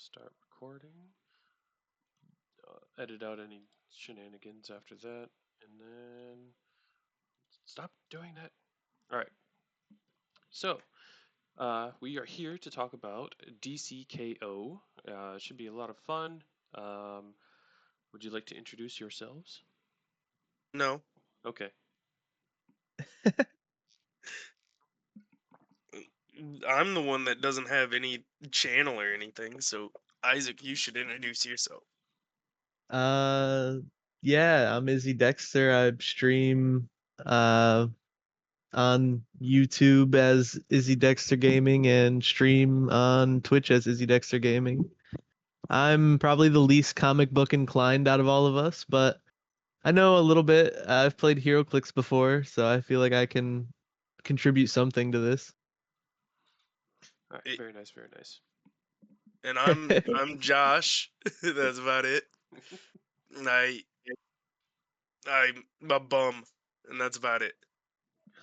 Start recording. Edit out any shenanigans after that, and then stop doing that. All right. So we are here to talk about DCKO. It should be a lot of fun. Um, would you like to introduce yourselves? No, Okay. I'm the one that doesn't have any channel or anything. So Isaac, you should introduce yourself. Uh, yeah, I'm Izzy Dexter. I stream uh on YouTube as Izzy Dexter Gaming and stream on Twitch as Izzy Dexter Gaming. I'm probably the least comic book inclined out of all of us, but I know a little bit. I've played HeroClix before, so I feel like I can contribute something to this. All right. It, Very nice. Very nice. and I'm Josh. That's about it. And I'm a bum, and that's about it.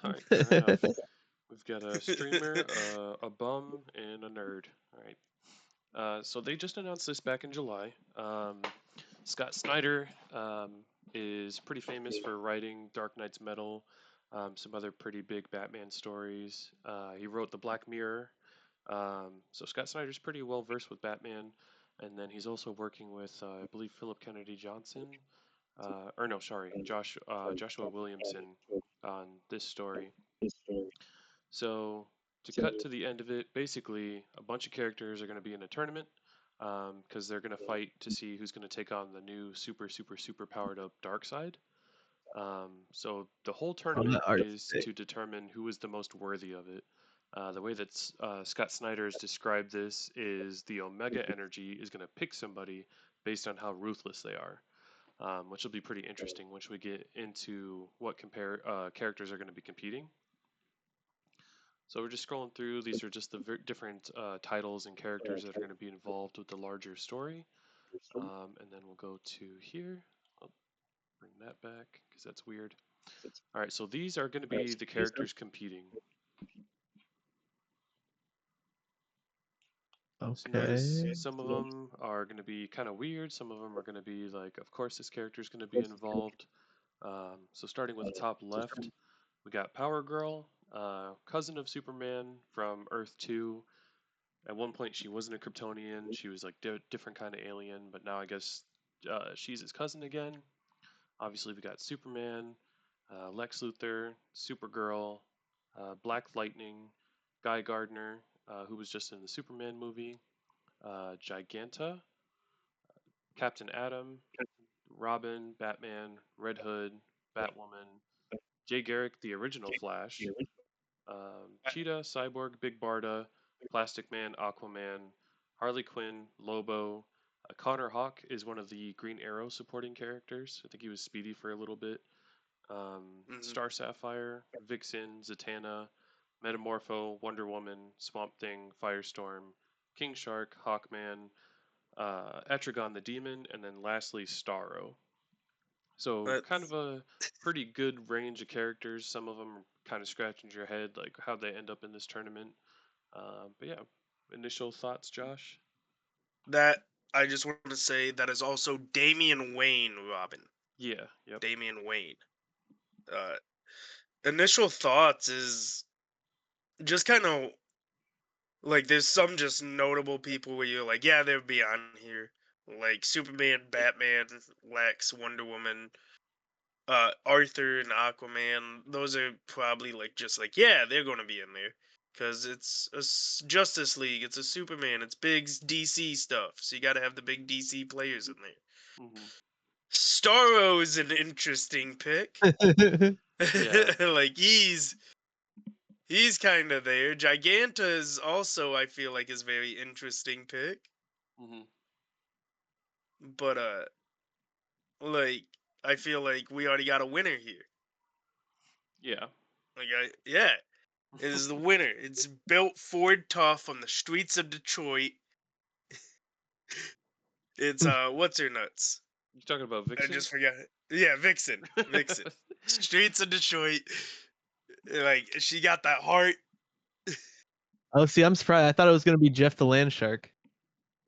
All right. Fair enough. We've got a streamer, a bum, and a nerd. All right. So they just announced this back in July. Scott Snyder is pretty famous for writing Dark Knight's Metal, some other pretty big Batman stories. He wrote The Black Mirror. So Scott Snyder's pretty well versed with Batman, and then he's also working with, I believe, Philip Kennedy Johnson, or no, sorry, Joshua Williamson on this story. So to cut to the end of it, basically a bunch of characters are going to be in a tournament because they're going to fight to see who's going to take on the new super powered up dark side. So the whole Oh, tournament that art is is sick. to determine who is the most worthy of it. The way that Scott Snyder has described this is the Omega Energy is going to pick somebody based on how ruthless they are, which will be pretty interesting once we get into what characters are going to be competing. So we're just scrolling through. These are just the different titles and characters that are going to be involved with the larger story. And then we'll go to here. I'll bring that back because that's weird. All right, so these are going to be the characters competing. So notice Okay. some of them are going to be kind of weird. Some of them are going to be like, of course, this character is going to be involved. So starting with the top left, we got Power Girl, cousin of Superman from Earth 2. At one point, she wasn't a Kryptonian. She was like different kind of alien, but now I guess she's his cousin again. Obviously, we got Superman, Lex Luthor, Supergirl, Black Lightning, Guy Gardner, who was just in the Superman movie, Giganta, Captain Atom, Robin, Batman, Red Hood, Batwoman, Jay Garrick, the original Flash, Cheetah, Cyborg, Big Barda, Plastic Man, Aquaman, Harley Quinn, Lobo. Connor Hawk is one of the Green Arrow supporting characters. I think he was Speedy for a little bit. Hmm. Star Sapphire, Vixen, Zatanna, Metamorpho, Wonder Woman, Swamp Thing, Firestorm, King Shark, Hawkman, Etrigan the Demon, and then lastly Starro. So kind of That's a pretty good range of characters. Some of them are kind of scratching your head, like how they end up in this tournament. But yeah, initial thoughts, Josh? that. I just want to say that is also Damian Wayne, Robin. Yeah, yep. Damian Wayne. Uh, Initial thoughts is just kind of like there's some just notable people where you're like, yeah, they'll be on here, like Superman, Batman, Lex, Wonder Woman, Arthur, and Aquaman. Those are probably like just like, yeah, they're gonna be in there because it's a Justice League, it's a Superman, it's big DC stuff, so you got to have the big DC players in there. Hmm. Starro is an interesting pick. Yeah. Like he's kind of there. Giganta is also, I feel like, is very interesting pick. Hmm. But like I feel like we already got a winner here. Yeah. Yeah, it is the winner. It's built Ford Tough on the streets of Detroit. It's what's her nuts? You talking about I Vixen? just forgot. Yeah, Vixen. Vixen. Streets of Detroit. Like she got that heart. Oh, see, I'm surprised. I thought it was gonna be Jeff the Land Shark.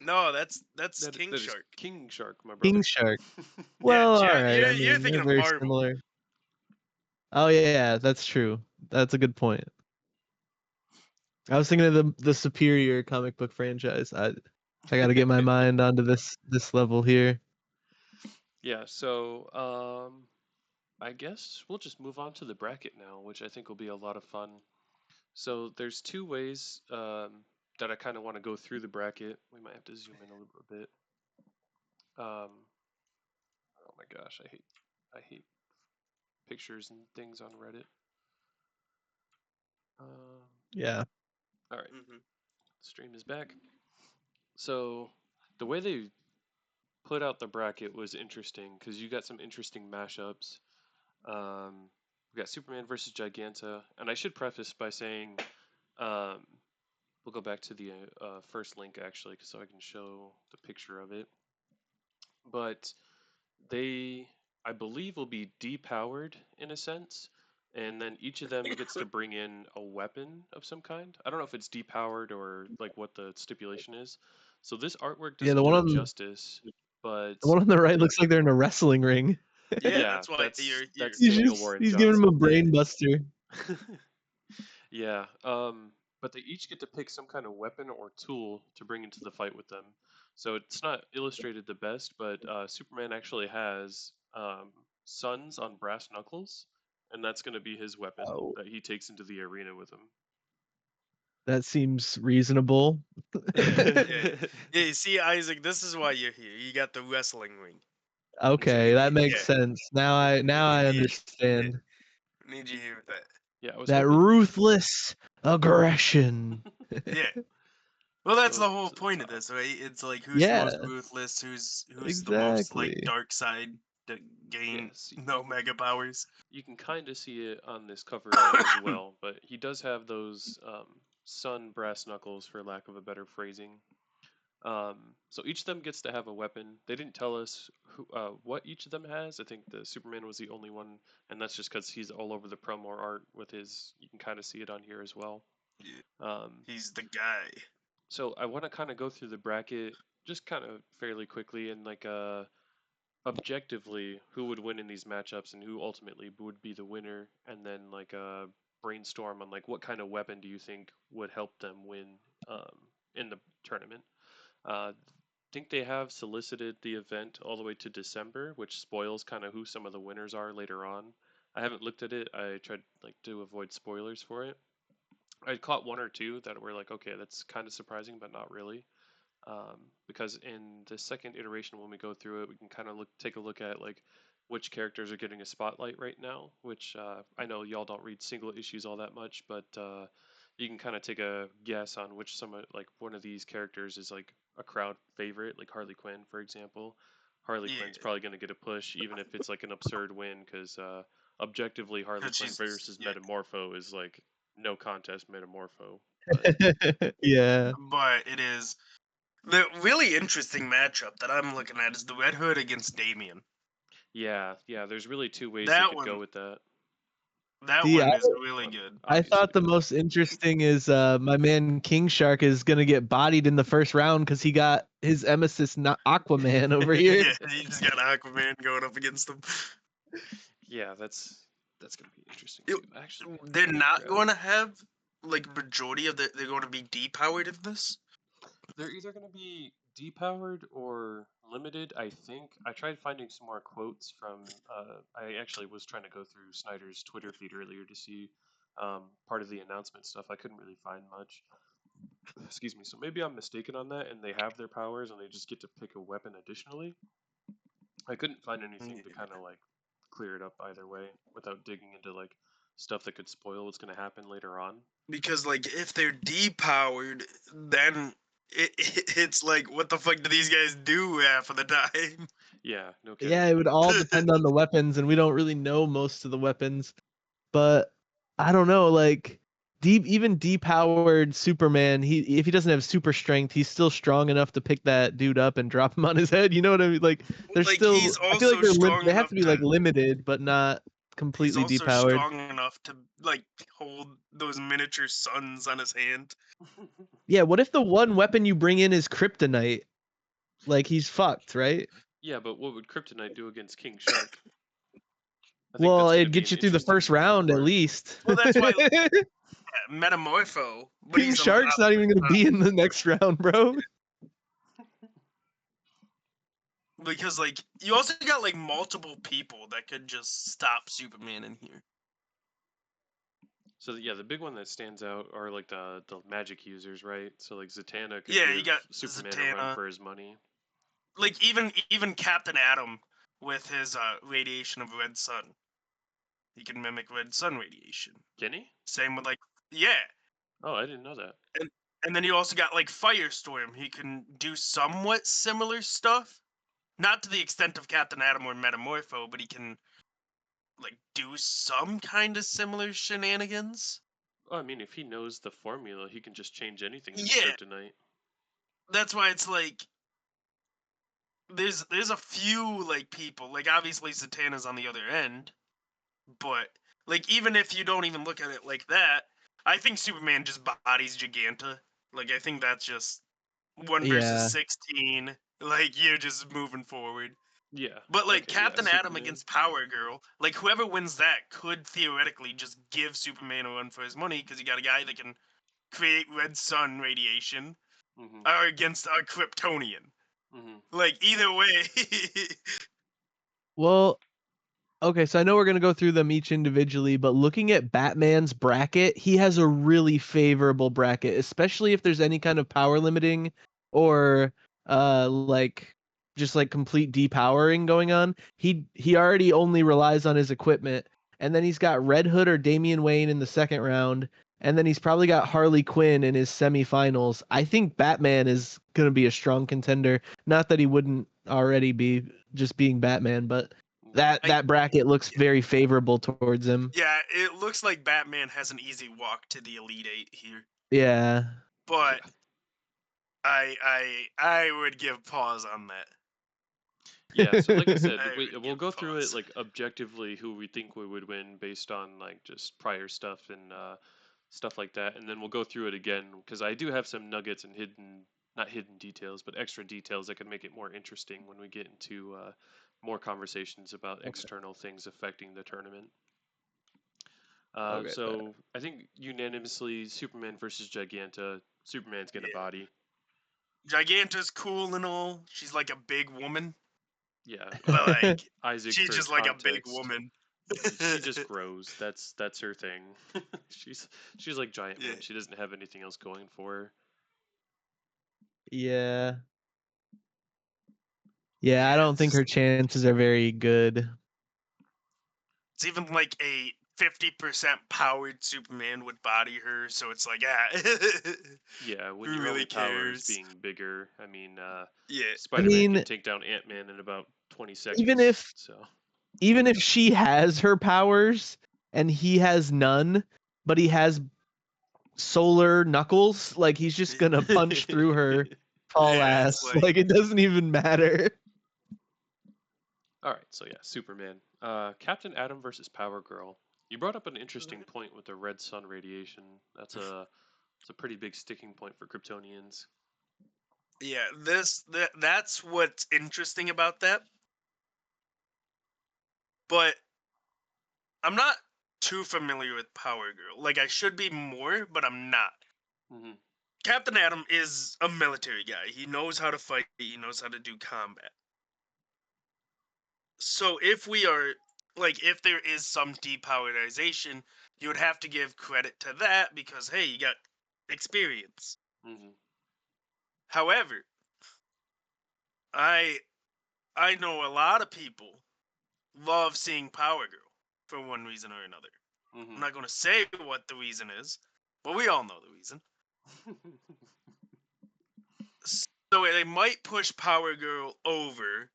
No, that's King That is Shark. King Shark, my brother. King Shark. Yeah, Well, all Jack, right. I you're mean, thinking they're of very Marvel. similar. Oh yeah, that's true. That's a good point. I was thinking of the Superior comic book franchise. I got to get my mind onto this level here. Yeah, so I guess we'll just move on to the bracket now, which I think will be a lot of fun. So there's two ways that I kind of want to go through the bracket. We might have to zoom in a little bit. Oh my gosh, I hate pictures and things on Reddit. Yeah. All right, Mhm. stream is back. So the way they put out the bracket was interesting because you got some interesting mashups. We got Superman versus Giganta, and I should preface by saying, we'll go back to the first link actually, so I can show the picture of it. But they, I believe, will be depowered in a sense, and then each of them gets to bring in a weapon of some kind. I don't know if it's depowered or like what the stipulation is. So this artwork Yeah, doesn't the one do it on justice, but the one on the right looks like they're in a wrestling ring. Yeah, yeah, that's why you're here. that's He's Daniel just Warren he's giving him a Johnson. brain buster. Yeah, but they each get to pick some kind of weapon or tool to bring into the fight with them. So it's not illustrated the best, but Superman actually has suns on brass knuckles, and that's going to be his weapon Oh, that he takes into the arena with that seems reasonable. Yeah, him. yeah. You see, Isaac, this is why you're here. You got the wrestling ring. Okay, that makes Yeah, sense. Now I yeah, understand. need you here with that. Yeah, I was That hoping. ruthless aggression. Yeah. Well, that's So the whole to the point of top. this, right? It's like who's the Yeah, most ruthless, who's the most like exactly. dark side to gain Yes, no mega powers. you can kind of see it on this cover art as well, but he does have those sun brass knuckles, for lack of a better phrasing. So each of them gets to have a weapon. They didn't tell us what each of them has. I think the Superman was the only one, and that's just because he's all over the promo art with his. You can kind of see it on here as well. Yeah, he's the guy. So I want to kind of go through the bracket just kind of fairly quickly and like objectively who would win in these matchups and who ultimately would be the winner, and then like brainstorm on like what kind of weapon do you think would help them win in the tournament. Think they have solicited the event all the way to December, which spoils kind of who some of the winners are later on. I haven't looked at it. I tried like to avoid spoilers for it. I caught one or two that were like, okay, that's kind of surprising, but not really. Because in the second iteration, when we go through it, we can kind of take a look at like which characters are getting a spotlight right now. Which I know y'all don't read single issues all that much, but you can kind of take a guess on which like one of these characters is like a crowd favorite, like Harley Quinn, for example. Harley Quinn's Yeah, probably going to get a push, even if it's like an absurd win, because objectively, Harley 'cause Quinn she's versus yeah. Metamorpho is like no contest Metamorpho. Yeah. But it is the really interesting matchup that I'm looking at is the Red Hood against Damien. Yeah, there's really two ways they That could go one, with that. that See, one I, is One, really one good. I obviously. thought the most interesting is my man King Shark is gonna get bodied in the first round because he got his emesis not Aquaman over here. Yeah, you just got Aquaman going up against him. Yeah, that's gonna be interesting It- too. Actually, They're let me not grab. going to have like majority of they're going to be depowered in this. They're either gonna be depowered or limited. I think I tried finding some more quotes from. I actually was trying to go through Snyder's Twitter feed earlier to see part of the announcement stuff. I couldn't really find much. Excuse me. So maybe I'm mistaken on that, and they have their powers, and they just get to pick a weapon additionally. I couldn't find anything to kind of like clear it up either way without digging into like stuff that could spoil what's going to happen later on. Because like if they're depowered, then it's like what the fuck do these guys do half of the time? Yeah, no kidding. Yeah, it would all depend on the weapons, and we don't really know most of the weapons. But I don't know, like even depowered Superman, if he doesn't have super strength, he's still strong enough to pick that dude up and drop him on his head. You know what I mean? Like they're Like still. he's I feel like also strong they have enough to be to like limited, but not he's completely also depowered. strong enough to like hold those miniature suns on his hand. Yeah, what if the one weapon you bring in is kryptonite? Like he's fucked, right? Yeah, but what would Kryptonite do against King Shark? I think Well, that's going to it'd be get an you through the first interesting round at part. least. Well, that's why Metamorpho, but King he's Shark's not even gonna be in the next round, bro. because like you also got like multiple people that could just stop Superman in here. So yeah, the big one that stands out are like the magic users, right? So like Zatanna could Yeah, you give got Superman a run Zatanna. for his money. Like even Captain Atom with his radiation of red sun, he can mimic red sun radiation. Can he? Same with like yeah, Oh, I didn't know that. and then you also got like Firestorm. He can do somewhat similar stuff, not to the extent of Captain Atom or Metamorpho, but he can like do some kind of similar shenanigans. Oh, I mean, if he knows the formula, he can just change anything into Yeah. Kryptonite. That's why it's like there's a few like people, like obviously Zatanna's on the other end, but like even if you don't even look at it like that, I think Superman just bodies Giganta. Like I think that's just 1 Yeah. versus 16. Like you're just moving forward. Yeah. But like Okay, yeah, Captain Atom Superman. against Power Girl, like whoever wins that could theoretically just give Superman a run for his money because you got a guy that can create red sun radiation against a Kryptonian. Like either way. Well, okay, so I know we're gonna go through them each individually, but looking at Batman's bracket, he has a really favorable bracket, especially if there's any kind of power limiting or like just like complete depowering going on. He already only relies on his equipment, and then he's got Red Hood or Damian Wayne in the second round, and then he's probably got Harley Quinn in his semifinals. I think Batman is gonna be a strong contender. Not that he wouldn't already be just being Batman, but that bracket looks very favorable towards him. Yeah, it looks like Batman has an easy walk to the Elite Eight here. Yeah. But I would give pause on that. Yeah, so like I said, I would we'll give go through pause. it like objectively who we think we would win based on like just prior stuff and stuff like that, and then we'll go through it again because I do have some nuggets and not hidden details, but extra details that can make it more interesting when we get into more conversations about external things affecting the tournament. So I think unanimously, Superman versus Giganta. Superman's gonna body. Giganta's cool and all. She's like a big woman. Yeah, But like Isaac. she's For just like a big context, woman. she just grows. That's her thing. she's like Giant Man. Yeah. She doesn't have anything else going for her. Yeah. Yeah, I don't think her chances are very good. It's even like a 50% powered Superman would body her, so it's like, yeah. Yeah, when Who your really only power is cares? being bigger. I mean, Yeah. Spider-Man can take down Ant-Man in about 20 seconds. Even if she has her powers and he has none, but he has solar knuckles, like he's just gonna punch through her tall ass. Like it doesn't even matter. All right, so yeah, Superman. Captain Atom versus Power Girl. You brought up an interesting point with the red sun radiation. It's a pretty big sticking point for Kryptonians. Yeah, that's what's interesting about that. But I'm not too familiar with Power Girl. Like I should be more, but I'm not. Captain Atom is a military guy. He knows how to fight. He knows how to do combat. So if we are if there is some depowerization, you would have to give credit to that because hey, you got experience. However, I know a lot of people love seeing Power Girl for one reason or another. I'm not going to say what the reason is, but we all know the reason. So they might push Power Girl over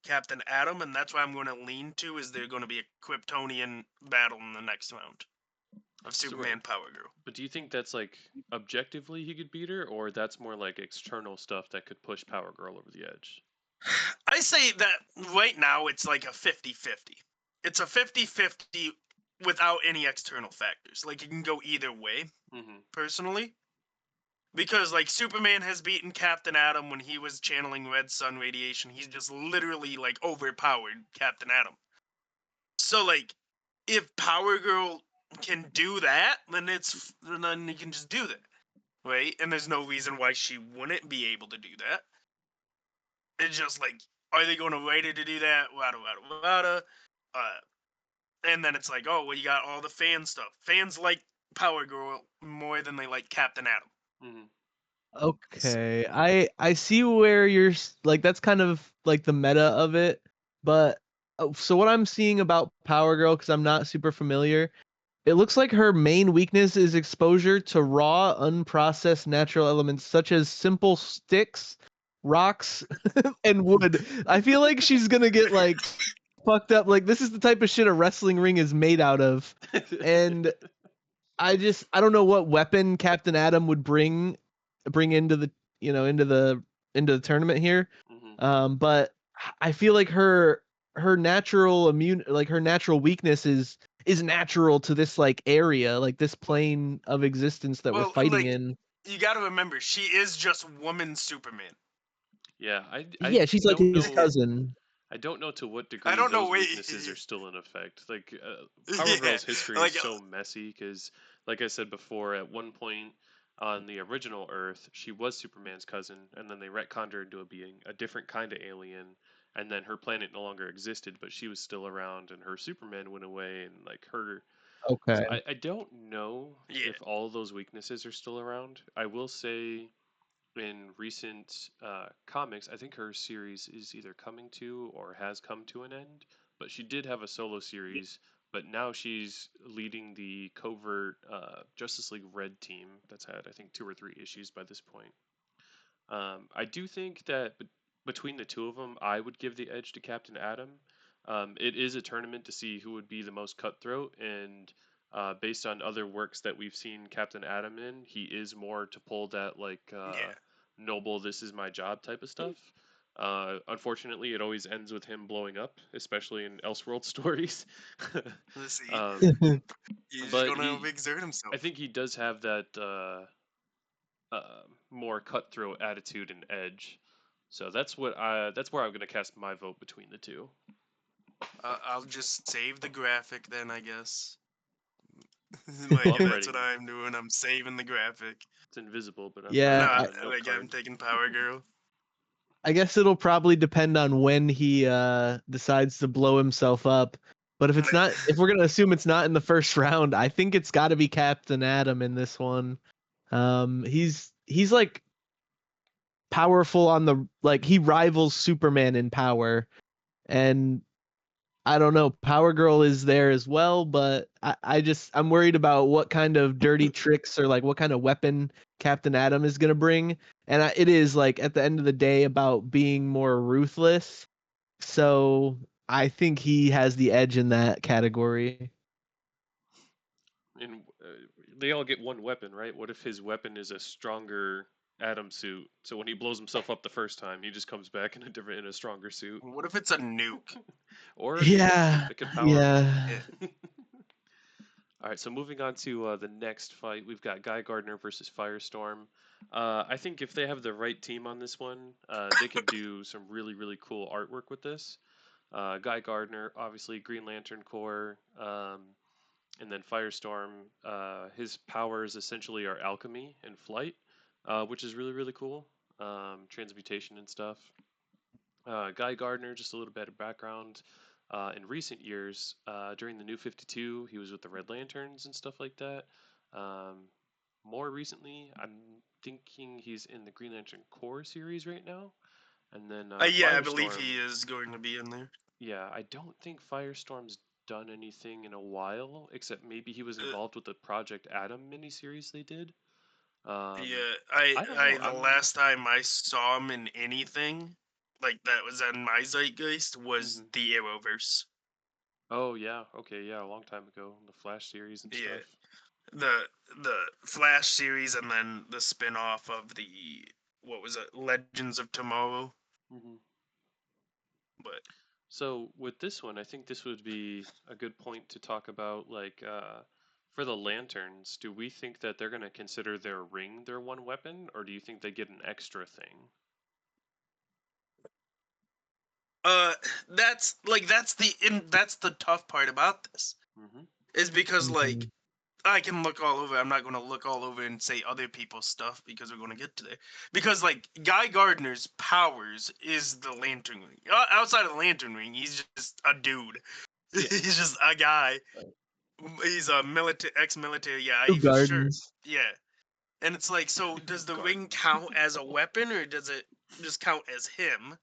Captain Atom, and that's why I'm going to lean to is there going to be a Kryptonian battle in the next round of Superman Power Girl. But do you think that's like objectively he could beat her, or that's more like external stuff that could push Power Girl over the edge? I say that right now it's like a 50-50. It's a 50-50 without any external factors. Like it can go either way, personally. because like Superman has beaten Captain Atom when he was channeling Red Sun radiation. He's just literally like overpowered Captain Atom. So like, if Power Girl can do that, then you can just do that, right? And there's no reason why she wouldn't be able to do that. It's just like, are they going to wait her to do that? Wada wada wada. And then it's like, oh well, you got all the fan stuff. Fans like Power Girl more than they like Captain Atom. Mhm. Okay, I see where like that's kind of like the meta of it, but so what I'm seeing about Power Girl, because I'm not super familiar, it looks like her main weakness is exposure to raw, unprocessed natural elements such as simple sticks, rocks, and wood. I feel like she's gonna get like fucked up. Like this is the type of shit a wrestling ring is made out of, and I don't know what weapon Captain Atom would bring into the into the tournament here. Mhm. But I feel like her natural her natural weakness is natural to this like area, like this plane of existence that we're Well, fighting like, in. you got to remember, she is just woman Superman. Yeah, I Yeah, she's like don't his know. cousin. I don't know to what I degree don't know. those Wait, weaknesses are still in effect. Like Power yeah, Girl's history is like, so messy because, like I said before, at one point on the original Earth, she was Superman's cousin, and then they retconned her into being a different kind of alien, and then her planet no longer existed, but she was still around, and her Superman went away, and like her. So Okay. I don't know yeah. if all those weaknesses are still around. I will say in recent comics, I think her series is either coming to or has come to an end. But she did have a solo series, but now she's leading the covert Justice League Red team that's had, I think, 2 or 3 issues by this point. I do think that between the two of them, I would give the edge to Captain Atom. It is a tournament to see who would be the most cutthroat, and based on other works that we've seen Captain Atom in, he is more to pull that like Yeah. noble, this is my job type of stuff. Unfortunately, it always ends with him blowing up, especially in Elseworld stories. Let's see. um, He's just but gonna exert himself. I think he does have that more cutthroat attitude and edge. So that's where I'm gonna cast my vote between the two. I'll just save the graphic then, I guess. Oh, Like, I'm that's ready. what I'm doing. I'm saving the graphic. It's invisible, but I'm ready Yeah, for Nah, my note like, I'm card. taking Power Girl. I guess it'll probably depend on when he decides to blow himself up. But if we're gonna assume it's not in the first round, I think it's got to be Captain Atom in this one. He's like powerful on the like he rivals Superman in power, and I don't know, Power Girl is there as well, but I'm worried about what kind of dirty tricks or like what kind of weapon Captain Atom is gonna bring, and it is like at the end of the day about being more ruthless. So I think he has the edge in that category. And they all get one weapon, right? What if his weapon is a stronger Atom suit? So when he blows himself up the first time, he just comes back in a stronger suit, What if it's a nuke? or a nuke Yeah, that could power him up. yeah. Yeah. All right, so moving on to the next fight, we've got Guy Gardner versus Firestorm. I think if they have the right team on this one, they could do some really, really cool artwork with this. Guy Gardner, obviously Green Lantern Corps, and then Firestorm. His powers essentially are alchemy and flight, which is really, really cool. Transmutation and stuff. Guy Gardner, just a little bit of background. In recent years, during the New 52, he was with the Red Lanterns and stuff like that. Um, More recently, I'm thinking he's in the Green Lantern Corps series right now. And then Yeah, I believe Firestorm, he is going to be in there. yeah, I don't think Firestorm's done anything in a while, except maybe he was Uh, involved with the Project Adam miniseries they did. Um, yeah, I don't know. the I'm. last time I saw him in anything like that was in my zeitgeist was Mhm. the Arrowverse. Oh yeah, okay, yeah, a long time ago, the Flash series and Yeah, stuff. the Flash series, and then the spin-off of the, what was it, Legends of Tomorrow. Hmm. But So with this one, I think this would be a good point to talk about like For the lanterns, do we think that they're going to consider their ring their one weapon, or do you think they get an extra thing? That's the tough part about this Hmm. is because like Mhm. I can look all over. I'm not going to look all over and say other people's stuff because we're going to get to there. Because like Guy Gardner's powers is the lantern ring. Outside of the lantern ring, he's just a dude. Yeah. He's just a guy. He's a ex-military guy Two for sure. gardens. Yeah. And it's like, so does the ring Gardens. count as a weapon or does it just count as him?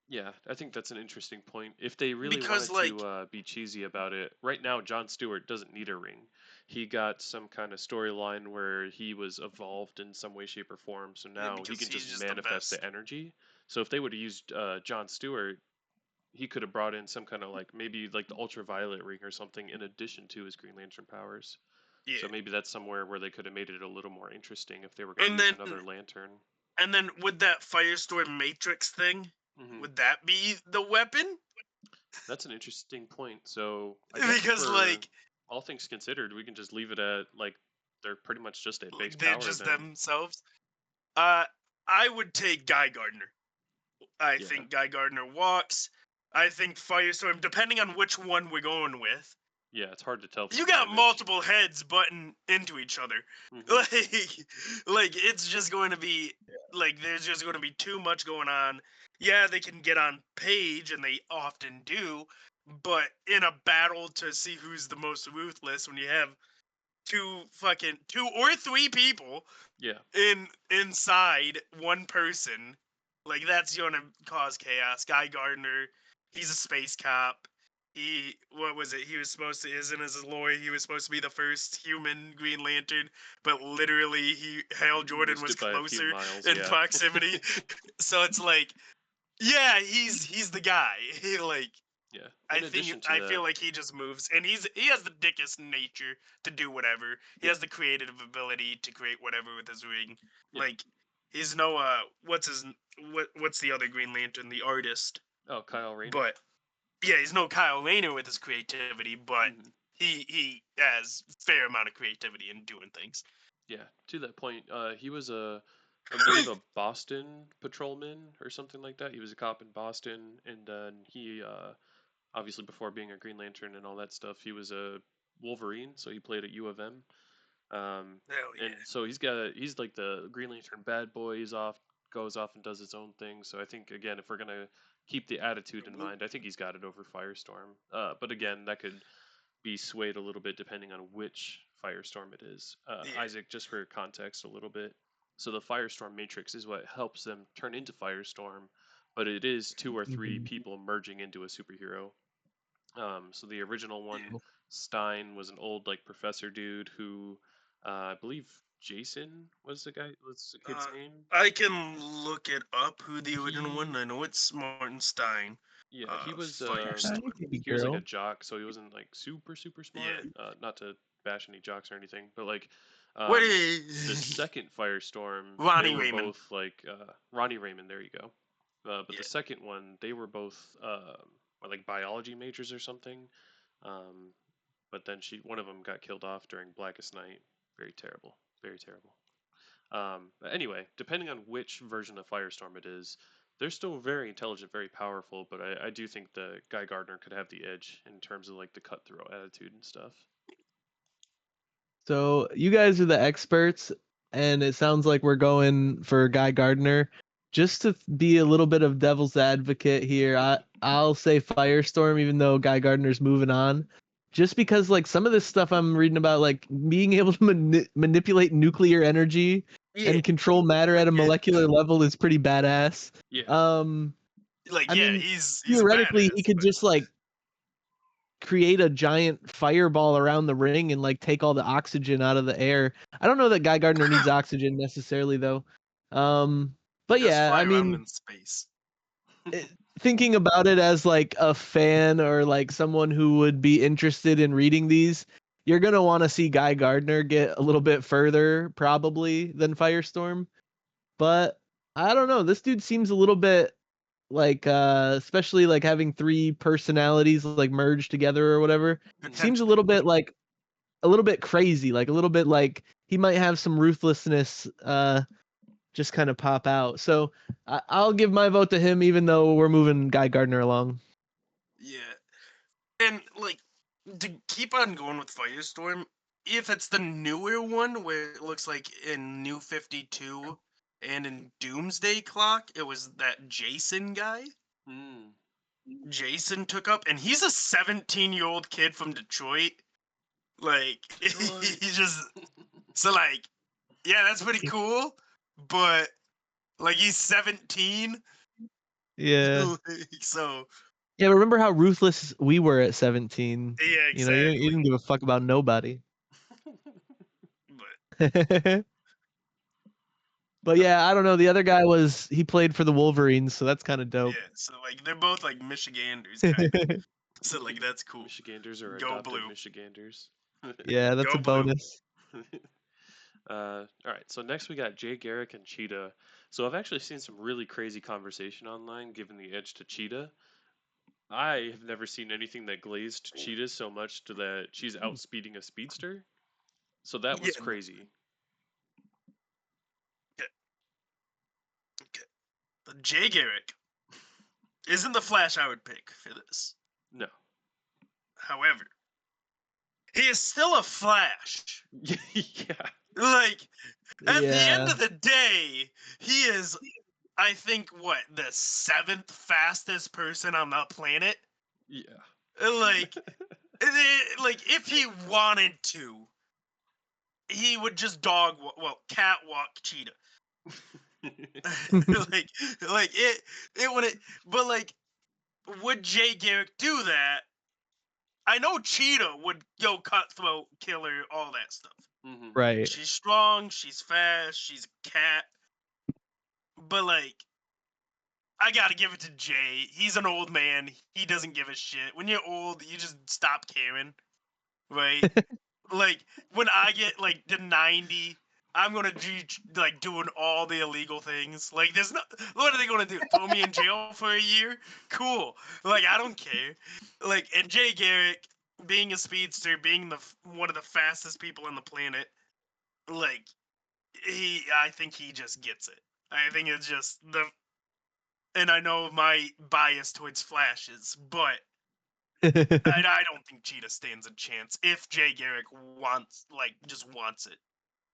Yeah, I think that's an interesting point. If they really Because wanted like to be cheesy about it, right now Jon Stewart doesn't need a ring. He got some kind of storyline where he was evolved in some way, shape, or form, so now he because can he's just just the manifest best. the energy. So if they would have used Jon Stewart, he could have brought in some kind of like maybe like the ultraviolet ring or something in addition to his Green Lantern powers. Yeah. So maybe that's somewhere where they could have made it a little more interesting if they were going to And use then another lantern. and then with that Firestorm Matrix thing, Hmm. would that be the weapon? That's an interesting point. So I guess Because for like all things considered, we can just leave it at like they're pretty much just a base they're power just then. themselves. I would take Guy Gardner. I Yeah. think Guy Gardner walks. I think Firestorm, depending on which one we're going with. Yeah, it's hard to tell from You the got image. multiple heads butting into each other. Mhm. Like it's just going to be like there's just going to be too much going on. Yeah, they can get on page and they often do, but in a battle to see who's the most ruthless when you have two or three people Yeah. inside one person, like that's gonna cause chaos. Guy Gardner, he's a space cop. What was it? He was supposed to isn't as a lawyer. He was supposed to be the first human Green Lantern, but literally Hal Jordan Missed was it by a few closer miles, in yeah. proximity. So it's like, yeah, he's the guy. He like Yeah. I In addition to I that, feel like he just moves, and he has the dickest nature to do whatever. He yeah. has the creative ability to create whatever with his ring. Yeah. Like he's no what's the other Green Lantern, the artist? Oh, Kyle Rayner. But yeah, he's no Kyle Rayner with his creativity, but Mhm. he has fair amount of creativity in doing things. Yeah, to that point, he was I believe a Boston patrolman or something like that. He was a cop in Boston, and then he, obviously before being a Green Lantern and all that stuff, he was a Wolverine, so he played at U of M. Hell yeah. And so he's like the Green Lantern bad boy. Goes off and does his own thing. So I think again, if we're gonna keep the attitude in mind, I think he's got it over Firestorm. But again, that could be swayed a little bit depending on which Firestorm it is. Yeah. Isaac, just for context a little bit. So the Firestorm Matrix is what helps them turn into Firestorm, but it is two or three Mhm. people merging into a superhero. So the original one, Yeah. Stein, was an old like professor dude who, I believe Jason was the kid's name. I can look it up who the original He, one. I know it's Martin Stein. yeah, he was Firestorm. It could be he was like a girl. jock, so he wasn't like super smart. Yeah. Not to bash any jocks or anything, but like What the is second Firestorm, Ronnie they were Raymond? both like Ronnie Raymond. There you go. But Yeah. the second one, they were both like biology majors or something. But then one of them got killed off during Blackest Night. Very terrible. Very terrible. But anyway, depending on which version of Firestorm it is, they're still very intelligent, very powerful. But I do think the Guy Gardner could have the edge in terms of like the cutthroat attitude and stuff. So you guys are the experts, and it sounds like we're going for Guy Gardner. Just to be a little bit of devil's advocate here, I'll say Firestorm, even though Guy Gardner's moving on. Just because like some of this stuff I'm reading about, like being able to manipulate nuclear energy Yeah. and control matter at a molecular level is pretty badass. Yeah. Like, I yeah, mean, he's theoretically, a he badass, could but just like create a giant fireball around the ring and like take all the oxygen out of the air. I don't know that Guy Gardner needs oxygen necessarily though. But just yeah, fly I around mean, in space. thinking about it as like a fan or like someone who would be interested in reading these, you're gonna want to see Guy Gardner get a little bit further probably than Firestorm. But I don't know. This dude seems a little bit like especially like having three personalities like merged together or whatever. Seems a little bit like a little bit crazy, like a little bit like he might have some ruthlessness just kind of pop out. So I'll give my vote to him, even though we're moving Guy Gardner along. Yeah. And like to keep on going with Firestorm, if it's the newer one where it looks like in New 52 and in Doomsday Clock, it was that Jason guy. Hmm. Jason took up, and he's a 17-year-old kid from Detroit. Like Detroit. he's just so like, yeah, that's pretty cool. But like he's 17, Yeah. so Yeah, remember how ruthless we were at 17? yeah, You know, you exactly. didn't give a fuck about nobody. But But yeah, I don't know. The other guy he played for the Wolverines, so that's kind of dope. yeah, so like they're both like Michiganders, kind of. So like that's cool. Michiganders or Go adopted blue. Michiganders. Yeah, that's Go a blue. bonus. All right, so next we got Jay Garrick and Cheetah. So I've actually seen some really crazy conversation online giving the edge to Cheetah. I have never seen anything that glazed Cheetah so much to that she's outspeeding a speedster. So that was Yeah, no. crazy. Okay. But Jay Garrick isn't the Flash I would pick for this. No. However, he is still a Flash. Yeah. Like, at the end Yeah. of the day, he is, I think, what, the 7th fastest person on the planet? Yeah. Like, if he wanted to, he would just catwalk Cheetah. like it wouldn't. But like, would Jay Garrick do that? I know Cheetah would go cutthroat, killer, all that stuff. Mhm. Right. She's strong, she's fast, she's a cat. But like, I gotta give it to Jay. He's an old man. He doesn't give a shit. When you're old, you just stop caring, right? Like when I get like to 90, I'm gonna be like doing all the illegal things. Like there's no, what are they gonna do? Throw me in jail for a year? Cool. Like I don't care. Like, and Jay Garrick being a speedster, being one of the fastest people on the planet, like I think he just gets it. I think it's just and I know my bias towards Flashes, but I don't think Cheetah stands a chance if Jay Garrick just wants it.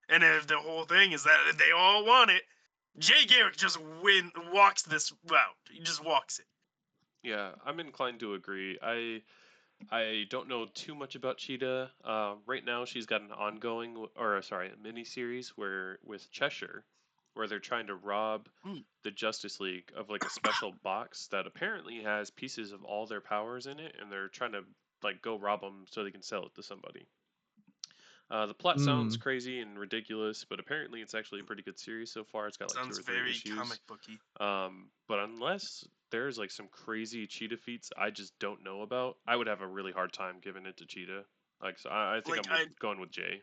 And if the whole thing is that they all want it, Jay Garrick just walks this route. He just walks it. Yeah, I'm inclined to agree. I don't know too much about Cheetah. Right now, she's got an ongoing, a mini series with Cheshire, where they're trying to rob the Justice League of like a special box that apparently has pieces of all their powers in it, and they're trying to like go rob them so they can sell it to somebody. The plot sounds crazy and ridiculous, but apparently it's actually a pretty good series so far. It's got like Sounds 2 or 3 very issues. comic booky. But unless there's like some crazy Cheetah feats I just don't know about, I would have a really hard time giving it to Cheetah. Like, so I think Like, going with Jay.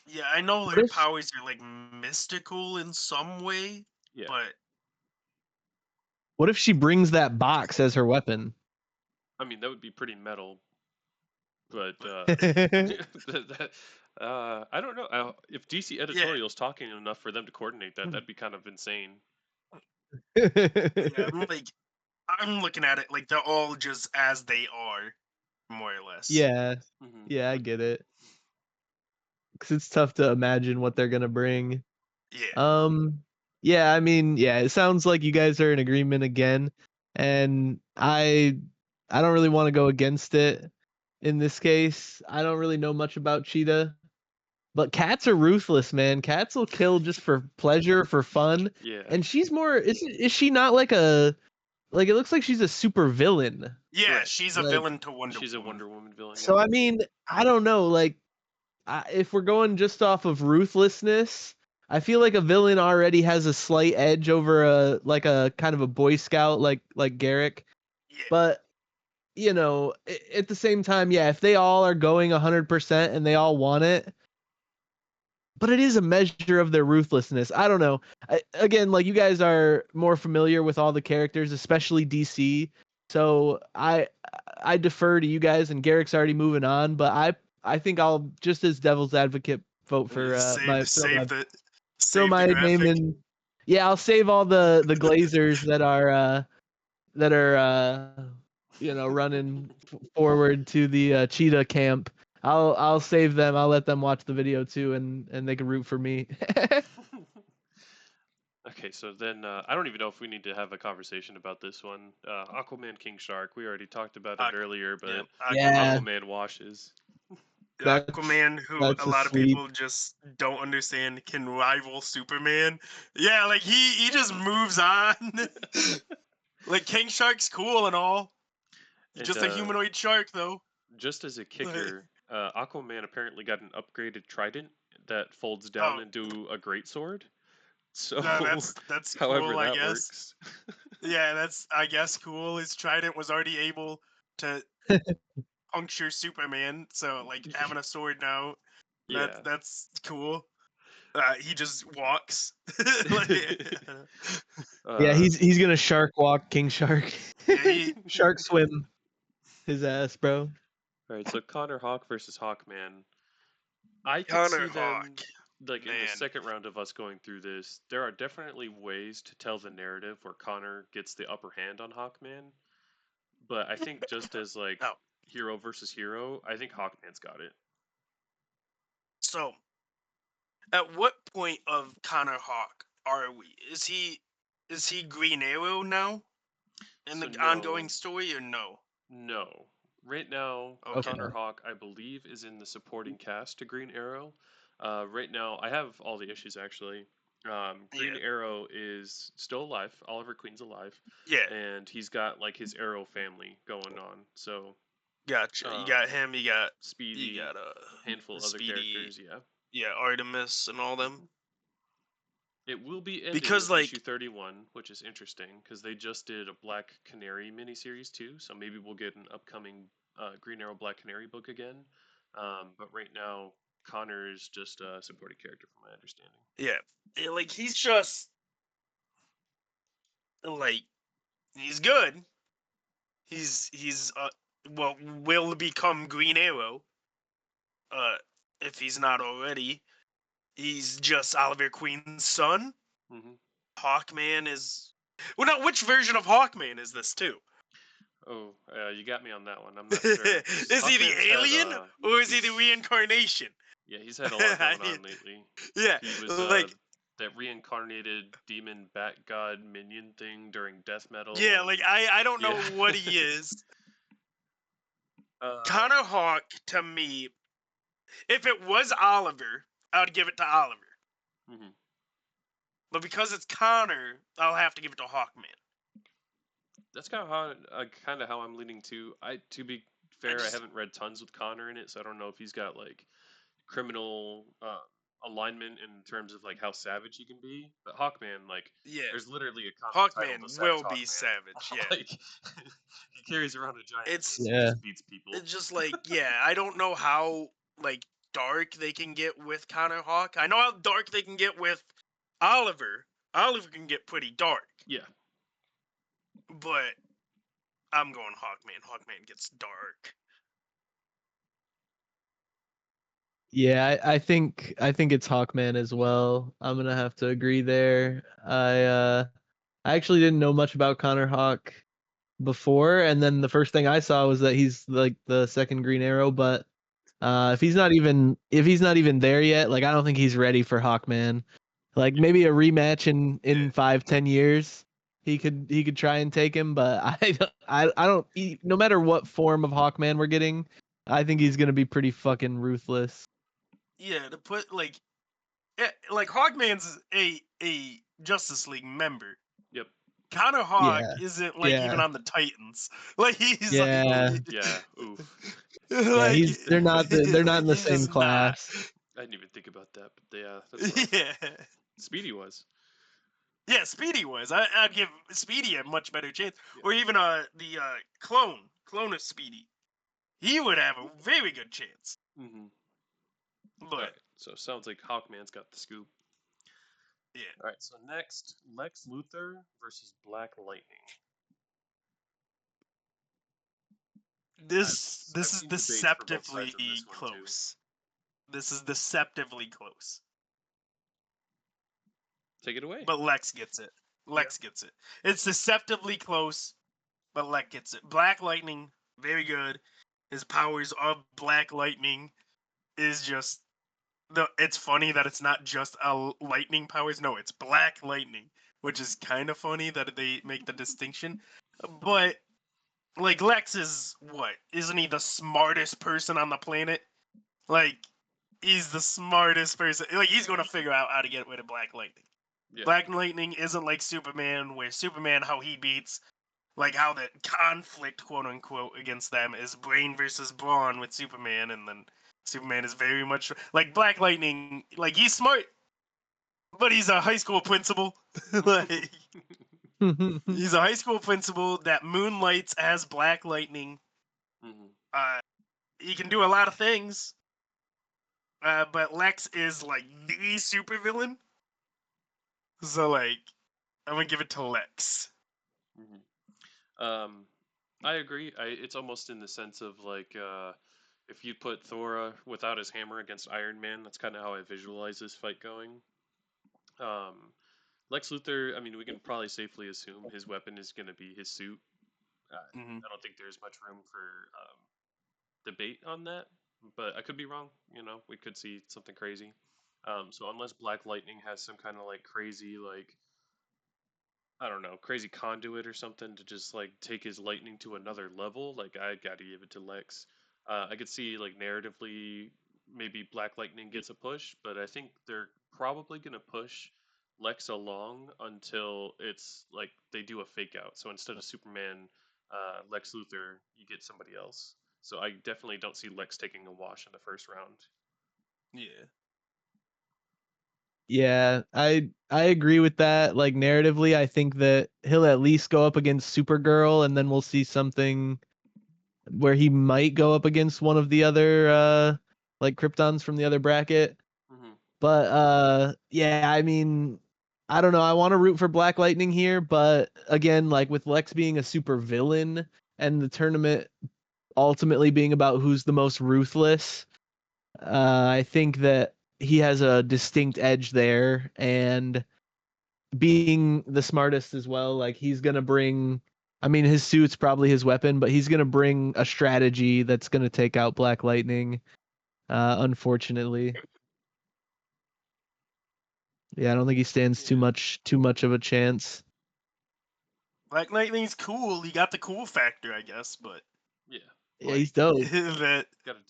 Yeah, I know their powers are like mystical in some way, Yeah. but What if she brings that box as her weapon? I mean, that would be pretty metal. But I don't know. If DC editorial's talking enough for them to coordinate that, that'd be kind of insane. yeah, I'm looking at it like they're all just as they are, more or less. Yeah. Yeah, I get it. Because it's tough to imagine what they're gonna bring. Yeah. Yeah, I mean, yeah, it sounds like you guys are in agreement again, and I don't really want to go against it in this case. I don't really know much about Cheetah, but cats are ruthless, man. Cats will kill just for pleasure, for fun. Yeah. And she's more is she not like it looks like she's a super villain. Yeah, she's a villain to Wonder Woman. She's a Wonder Woman villain. So I mean, I don't know, like if we're going just off of ruthlessness, I feel like a villain already has a slight edge over a kind of a Boy Scout like Garrick. Yeah. But you know, at the same time, yeah, if they all are going 100% and they all want it, but it is a measure of their ruthlessness. I don't know. Again, like you guys are more familiar with all the characters, especially DC. So I defer to you guys, and Garrick's already moving on. But I think I'll just as devil's advocate vote for Save throw the my name graphic. in. Yeah, I'll save all the Glazers that are running forward to the cheetah camp. I'll save them. I'll let them watch the video too, and they can root for me. Okay, so then I don't even know if we need to have a conversation about this one. Aquaman King Shark, we already talked about it Aqu- earlier, but Yeah, Yeah. Aquaman washes. That's- Aquaman, who that's a a lot of sweep. people just don't understand, can rival Superman. Yeah, like he just moves on. Like King Shark's cool and all. He's And, just a humanoid shark, though. Just as a kicker, Aquaman apparently got an upgraded trident that folds down Oh. into a greatsword. So, That's however cool, I that guess. works. Yeah, that's I guess cool. His trident was already able to puncture Superman, so like having a sword now, Yeah. that's cool. He just walks. Like, Yeah, Uh, he's gonna shark walk King Shark. yeah, Shark swim his ass, bro. All right, so Connor Hawk versus Hawkman. I could Connor see them Hawk. like in the Man. second round of us going through this. There are definitely ways to tell the narrative where Connor gets the upper hand on Hawkman, but I think just as like Oh. hero versus hero, I think Hawkman's got it. So, at what point of Connor Hawk are we? Is he Green Arrow now in So the no. ongoing story, or no? No. Right now, Okay. Connor Hawk, I believe, is in the supporting cast to Green Arrow. Right now, I have all the issues actually. Green Yeah. Arrow is still alive. Oliver Queen's alive, Yeah, and he's got like his Arrow family going on. So gotcha. You got him. You got Speedy, a handful of other Speedy, characters. Yeah, yeah, Artemis and all them. it will be ending Because, with like- issue 31, which is interesting because they just did a Black Canary miniseries too. So maybe we'll get an upcoming Green Arrow Black Canary book again. But right now, Connor is just a supporting character, from my understanding. Yeah, like he's just like he's good. He's will become Green Arrow. If he's not already, he's just Oliver Queen's son. Mm-hmm. Hawkman is. Well, now which version of Hawkman is this too? Oh, you got me on that one. I'm not sure. Is he the Hawkman's had, alien or is he the he's- reincarnation? Yeah, he's had a lot going on lately. Yeah, He was like that reincarnated demon bat god minion thing during death metal. yeah, like I don't know Yeah. what he is. Uh, Connor Hawk to me, if it was Oliver, I would give it to Oliver. mhm. But because it's Connor, I'll have to give it to Hawkman. That's kind of how I'm leaning to. To be fair, I haven't read tons with Connor in it, so I don't know if he's got like criminal alignment in terms of like how savage he can be. But Hawkman, like, Yeah, there's literally a comic title Hawkman to Savage will be Hawkman. savage. Yeah, Like, he carries around a giant It's- mace and Yeah. just beats people. it's just like I don't know how like dark they can get with Connor Hawk. I know how dark they can get with Oliver. Oliver can get pretty dark, Yeah. but I'm going Hawkman. Hawkman gets dark. Yeah, I think it's Hawkman as well. I'm gonna have to agree there. I actually didn't know much about Connor Hawk before, and then the first thing I saw was that he's like the second Green Arrow. But if he's not even there yet, like I don't think he's ready for Hawkman. Like maybe a rematch in 5-10 years, he could try and take him. But I don't. No matter what form of Hawkman we're getting, I think he's gonna be pretty fucking ruthless. Yeah, to put like Hawkman's a Justice League member. Yep. Connor Hawk Yeah, isn't like yeah. even on the Titans. Like he's Yeah. like Yeah. Oof. Yeah, they're not in the he's same just class. I didn't even think about that, but yeah, that's rough. Yeah. Speedy was. Yeah, Speedy was. I'd give Speedy a much better chance. Yeah. Or even the clone of Speedy. He would have a very good chance. Mm-hmm. But All right, so sounds like Hawkman's got the scoop. yeah. All right, so next, Lex Luthor versus Black Lightning. This I've is seen debates for both sides of deceptively this one too. close. This is deceptively close. Take it away. But Lex gets it. Lex gets it. It's deceptively close, but Lex gets it. Black Lightning, very good. His powers of Black Lightning is just it's funny that it's not just a lightning powers. No, it's Black Lightning, which is kind of funny that they make the distinction. But like Lex is what? Isn't he the smartest person on the planet? Like he's the smartest person. Like he's gonna figure out how to get rid of Black Lightning. Yeah. Black Lightning isn't like Superman, where Superman, how he beats, like how the conflict, quote unquote, against them is brain versus brawn with Superman, and then Superman is very much like Black Lightning. Like he's smart, but he's a high school principal. Like he's a high school principal that moonlights as Black Lightning. He can do a lot of things, but Lex is like the supervillain. So like, I'm gonna give it to Lex. I agree. It's almost in the sense of like if you put Thor without his hammer against Iron Man, that's kind of how I visualize this fight going. Lex Luthor, I mean, we can probably safely assume his weapon is going to be his suit. I don't think there's much room for debate on that, but I could be wrong. You know, we could see something crazy. So unless Black Lightning has some kind of like crazy, like I don't know, crazy conduit or something to just like take his lightning to another level, like I gotta give it to Lex. I could see like narratively maybe Black Lightning gets a push, but I think they're probably gonna push Lex along until it's like they do a fake out. So instead of Superman, Lex Luthor, you get somebody else. So I definitely don't see Lex taking a wash in the first round. Yeah. Yeah, I agree with that. Like narratively, I think that he'll at least go up against Supergirl, and then we'll see something where he might go up against one of the other like Kryptons from the other bracket. But yeah, I mean, I don't know. I want to root for Black Lightning here, but again, like with Lex being a super villain and the tournament ultimately being about who's the most ruthless, I think that he has a distinct edge there, and being the smartest as well, like he's gonna bring, I mean, his suit's probably his weapon, but he's gonna bring a strategy that's gonna take out Black Lightning, unfortunately. Yeah, I don't think he stands too much of a chance. Black Lightning's cool. He got the cool factor, I guess, but Yeah, Yeah, he's dope. that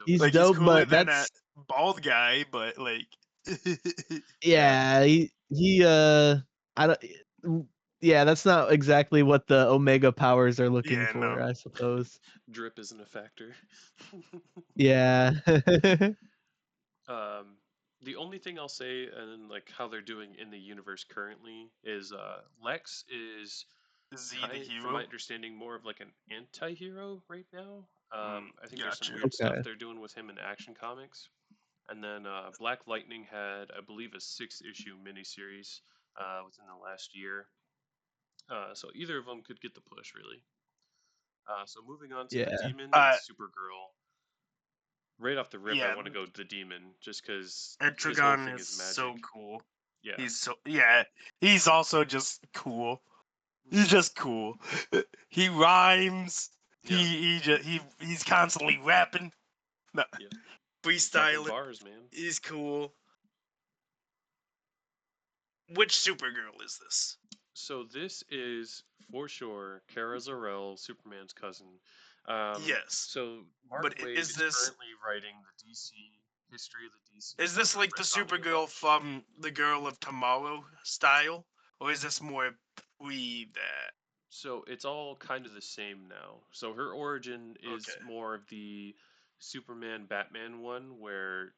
He's like dope, he's cooler but than that's that bald guy, but like yeah, he I don't yeah, that's not exactly what the Omega powers are looking yeah, for, no. I suppose. Drip isn't a factor. Yeah. The only thing I'll say, and like how they're doing in the universe currently, is Lex is he the from my hero? understanding, more of like an anti-hero right now. I think there's some Gotcha. weird stuff Okay. they're doing with him in Action Comics. And then Black Lightning had, I believe, a 6-issue miniseries within the last year. So either of them could get the push, really. So moving on to the Yeah. Demon and Supergirl. Right off the rip, I Yeah, want to go the Demon, just because his whole Etrigan thing is is magic. so cool. Yeah. He's also just cool. He's just cool. He rhymes. Yeah. He's constantly rapping. No. Yeah. Freestyling. Bars, man. He's cool. Which Supergirl is this? So this is for sure Kara Zor-El, Superman's cousin. Yes. So Mark But Waid is currently writing the DC history of the DC. Is this like the Supergirl from the Girl of Tomorrow style, or is this more pre that? So it's all kind of the same now. So her origin is more of the Superman Batman one, where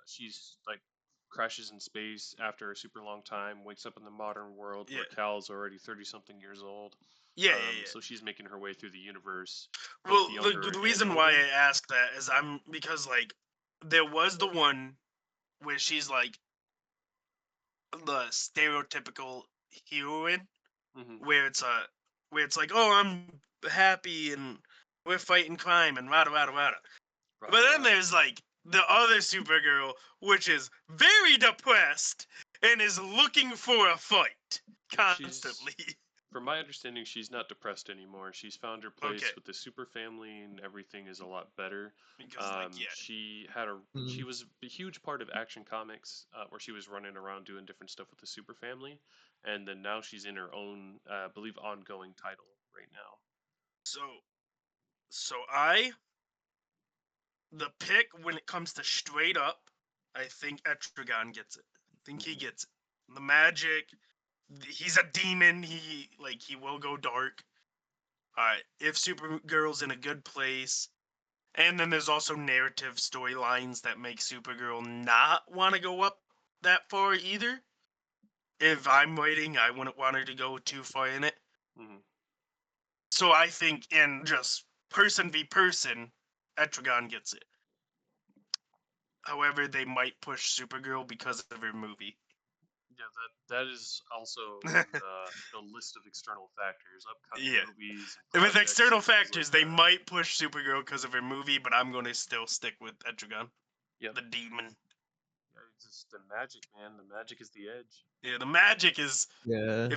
she's like crashes in space after a super long time, wakes up in the modern world where Cal's already 30-something years old. Yeah, So she's making her way through the universe. Well, the reason why I ask that is because like there was the one where she's like the stereotypical heroine, where it's like, oh, I'm happy and we're fighting crime and rada rada rada. Right, But then right. there's like the other Supergirl, which is very depressed and is looking for a fight constantly. From my understanding, she's not depressed anymore. She's found her place Okay. with the super family, and everything is a lot better. Because like yeah, She Mhm. was a huge part of Action Comics, where she was running around doing different stuff with the super family, and then now she's in her own, I believe, ongoing title right now. so the pick when it comes to straight up, I think Etrigan gets it. I think he gets it. The magic, he's a demon. He will go dark. If Supergirl's in a good place, and then there's also narrative storylines that make Supergirl not want to go up that far either. If I'm writing, I wouldn't want her to go too far in it. Mhm. So I think in just person v person, Etrigan gets it. However, they might push Supergirl because of her movie. Yeah, that is also on the list of external factors, upcoming Yeah. movies. And With projects external and things factors, like they that. might push Supergirl because of her movie, but I'm going to still stick with Etrigan, Yep. the demon. Yeah, it's just the magic, man. The magic is the edge. Yeah, the magic is. Yeah.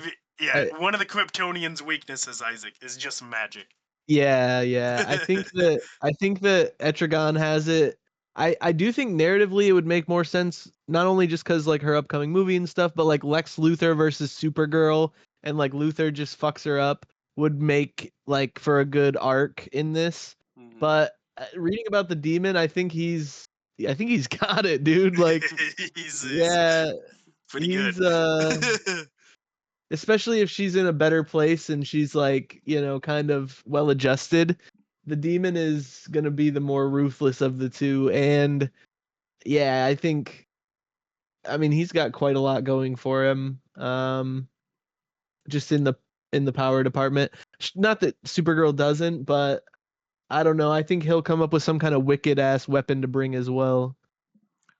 One of the Kryptonians' weaknesses, Isaac, is just magic. Yeah. I think that Etrigan has it. I do think narratively it would make more sense, not only just because like her upcoming movie and stuff, but like Lex Luthor versus Supergirl, and like Luthor just fucks her up would make like for a good arc in this. Mhm. But reading about the demon, I think he's got it, dude. Like he's yeah, pretty he's good. especially if she's in a better place and she's like, kind of well adjusted. The demon is going to be the more ruthless of the two. And yeah, I mean, he's got quite a lot going for him. Just in the power department. Not that Supergirl doesn't, but I don't know. I think he'll come up with some kind of wicked ass weapon to bring as well.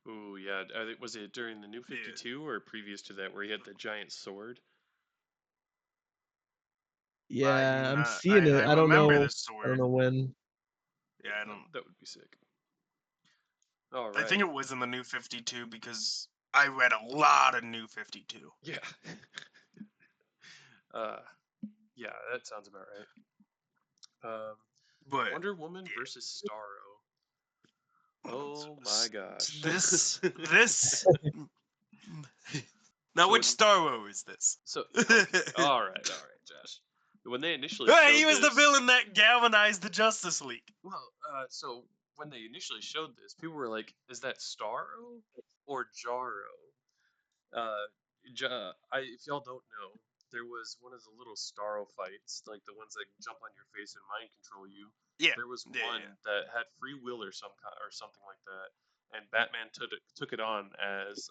Ooh, yeah. Was it during the New 52 or previous to that where he had the giant sword? Yeah, I'm seeing it. I don't remember know. this sword. I don't know when. Yeah, I don't. That would be sick. All right. I think it was in the New 52 because I read a lot of New 52. Yeah. Yeah, that sounds about right. But Wonder Woman versus Starro. Oh my gosh. This. Now, So which Starro is this? So, all right, Josh. When they initially Hey, showed he was the this- villain that galvanized the Justice League. Well, so when they initially showed this, people were like, "Is that Starro or Jarro?" If y'all don't know, there was one of the little Starro fights, like the ones that jump on your face and mind control you. Yeah. There was Yeah, one that had free will or something like that, and Batman took it on as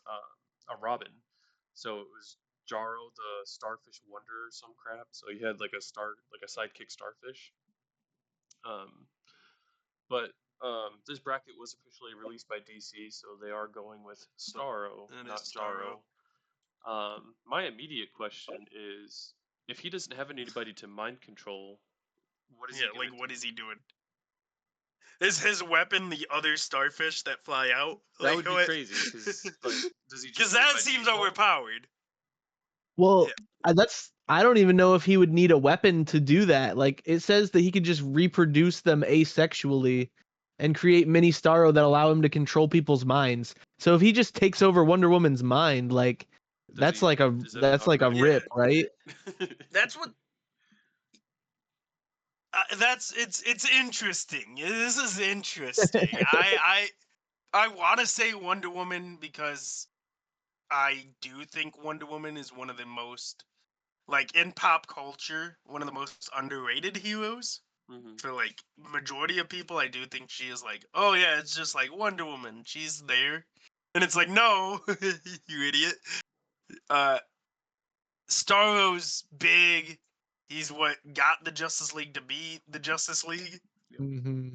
a Robin. So it was Jarro the Starfish Wonder or some crap. So he had like a sidekick starfish. But this bracket was officially released by DC, so they are going with Starro, It not is Jarro. My immediate question is, if he doesn't have anybody to mind control, what is he gonna what do? is he doing? Is his weapon the other starfish that fly out? That would be crazy, because does he just Because do it that by seems default? overpowered. Well, I don't even know if he would need a weapon to do that. Like it says that he could just reproduce them asexually and create mini Starro that allow him to control people's minds. So if he just takes over Wonder Woman's mind, like Does that's he- like a is that an upgrade? rip, right? That's what. It's interesting. This is interesting. I want to say Wonder Woman because I do think Wonder Woman is one of the most, like, in pop culture, one of the most underrated heroes. Mhm. For like majority of people, I do think she is like, oh yeah, it's just like Wonder Woman, she's there, and it's like, no, you idiot. Starro's big. He's what got the Justice League to be the Justice League. Mm-hmm.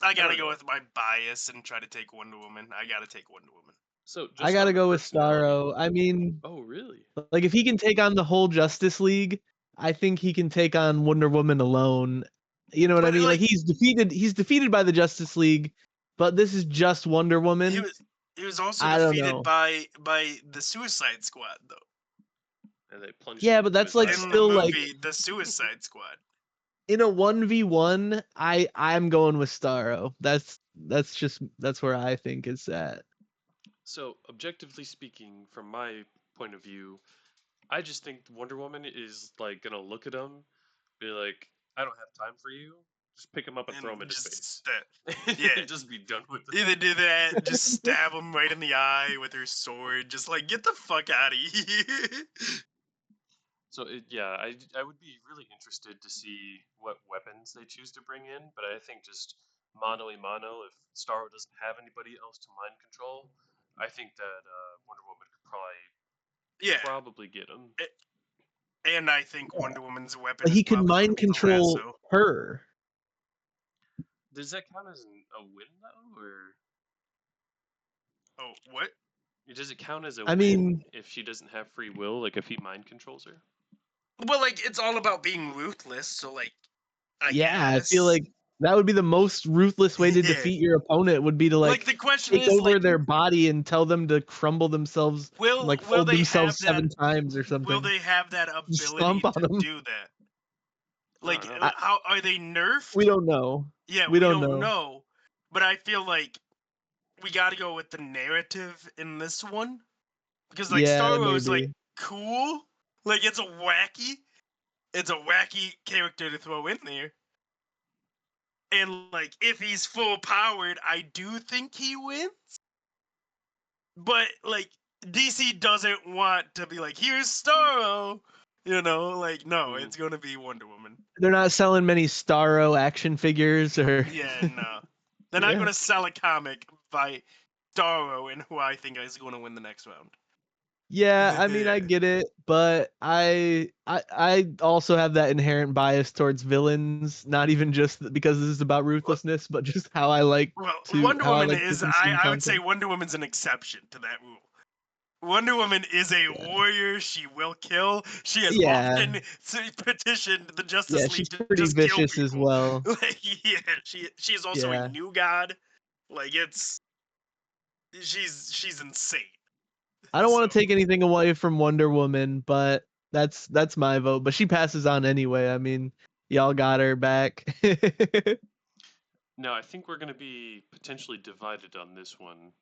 I gotta don't go know. with my bias and try to take Wonder Woman. I gotta take Wonder Woman. So just I gotta on the go with personality- Starro. I mean, Oh, really? like if he can take on the whole Justice League, I think he can take on Wonder Woman alone. You know what I But, mean? Like like- he's defeated by the Justice League, but this is just Wonder Woman. He was also I don't defeated know. by the Suicide Squad though. And they plunged Yeah, him but into that's his like In island. the still like movie, the Suicide Squad. in a 1v1, I'm going with Starro. That's where I think it's at. So, objectively speaking, from my point of view, I just think Wonder Woman is like gonna look at him, be like, "I don't have time for you." Just pick him up and throw him in his face. yeah. Just be done with it. Either do that, just stab him right in the eye with her sword, just like get the fuck out of here. So yeah, I would be really interested to see what weapons they choose to bring in, but I think just mano a mano, if Starro doesn't have anybody else to mind control, I think that Wonder Woman could probably get him. And I think Wonder Woman's weapon But is he could probably gonna mind be the control lasso. her. Does that count as a win though, or Oh, what? does it count as a I win mean- if she doesn't have free will, like if he mind controls her? Well, like it's all about being ruthless. So, like, I feel guess. like that would be the most ruthless way to Yeah. defeat your opponent would be to like the question take is, over like, their body and tell them to crumble themselves, will like will fold they themselves have that? 7 times or something. Will they have that Just ability stomp on to 'em. do that? Like, know. how are they nerfed? We don't know. Yeah, we we don't don't know. know. But I feel like we got to go with the narrative in this one because, like, Yeah, Starro is like maybe. cool. Like, it's a wacky character to throw in there. And like, if he's full powered, I do think he wins. But like, DC doesn't want to be like, here's Starro. You know, like, no, it's gonna be Wonder Woman. They're not selling many Starro action figures or Yeah, no. They're not Yeah. gonna sell a comic by Starro and who I think is gonna win the next round. Yeah, I mean, I Yeah. get it, but I also have that inherent bias towards villains, not even just because this is about ruthlessness, but just how I like Well, to Wonder how I Woman like to is consume I would say content. Wonder Woman's an exception to that rule. Wonder Woman is a warrior. She will kill. She has Yeah. often petitioned the Justice Yeah, League she's to pretty just kill vicious as people. well. Like, yeah, she's also Yeah. a new god. Like, she's insane. I don't want So- to take anything away from Wonder Woman, but that's my vote. But she passes on anyway. I mean, y'all got her back. No, I think we're gonna be potentially divided on this one.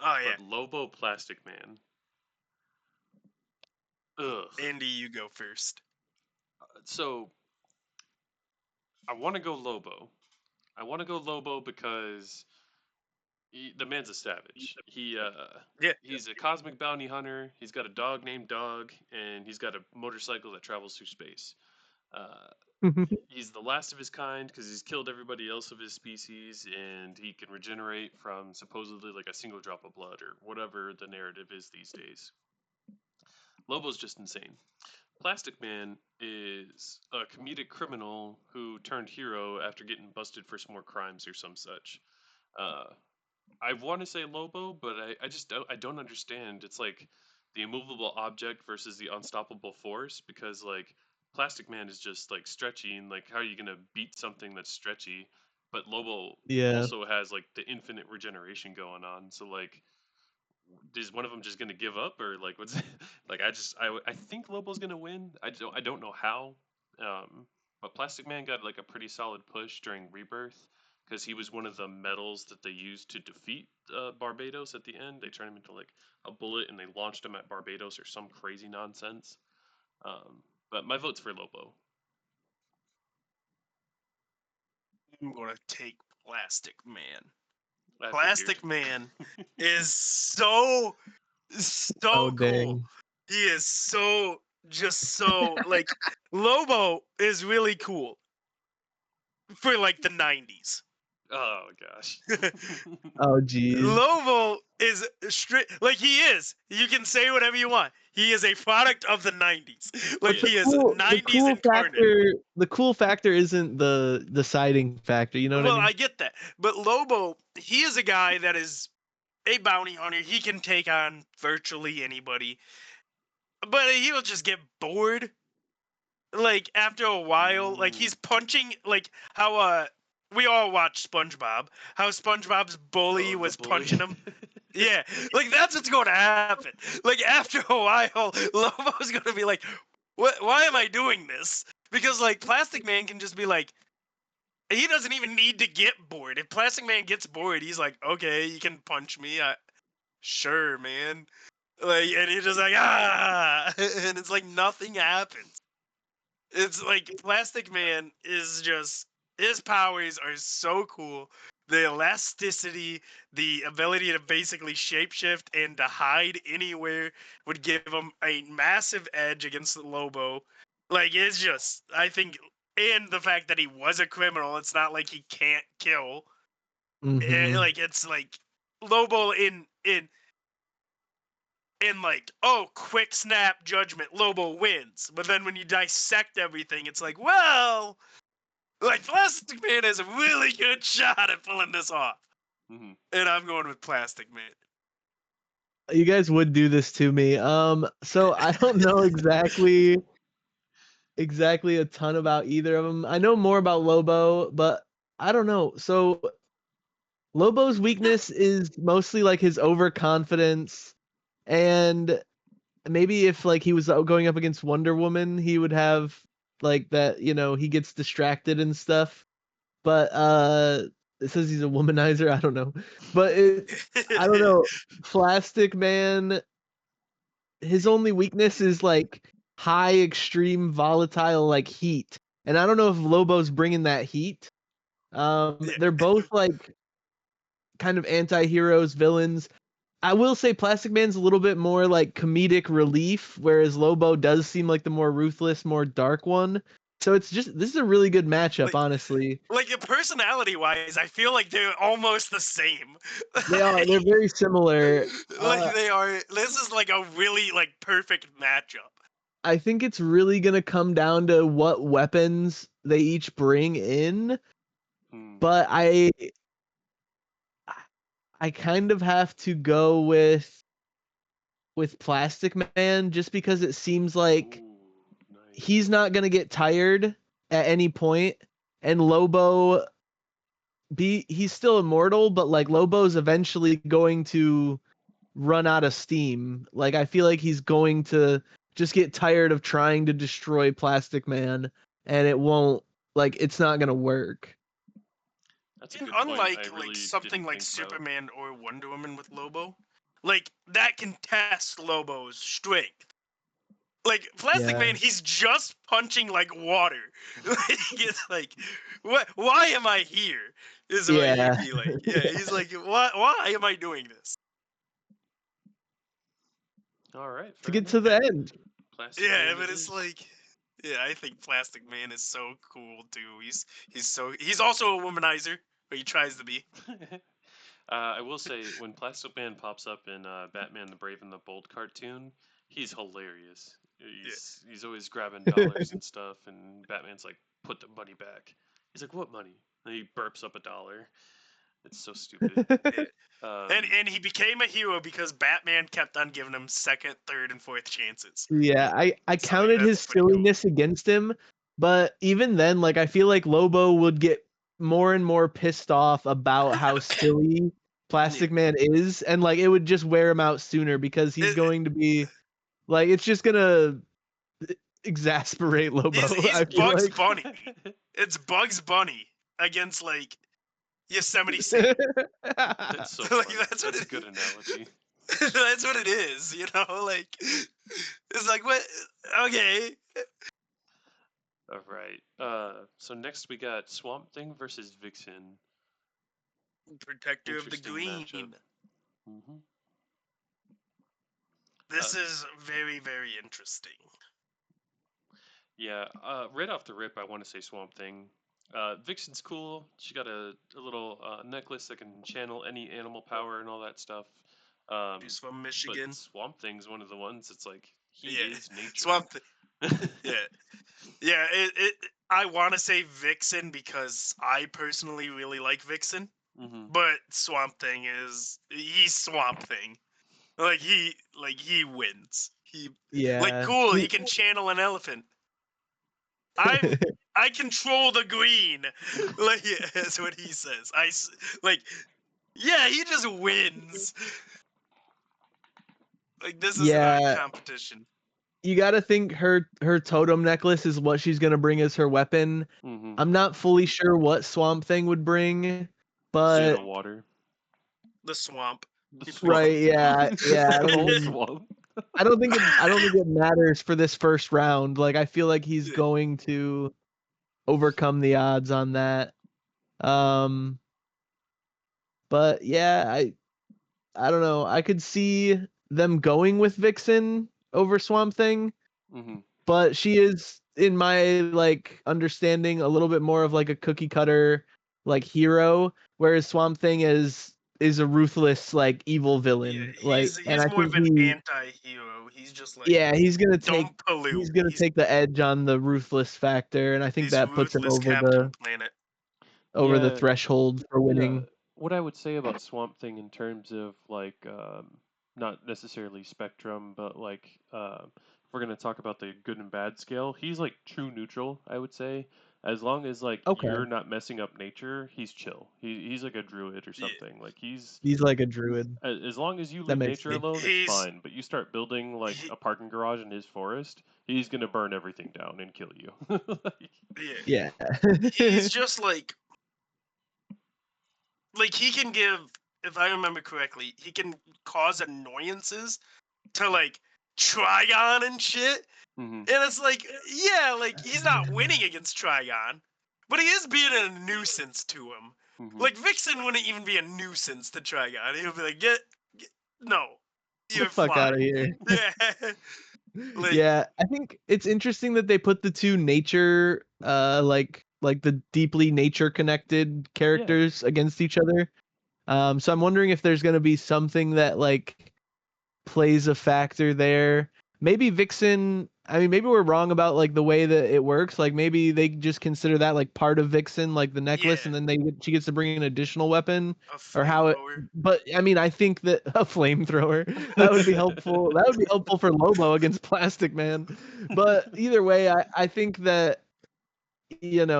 Oh yeah, But Lobo Plastic Man. Ugh. Andy, you go first. So I want to go Lobo. I want to go Lobo because the man's a savage. Yeah. He's a cosmic bounty hunter. He's got a dog named Dog, and he's got a motorcycle that travels through space. He's the last of his kind because he's killed everybody else of his species, and he can regenerate from supposedly like a single drop of blood or whatever the narrative is these days. Lobo's just insane. Plastic Man is a comedic criminal who turned hero after getting busted for some more crimes or some such. I want to say Lobo, but I just don't understand. It's like the immovable object versus the unstoppable force because like Plastic Man is just like stretchy and like how are you gonna beat something that's stretchy? But Lobo Yeah. also has like the infinite regeneration going on. So like is one of them just gonna give up or like what's like I think Lobo's gonna win. I don't know how. But Plastic Man got like a pretty solid push during Rebirth because he was one of the metals that they used to defeat Barbados at the end. They turned him into like a bullet and they launched him at Barbados or some crazy nonsense. But my vote's for Lobo. I'm gonna take Plastic Man. I Plastic figured. Man is so Oh, cool. dang. He is so like Lobo is really cool for like the 90s. Oh gosh. Oh, geez. Lobo is like he is. You can say whatever you want. He is a product of the 90s. Like Yeah. he is Cool- 90s incarnate. the cool factor isn't the deciding factor. You know what Well, I mean? I get that. But Lobo, he is a guy that is a bounty hunter. He can take on virtually anybody. But he'll just get bored. like after a while, like Mm. he's punching like how we all watch SpongeBob. How SpongeBob's bully Oh, the was bully. punching him. Yeah, like that's what's going to happen. Like after a while, Lobo's going to be like, "What? Why am I doing this?" Because like Plastic Man can just be like, he doesn't even need to get bored. If Plastic Man gets bored, he's like, "Okay, you can punch me. Sure, man." Like, and he's just like, ah, and it's like nothing happens. It's like Plastic Man is just, his powers are so cool. The elasticity, the ability to basically shapeshift and to hide anywhere would give him a massive edge against Lobo. Like it's just, I think, and the fact that he was a criminal, it's not like he can't kill. Mhm. Like it's like Lobo in like, oh, quick snap judgment, Lobo wins. But then when you dissect everything, it's like, well, like Plastic Man has a really good shot at pulling this off. Mhm. And I'm going with Plastic Man. You guys would do this to me. So I don't know exactly a ton about either of them. I know more about Lobo, but I don't know. So Lobo's weakness is mostly like his overconfidence, and maybe if like he was going up against Wonder Woman, he would have like that, he gets distracted and stuff. But it says he's a womanizer. I don't know. But I don't know. Plastic Man, his only weakness is like high extreme volatile like heat. And I don't know if Lobo's bringing that heat. Yeah. They're both like kind of anti-heroes, villains. I will say Plastic Man's a little bit more like comedic relief, whereas Lobo does seem like the more ruthless, more dark one. So this is a really good matchup, Like- honestly. Like personality wise, I feel like they're almost the same. They're very similar. Like they are. This is like a really like perfect matchup. I think it's really gonna come down to what weapons they each bring in, Hmm. but I kind of have to go with Plastic Man just because it seems like Ooh, nice. he's not gonna get tired at any point, and Lobo he's still immortal, but like Lobo's eventually going to run out of steam. Like I feel like he's going to just get tired of trying to destroy Plastic Man, and it's not gonna work. That's a And good point. I unlike really like something didn't like think about. Superman or Wonder Woman with Lobo, like that can test Lobo's strength. Like Plastic Yeah. Man, he's just punching like water. Like it's like, what? Why am I here? Is what he'd Yeah. be like. Yeah, he's like, why am I doing this? All right. To Fair get to enough. the end. Plastic Yeah, Man but it it's is. like, yeah, I think Plastic Man is so cool too. He's also a womanizer, or he tries to be. I will say when Plastic Man pops up in Batman: The Brave and the Bold cartoon, he's hilarious. Yeah. He's always grabbing dollars and stuff, and Batman's like, "Put the money back." He's like, "What money?" And he burps up a dollar. It's so stupid. And he became a hero because Batman kept on giving him second, third, and fourth chances. Yeah, I So like, counted his that's pretty cool. silliness against him, but even then, like I feel like Lobo would get more and more pissed off about how silly Plastic Man is, and like it would just wear him out sooner because he's It- going to be like it's just gonna exasperate Lobo. He's I feel Bugs like. Bunny. It's Bugs Bunny against like Yosemite Sam. That's so Like funny. that's what That's a it good analogy. that's what it is, you know? Like it's like what okay. All right. So next we got Swamp Thing versus Vixen. Protector of the Interesting Green. matchup. Hmm. This Um, is very, very interesting. Yeah. Right off the rip, I want to say Swamp Thing. Vixen's cool. She got a little necklace that can channel any animal power and all that stuff. She's from But Michigan. Swamp Thing's one of the ones. It's like he Yeah. is nature. Swamp Yeah. Yeah, I want to say Vixen because I personally really like Vixen, Hmm. but Swamp Thing he's Swamp Thing. Like he wins. He Yeah. cool, he can channel an elephant. I control the green. Like that's what he says. Yeah, he just wins. Like this is not Yeah. a competition. You got to think her totem necklace is what she's going to bring as her weapon. Mm-hmm. I'm not fully sure what Swamp Thing would bring, but Zero water. The swamp. The right, yeah, yeah. I The don't whole even. swamp. I don't think it matters for this first round. Like I feel like he's going to overcome the odds on that. But yeah, I don't know. I could see them going with Vixen over Swamp Thing, Mm-hmm. but she is, in my like understanding, a little bit more of like a cookie cutter like hero, whereas Swamp Thing is a ruthless like evil Yeah, villain. Like, and he's I more think of an he, anti-hero. He's just like, yeah, he's gonna take don't pollute. he's gonna take the edge on the ruthless factor, and I think He's that puts him ruthless Captain Planet. over the Yeah, threshold for winning. what I would say about Swamp Thing in terms of like not necessarily spectrum, but like if we're gonna talk about the good and bad scale, he's like true neutral. I would say, as long as like Okay, you're not messing up nature, he's chill. He's like a druid or Yeah. something. Like he's he's like a druid. as long as you That leave makes nature sense. alone, it's He's fine. But you start building like he, a parking garage in his forest, he's gonna burn everything down and kill you. Like, yeah. Yeah. He's just like he can give, if I remember correctly, he can cause annoyances to like Trigon and shit. mhm, And it's like, yeah, like he's not winning against Trigon, but he is being a nuisance to him. mhm. Like Vixen wouldn't even be a nuisance to Trigon. He'll be like, get no, Get you're the fuck out of fine. here. Yeah. Like, Yeah, I think it's interesting that they put the two nature like the deeply nature connected Yeah. characters against each other. So I'm wondering if there's going to be something that like plays a factor there. Maybe Vixen, I mean, maybe we're wrong about like the way that it works. Like maybe they just consider that like part of Vixen, like the necklace, yeah, and then she gets to bring an additional weapon, a or how it. flamethrower. But I mean, I think that a flamethrower that would be helpful. That would be helpful for Lobo against Plastic Man. But either way, I think that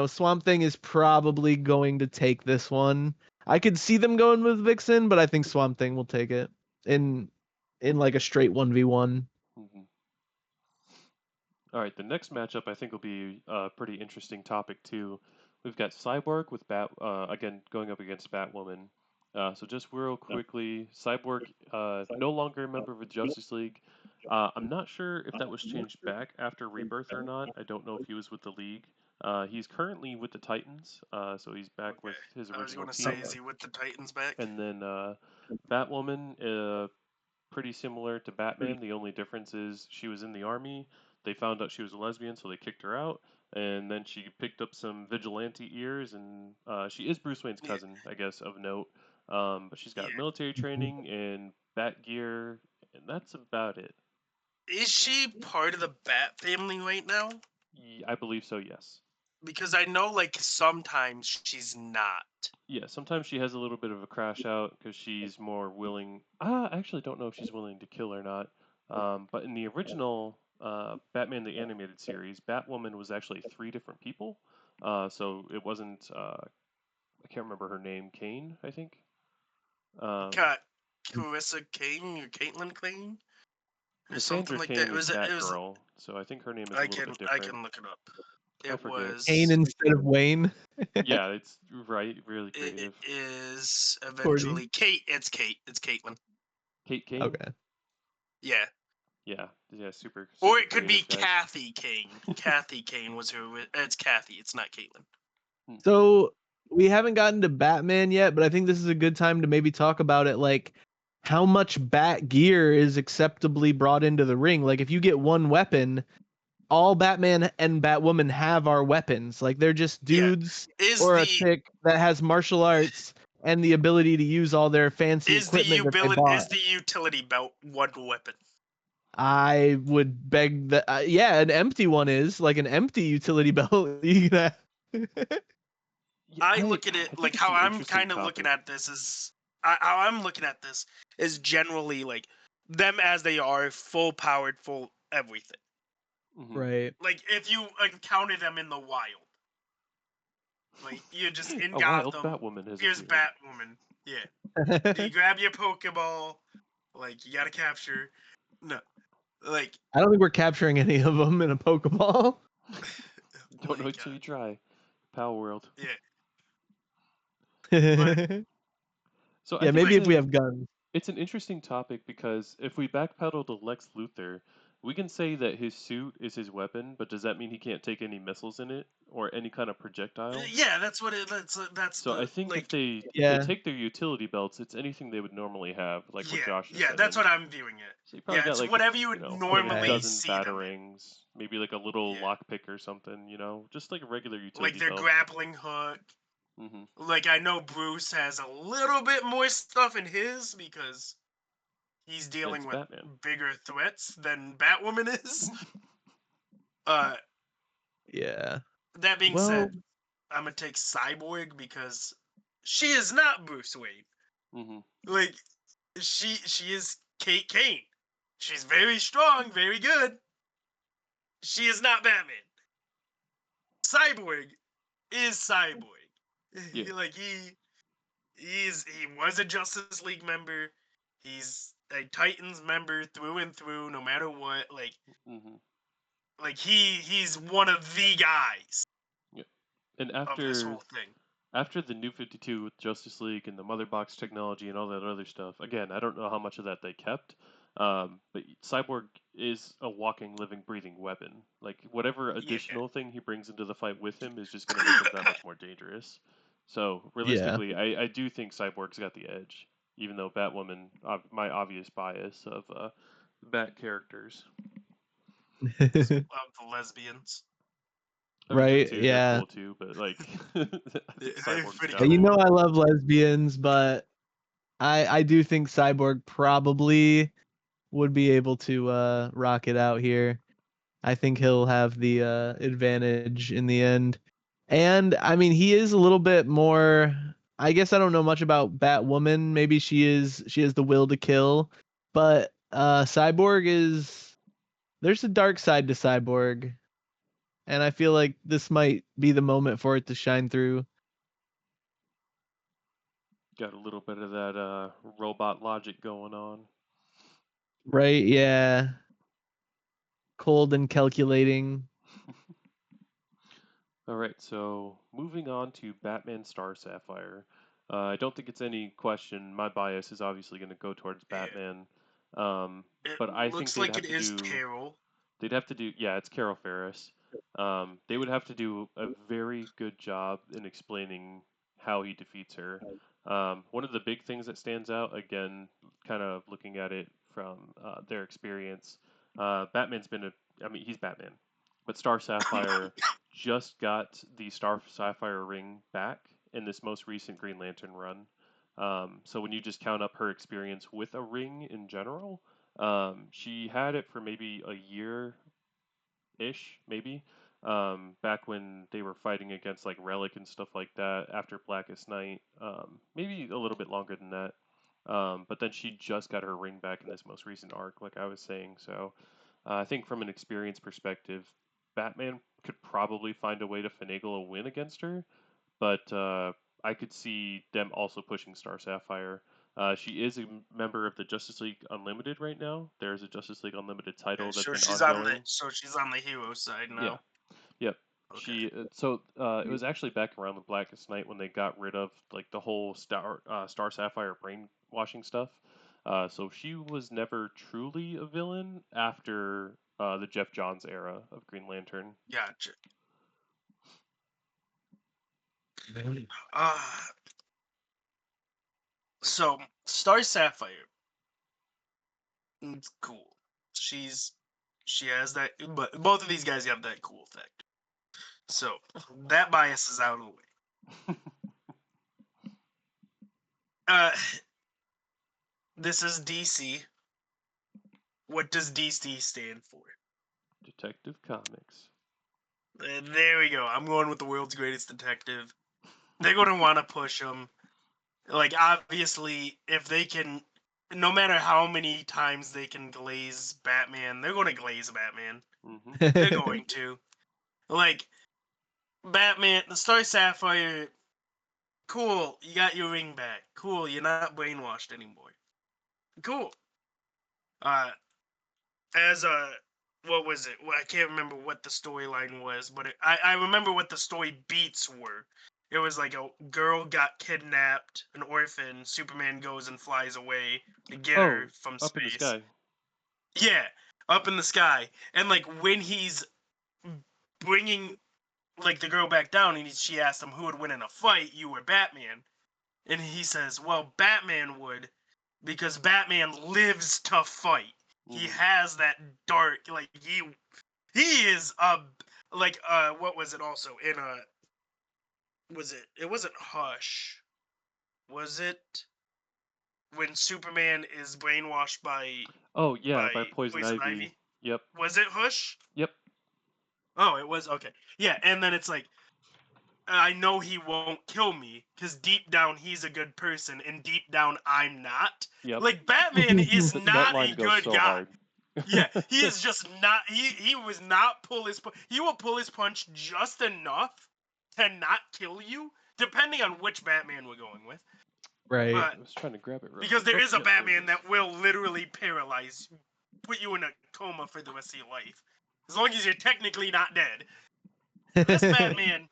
Swamp Thing is probably going to take this one. I could see them going with Vixen, but I think Swamp Thing will take it in like a straight 1v1. Mhm. All right, the next matchup I think will be a pretty interesting topic too. We've got Cyborg with again going up against Batwoman. So just real quickly, Cyborg no longer a member of the Justice League. I'm not sure if that was changed back after Rebirth or not. I don't know if he was with the League. He's currently with the Titans, so he's back with his I was original gonna team. say, is he with the Titans back? And then Batwoman, pretty similar to Batman. The only difference is she was in the army. They found out she was a lesbian, so they kicked her out. And then she picked up some vigilante ears, and she is Bruce Wayne's Yeah, cousin, I guess, of note. But she's got yeah. military training and bat gear, and that's about it. Is she part of the Bat family right now? I believe so, yes. Because I know, like, sometimes she's not. Yeah, sometimes she has a little bit of a crash out because she's more willing. I actually don't know if she's willing to kill or not. But in the original Batman the Animated Series, Batwoman was actually 3 different people. So it wasn't. I can't remember her name. Kane, I think. Got Carissa Kane or Caitlin Kane or Cassandra something like Kane that. was It was. Batgirl, so I think her name is a I little can bit different. look it up. I It forget. was. Kane instead of Wayne. Yeah, it's right. Really It creative. is Corny. eventually Kate. It's Kate. It's Caitlin. Kate Kane. Okay. Yeah. Yeah, super. Or super it could be creative, guys. Kathy Kane. Kathy Kane was her. It's Kathy. It's not Caitlin. So we haven't gotten to Batman yet, but I think this is a good time to maybe talk about it. Like, how much bat gear is acceptably brought into the ring? Like, if you get one weapon, all Batman and Batwoman have are weapons. Like, they're just Yeah. dudes Is or a the chick that has martial arts and the ability to use all their fancy is the equipment that they utility bought. is the utility belt one weapon? I would beg that. Yeah, an empty one is like an empty utility belt. You can have. Yeah, I look at I it think like it's how an I'm interesting kind of looking topic. at this is how I'm looking at this is generally like them as they are full powered, full everything. Mhm. Right. Like if you encounter them in the wild, like you're just in A wild Gotham. Batwoman has Here's appeared. Batwoman. Yeah. You grab your Pokeball. Like you gotta capture. No. Like I don't think we're capturing any of them in a Pokeball. Don't know my until you God. try. Pal World. Yeah. Yeah, So I think maybe if we it's have guns. an interesting topic because if we backpedal to Lex Luthor, we can say that his suit is his weapon, but does that mean he can't take any missiles in it or any kind of projectile? Yeah, that's what it. That's So I the think if like. they Yeah. take their utility belts, it's anything they would normally have, like what Yeah, Josh just yeah, said. that's and what I'm viewing it. so you probably Yeah, got it's like whatever you would a normally dozen see them in. batarangs, maybe like a little Yeah. lockpick or something, just like a regular Like utility their belt. grappling hook. Hmm Like I know Bruce has a little bit more stuff in his because he's It's dealing with Batman. bigger threats than Batwoman is. uh, Yeah. that being Well, said, I'm gonna take Cyborg because she is not Bruce Wayne. hmm Like she is Kate Kane. She's very strong, very good. She is not Batman. Cyborg is Cyborg. Yeah. Like he was a Justice League member. He's a Titans member through and through, no matter what. hmm Like he's one of the guys Yeah. And of this whole thing. after the New 52 with Justice League and the Mother Box technology and all that other stuff, again, I don't know how much of that they kept, but Cyborg is a walking, living, breathing weapon. Like, whatever Yeah. additional thing he brings into the fight with him is just going to make him that much more dangerous. So, yeah. realistically, I do think Cyborg's got the edge, even though Batwoman, my obvious bias of Bat characters. Of the lesbians. I mean, them Right, too, they're yeah. cool too, but like, I think They're Cyborg's pretty got Yeah, it. you cool. know I love lesbians, but I do think Cyborg probably would be able to rock it out here. I think he'll have the advantage in the end. And I mean, he is a little bit more. I guess I don't know much about Batwoman. Maybe she has the will to kill, but Cyborg is. There's a dark side to Cyborg, and I feel like this might be the moment for it to shine through. Got a little bit of that robot logic going on. Right? Yeah. Cold and calculating. All right, so moving on to Batman Star Sapphire. I don't think it's any question. My bias is obviously going to go towards Yeah. Batman, It but I think looks they'd like have it to is do. Carol. They'd have to do. Yeah, it's Carol Ferris. They would have to do a very good job in explaining how he defeats her. One of the big things that stands out, again, kind of looking at it from their experience, Batman's been a. I mean, he's Batman, but Star Sapphire just got the Star Sapphire ring back in this most recent Green Lantern run. So when you just count up her experience with a ring in general, she had it for maybe a year ish, maybe. Back when they were fighting against like Relic and stuff like that after Blackest Night. Maybe a little bit longer than that. But then she just got her ring back in this most recent arc, like I was saying. So I think from an experience perspective, Batman could probably find a way to finagle a win against her, but I could see them also pushing Star Sapphire. She is a member of the Justice League Unlimited right now. There's a Justice League Unlimited title that's So been she's on ongoing. the hero side Yeah. now. Yep. Okay. It was actually back around the Blackest Night when they got rid of like the whole Star Sapphire brainwashing stuff. So she was never truly a villain after the Jeff Johns era of Green Lantern. Gotcha. Uh, so Star Sapphire, it's cool. She has that, but both of these guys have that cool effect. So that bias is out of the way. This is DC. What does DC stand for? Detective Comics. There we go. I'm going with the world's greatest detective. They're going to want to push him. Like, obviously, if they can, no matter how many times they can glaze Batman, they're going to glaze Batman. Hmm. They're going to. Like, Batman, the Star Sapphire, cool, you got your ring back. Cool, you're not brainwashed anymore. Cool. As a, what was it? Well, I can't remember what the storyline was, but I remember what the story beats were. It was like a girl got kidnapped, an orphan. Superman goes and flies away to get her from Up in the space. sky. Yeah, up in the sky, and like when he's bringing like the girl back down, and she asked him who would win in a fight, you or Batman, and he says, "Well, Batman would, because Batman lives to fight. He Mhm. has that dark, like he is like what was it also in was it? It wasn't Hush, was it? When Superman is brainwashed Oh yeah, by by Poison Poison Ivy. Ivy. Yep. Was it Hush? Yep. Oh, it was okay. Yeah, and then it's like I know he won't kill me because deep down he's a good person, and deep down I'm not. Yep. Like Batman is That not line a goes good so guy. hard. Yeah, he is just not. He was not pull his. He will pull his punch just enough to not kill you, depending on which Batman we're going with. Right. I was trying to grab it real Because quick. there Oh, is a yep, there it Batman is. that will literally paralyze, put you in a coma for the rest of your life, as long as you're technically not dead. This Batman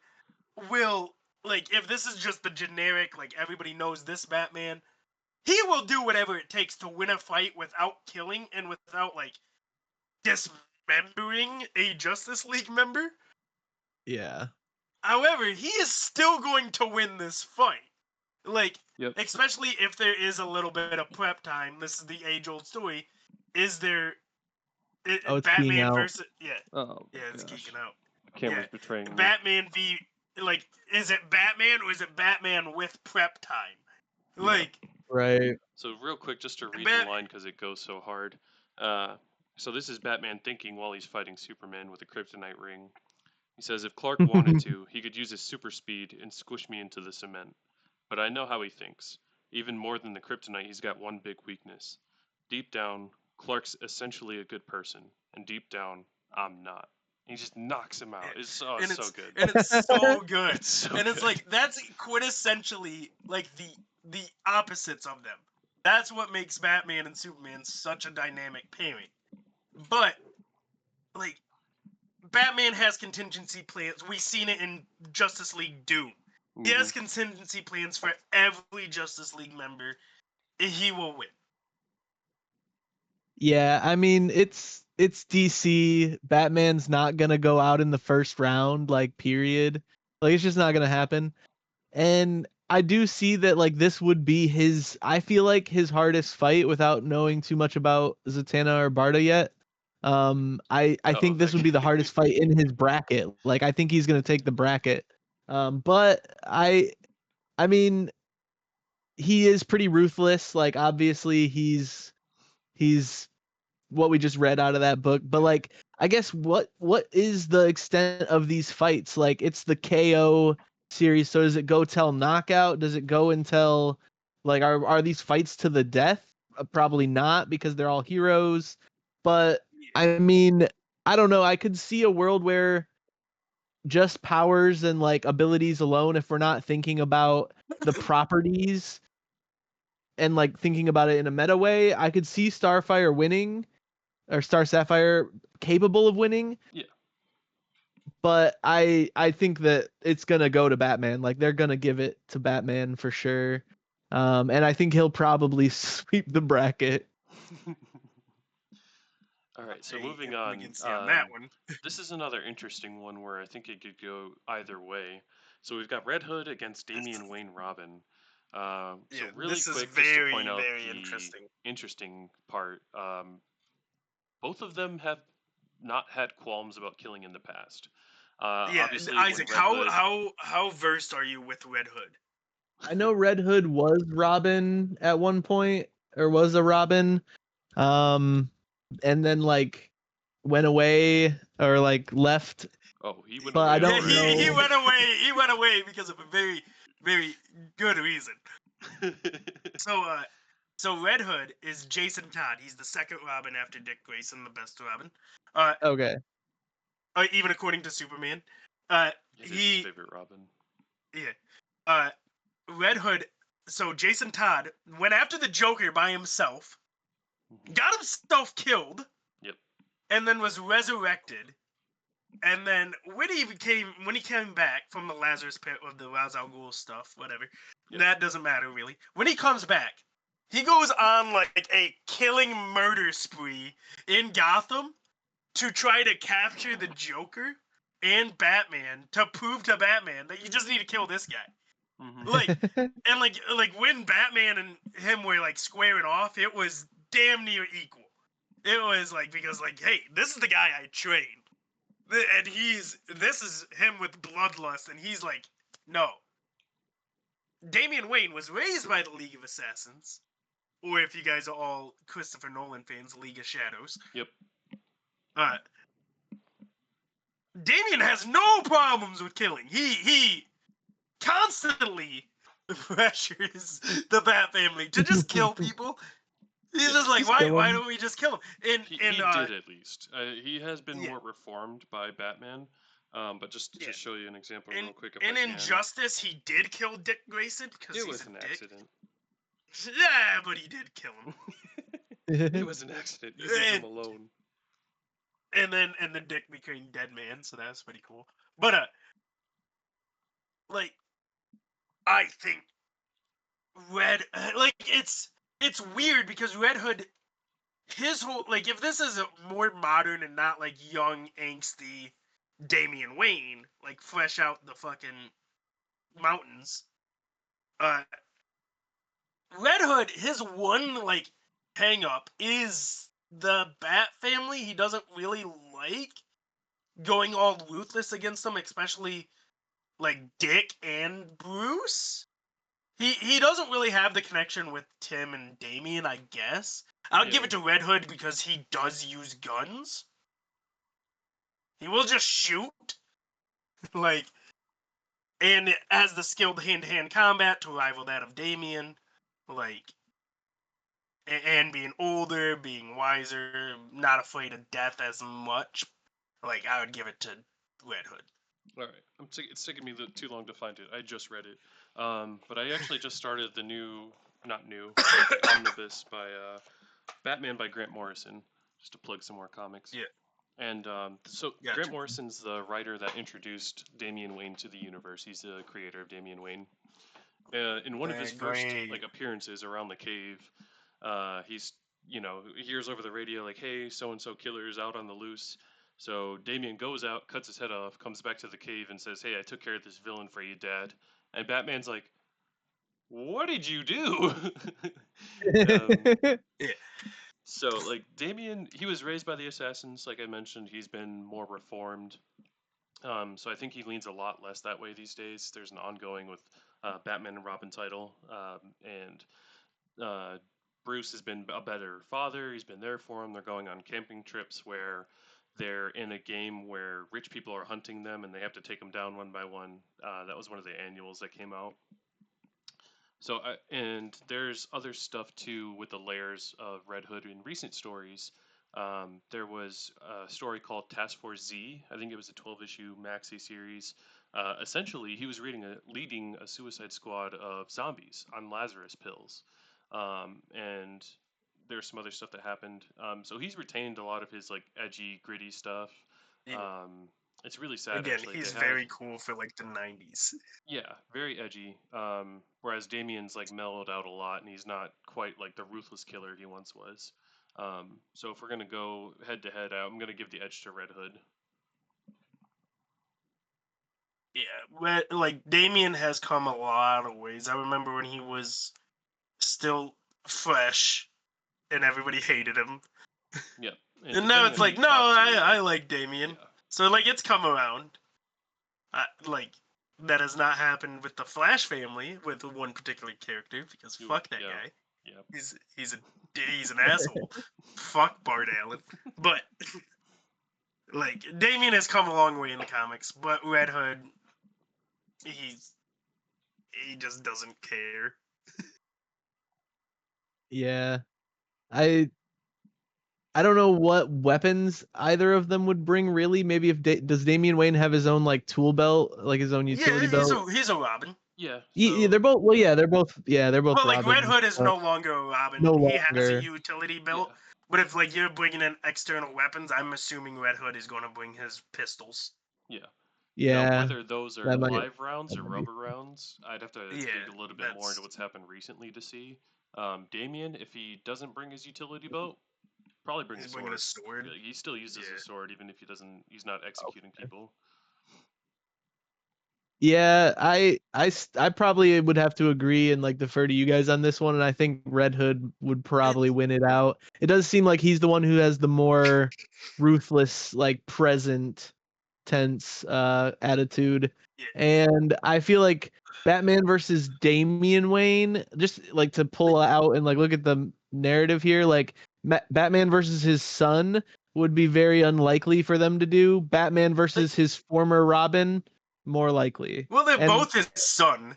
will, like, if this is just the generic, like everybody knows this Batman, he will do whatever it takes to win a fight without killing and without like dismembering a Justice League member. Yeah. However, he is still going to win this fight. Like, Yep. especially if there is a little bit of prep time. This is the age-old story. Is there Oh, it's keying Batman out. versus Oh yeah, it's gosh. geeking out. The camera's betraying me. Batman v like is it Batman or is it Batman with prep time? Yeah. Like Right. So real quick, just to read Bat- the line because it goes so hard. So this is Batman thinking while he's fighting Superman with a kryptonite ring. He says, if Clark wanted to, he could use his super speed and squish me into the cement. But I know how he thinks. Even more than the kryptonite, he's got one big weakness. Deep down, Clark's essentially a good person, and deep down, I'm not. He just knocks him out. It's so good. And it's so good. It's so and it's good. like that's quintessentially like the opposites of them. That's what makes Batman and Superman such a dynamic pairing. But like Batman has contingency plans. We've seen it in Justice League Doom. He has contingency plans for every Justice League member. He will win. Yeah, I mean it's DC. Batman's not gonna go out in the first round, like period. Like it's just not gonna happen. And I do see that like this would be his I feel like his hardest fight without knowing too much about Zatanna or Barda yet. I think this would be the hardest fight in his bracket. Like I think he's gonna take the bracket. But I mean he is pretty ruthless. Like obviously he's what we just read out of that book, but like I guess what is the extent of these fights? Like it's the KO series, so does it go till knockout? Does it go until like are these fights to the death? Probably not because they're all heroes. But I mean, I don't know. I could see a world where just powers and like abilities alone, if we're not thinking about the properties and like thinking about it in a meta way, I could see Starfire winning or Star Sapphire capable of winning. Yeah. But I think that it's gonna go to Batman. Like they're gonna give it to Batman for sure. And I think he'll probably sweep the bracket. All right, so Hey, moving we on. can see on that one. This is another interesting one where I think it could go either way. So we've got Red Hood against Damian Wayne Robin. So really this is quick, just to very, point out very the interesting. interesting part. Both of them have not had qualms about killing in the past. Obviously, when Isaac, Red Hood, how versed are you with Red Hood? I know Red Hood was Robin at one point, or was a Robin. And then like went away or like left. oh, he went But away I don't already. He know. went away. He went away because of a very, very good reason. So Red Hood is Jason Todd. He's the second Robin after Dick Grayson, the best Robin. Okay. even according to Superman. Uh, It is his he favorite Robin. yeah. Red Hood. So Jason Todd went after the Joker by himself, Mhm. got himself killed, Yep. and then was resurrected. And then when he came back from the Lazarus pit of the Ra's al Ghul stuff, whatever, Yep. that doesn't matter really. When he comes back, he goes on like a killing murder spree in Gotham to try to capture the Joker and Batman to prove to Batman that you just need to kill this guy. Mhm. Like, and like when Batman and him were like squaring off, it was damn near equal. It was like, because like, hey, this is the guy I trained, and this is him with bloodlust, and he's like, no. Damian Wayne was raised by the League of Assassins, or if you guys are all Christopher Nolan fans, League of Shadows. Yep. Damian has no problems with killing. He constantly pressures the Bat family to just kill people. He's Yeah. just like, Just kill why 'em. don't we just kill him? He And did at least. He has been yeah. more reformed by Batman. But just to Yeah. show you an example in real quick, if in I can. Injustice, he did kill Dick Grayson because It he's was a an dick. accident. Yeah, but he did kill him. It was an accident. You leave him And- alone. And then Dick became Dead Man, so that's pretty cool. But like, I think it's weird because Red Hood, his whole, like, if this is a more modern and not like young angsty Damian Wayne, like fresh out the fucking mountains, Red Hood, his one like hang up is the Bat family. He doesn't really like going all ruthless against them, especially like Dick and Bruce. He doesn't really have the connection with Tim and Damien, I guess. I'll give Yeah. it to Red Hood because he does use guns. He will just shoot. Like, and it has the skilled hand-to-hand combat to rival that of Damien. Like, and being older, being wiser, not afraid of death as much. Like, I would give it to Red Hood. All right. It's taking me too long to find it. I just read it. But I actually just started the not new, the omnibus by Batman by Grant Morrison, just to plug some more comics. Yeah. And so Gotcha. Grant Morrison's the writer that introduced Damian Wayne to the universe. He's the creator of Damian Wayne. In one of his first Great. like appearances around the cave, he's he hears over the radio like, "Hey, so and so killer is out on the loose." So Damian goes out, cuts his head off, comes back to the cave, and says, "Hey, I took care of this villain for you, Dad." And Batman's like, "What did you do?" So like Damian, he was raised by the Assassins, like I mentioned. He's been more reformed. So I think he leans a lot less that way these days. There's an ongoing with Batman and Robin title, and Bruce has been a better father. He's been there for him. They're going on camping trips where they're in a game where rich people are hunting them and they have to take them down one by one. That was one of the annuals that came out. So, and there's other stuff too with the layers of Red Hood in recent stories. There was a story called Task Force Z. I think it was a 12-issue maxi series. Essentially, he was leading a suicide squad of zombies on Lazarus pills. And there's some other stuff that happened. So he's retained a lot of his like edgy, gritty stuff. Yeah. It's really sad. Again, actually. he's They had- very cool for like the 90s. yeah, very edgy. Whereas Damien's like mellowed out a lot, and he's not quite like the ruthless killer he once was. So if we're gonna go head to head, I'm gonna give the edge to Red Hood. Yeah, like Damien has come a lot of ways. I remember when he was still fresh and everybody hated him. Yep. And now it's like, no, I like Damien. Yeah. So like it's come around. Like that has not happened with the Flash family with one particular character because fuck that guy. Yep. He's an asshole. Fuck Bart Allen. But like Damien has come a long way in the comics, but Red Hood, he just doesn't care. Yeah. I I don't know what weapons either of them would bring. Really, maybe if does Damian Wayne have his own like tool belt, like his own utility Yeah, belt? he's a Robin. Yeah. Yeah, So they're both. Well, yeah, they're both. Yeah, they're both. But like Red Robins, Hood is but no longer a Robin. no He has a longer. utility yeah. belt. But if like you're bringing in external weapons, I'm assuming Red Hood is going to bring his pistols. Yeah. Yeah, Now, whether those are that might. live rounds that or might be- rubber rounds, I'd have to Yeah, dig a little bit more into that's- what's happened recently to see. Damien, if he doesn't bring his utility belt, probably bring He's a bringing a sword. sword. Yeah, he still uses Yeah. a sword even if he's not executing people. Yeah, I probably would have to agree and like defer to you guys on this one, and I think Red Hood would probably win it out. It does seem like he's the one who has the more ruthless, like present tense attitude. Yeah. And I feel like Batman versus Damian Wayne, just like to pull out and like look at the narrative here, like Batman versus his son would be very unlikely for them to do. Batman versus his former Robin, more likely. Well, they're And- both his son.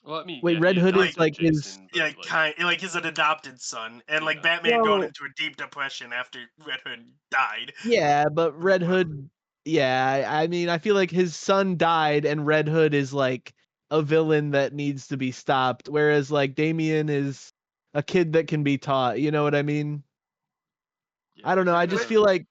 Well, I mean, Wait, yeah, Red he Hood is adopted like his- Jason, but, Yeah, like, like he's an adopted son, and like Yeah. Batman Well- going into a deep depression after Red Hood died. Yeah, but Red Hood, yeah, I mean, I feel like his son died, and Red Hood is like a villain that needs to be stopped, whereas like Damian is a kid that can be taught. You know what I mean? yeah, I don't if know. you're I just gonna- feel like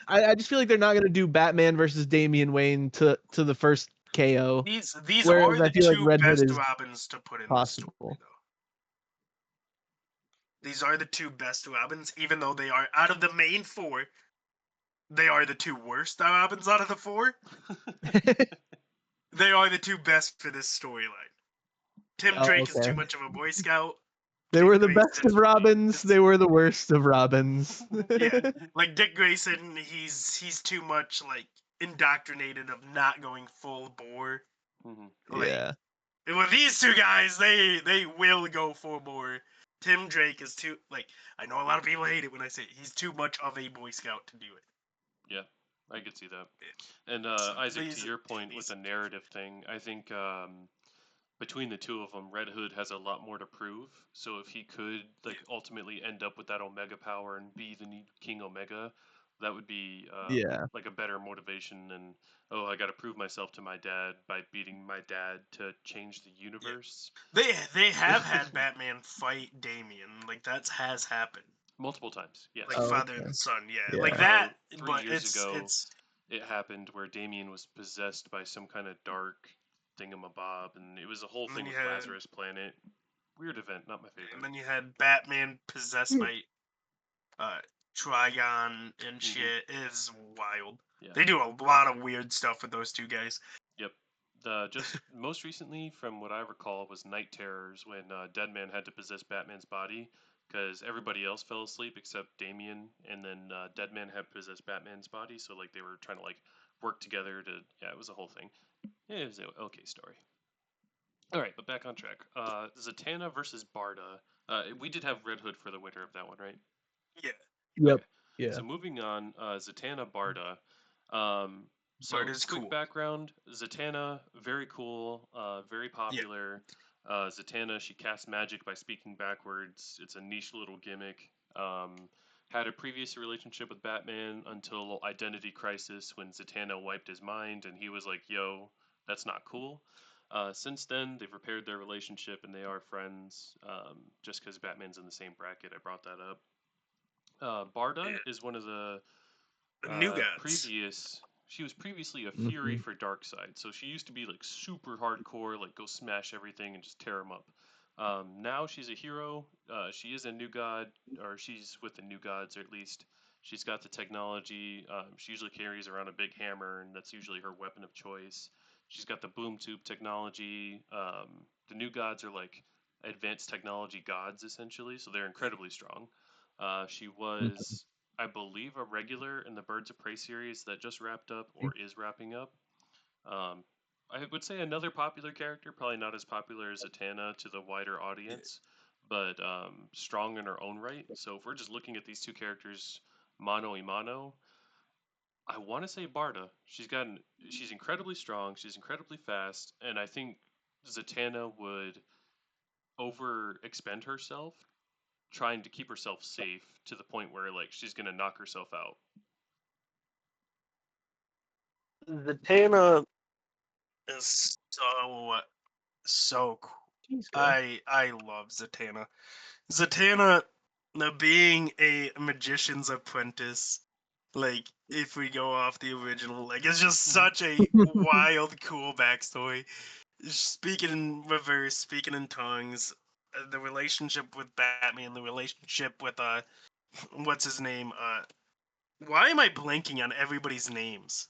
I just feel like they're not gonna do Batman versus Damian Wayne to the first KO. These Whereas are I the feel like two Red Hood best is Robins to put in possible. the story, though. These are the two best Robins, even though they are out of the main four. They are the two worst Robins out of the four. They are the two best for this storyline. Tim Oh, Drake is okay. too much of a Boy Scout. They Dick were the Grayson best of Robins. is- They were the worst of Robins. Yeah, like Dick Grayson, he's too much like indoctrinated of not going full bore. Mhm. Like, Yeah. and with these two guys, they will go full bore. Tim Drake is too like I know a lot of people hate it when I say it. He's too much of a Boy Scout to do it. Yeah, I could see that. And So Isaac, to these- your point with these- the narrative thing, I think between the two of them, Red Hood has a lot more to prove. So if he could like ultimately end up with that Omega power and be the new King Omega, that would be Yeah. like a better motivation than, oh, I got to prove myself to my dad by beating my dad to change the universe. They have had Batman fight Damian. Like that has happened. Multiple times, yes. Like Oh, father okay. and son, yeah. Yeah. Like that. 3 But years it's ago, it's it happened where Damien was possessed by some kind of dark thingamabob, and it was a whole And thing then with you had- Lazarus Planet. Weird event, not my favorite. and then you had Batman possessed by Trigon and shit. Is wild. Yeah. They do a lot of weird stuff with those two guys. Yep. The just most recently, from what I recall, was Night Terrors when Deadman had to possess Batman's body because everybody else fell asleep except Damien, and then Deadman had possessed Batman's body. So like they were trying to like work together to it was a whole thing. Yeah, it was an okay story. All right, but back on track. Zatanna versus Barda. We did have Red Hood for the winner of that one, right? Yeah. Yep. Okay. Yeah. So moving on, Zatanna Barda. So Barda's quick cool. background: Zatanna, very cool, very popular. Zatanna, she casts magic by speaking backwards. It's a niche little gimmick. Had a previous relationship with Batman until Identity Crisis when Zatanna wiped his mind and he was like, "Yo, that's not cool." Since then, they've repaired their relationship and they are friends. Just because Batman's in the same bracket, I brought that up. Barda Yeah. is one of the New Gods. she was previously a Fury for Darkseid, so she used to be like super hardcore, like go smash everything and just tear them up. Now she's a hero. She is a New God, or she's with the New Gods, or at least she's got the technology. She usually carries around a big hammer, and that's usually her weapon of choice. She's got the boom tube technology. The New Gods are like advanced technology gods, essentially, so they're incredibly strong. She was, I believe, a regular in the Birds of Prey series that just wrapped up or is wrapping up. I would say another popular character, probably not as popular as Zatanna to the wider audience, but strong in her own right. So if we're just looking at these two characters mano a mano, I want to say Barda. She's incredibly strong. She's incredibly fast, and I think Zatanna would over expend herself trying to keep herself safe to the point where like she's gonna knock herself out. Zatanna is so cool. She's cool. I love Zatanna. Zatanna, being a magician's apprentice, like if we go off the original, like it's just such a wild, cool backstory. Speaking in reverse, speaking in tongues, the relationship with Batman, the relationship with what's his name? Why am I blanking on everybody's names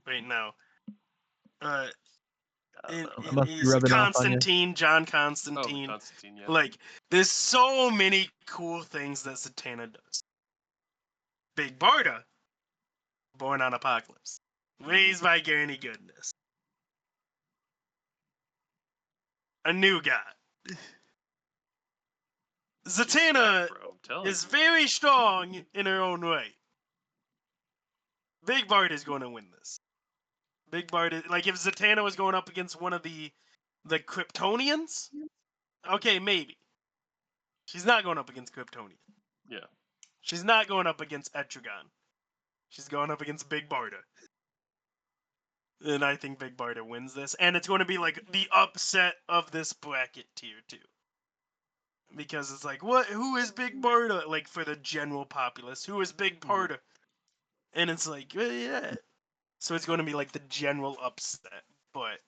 right now? That must be Is rubbing off on you. Constantine, John Oh, Constantine. Constantine, yeah. Like, there's so many cool things that Zatanna does. Big Barda, born on Apocalypse, raised by Gurney Goodness, a new god. Zatanna Bro, I'm telling is you. very strong in her own way. Big Bard is going to win this. Big Bard is, like, if Zatanna was going up against one of the Kryptonians, okay, maybe. She's not going up against Kryptonian. Yeah. She's not going up against Etrigan. She's going up against Big Barda. And I think Big Barda wins this. And it's going to be like the upset of this bracket tier too. Because it's like, who is Big Barda? Like for the general populace, who is Big Barda? And it's like, yeah. So it's going to be like the general upset. But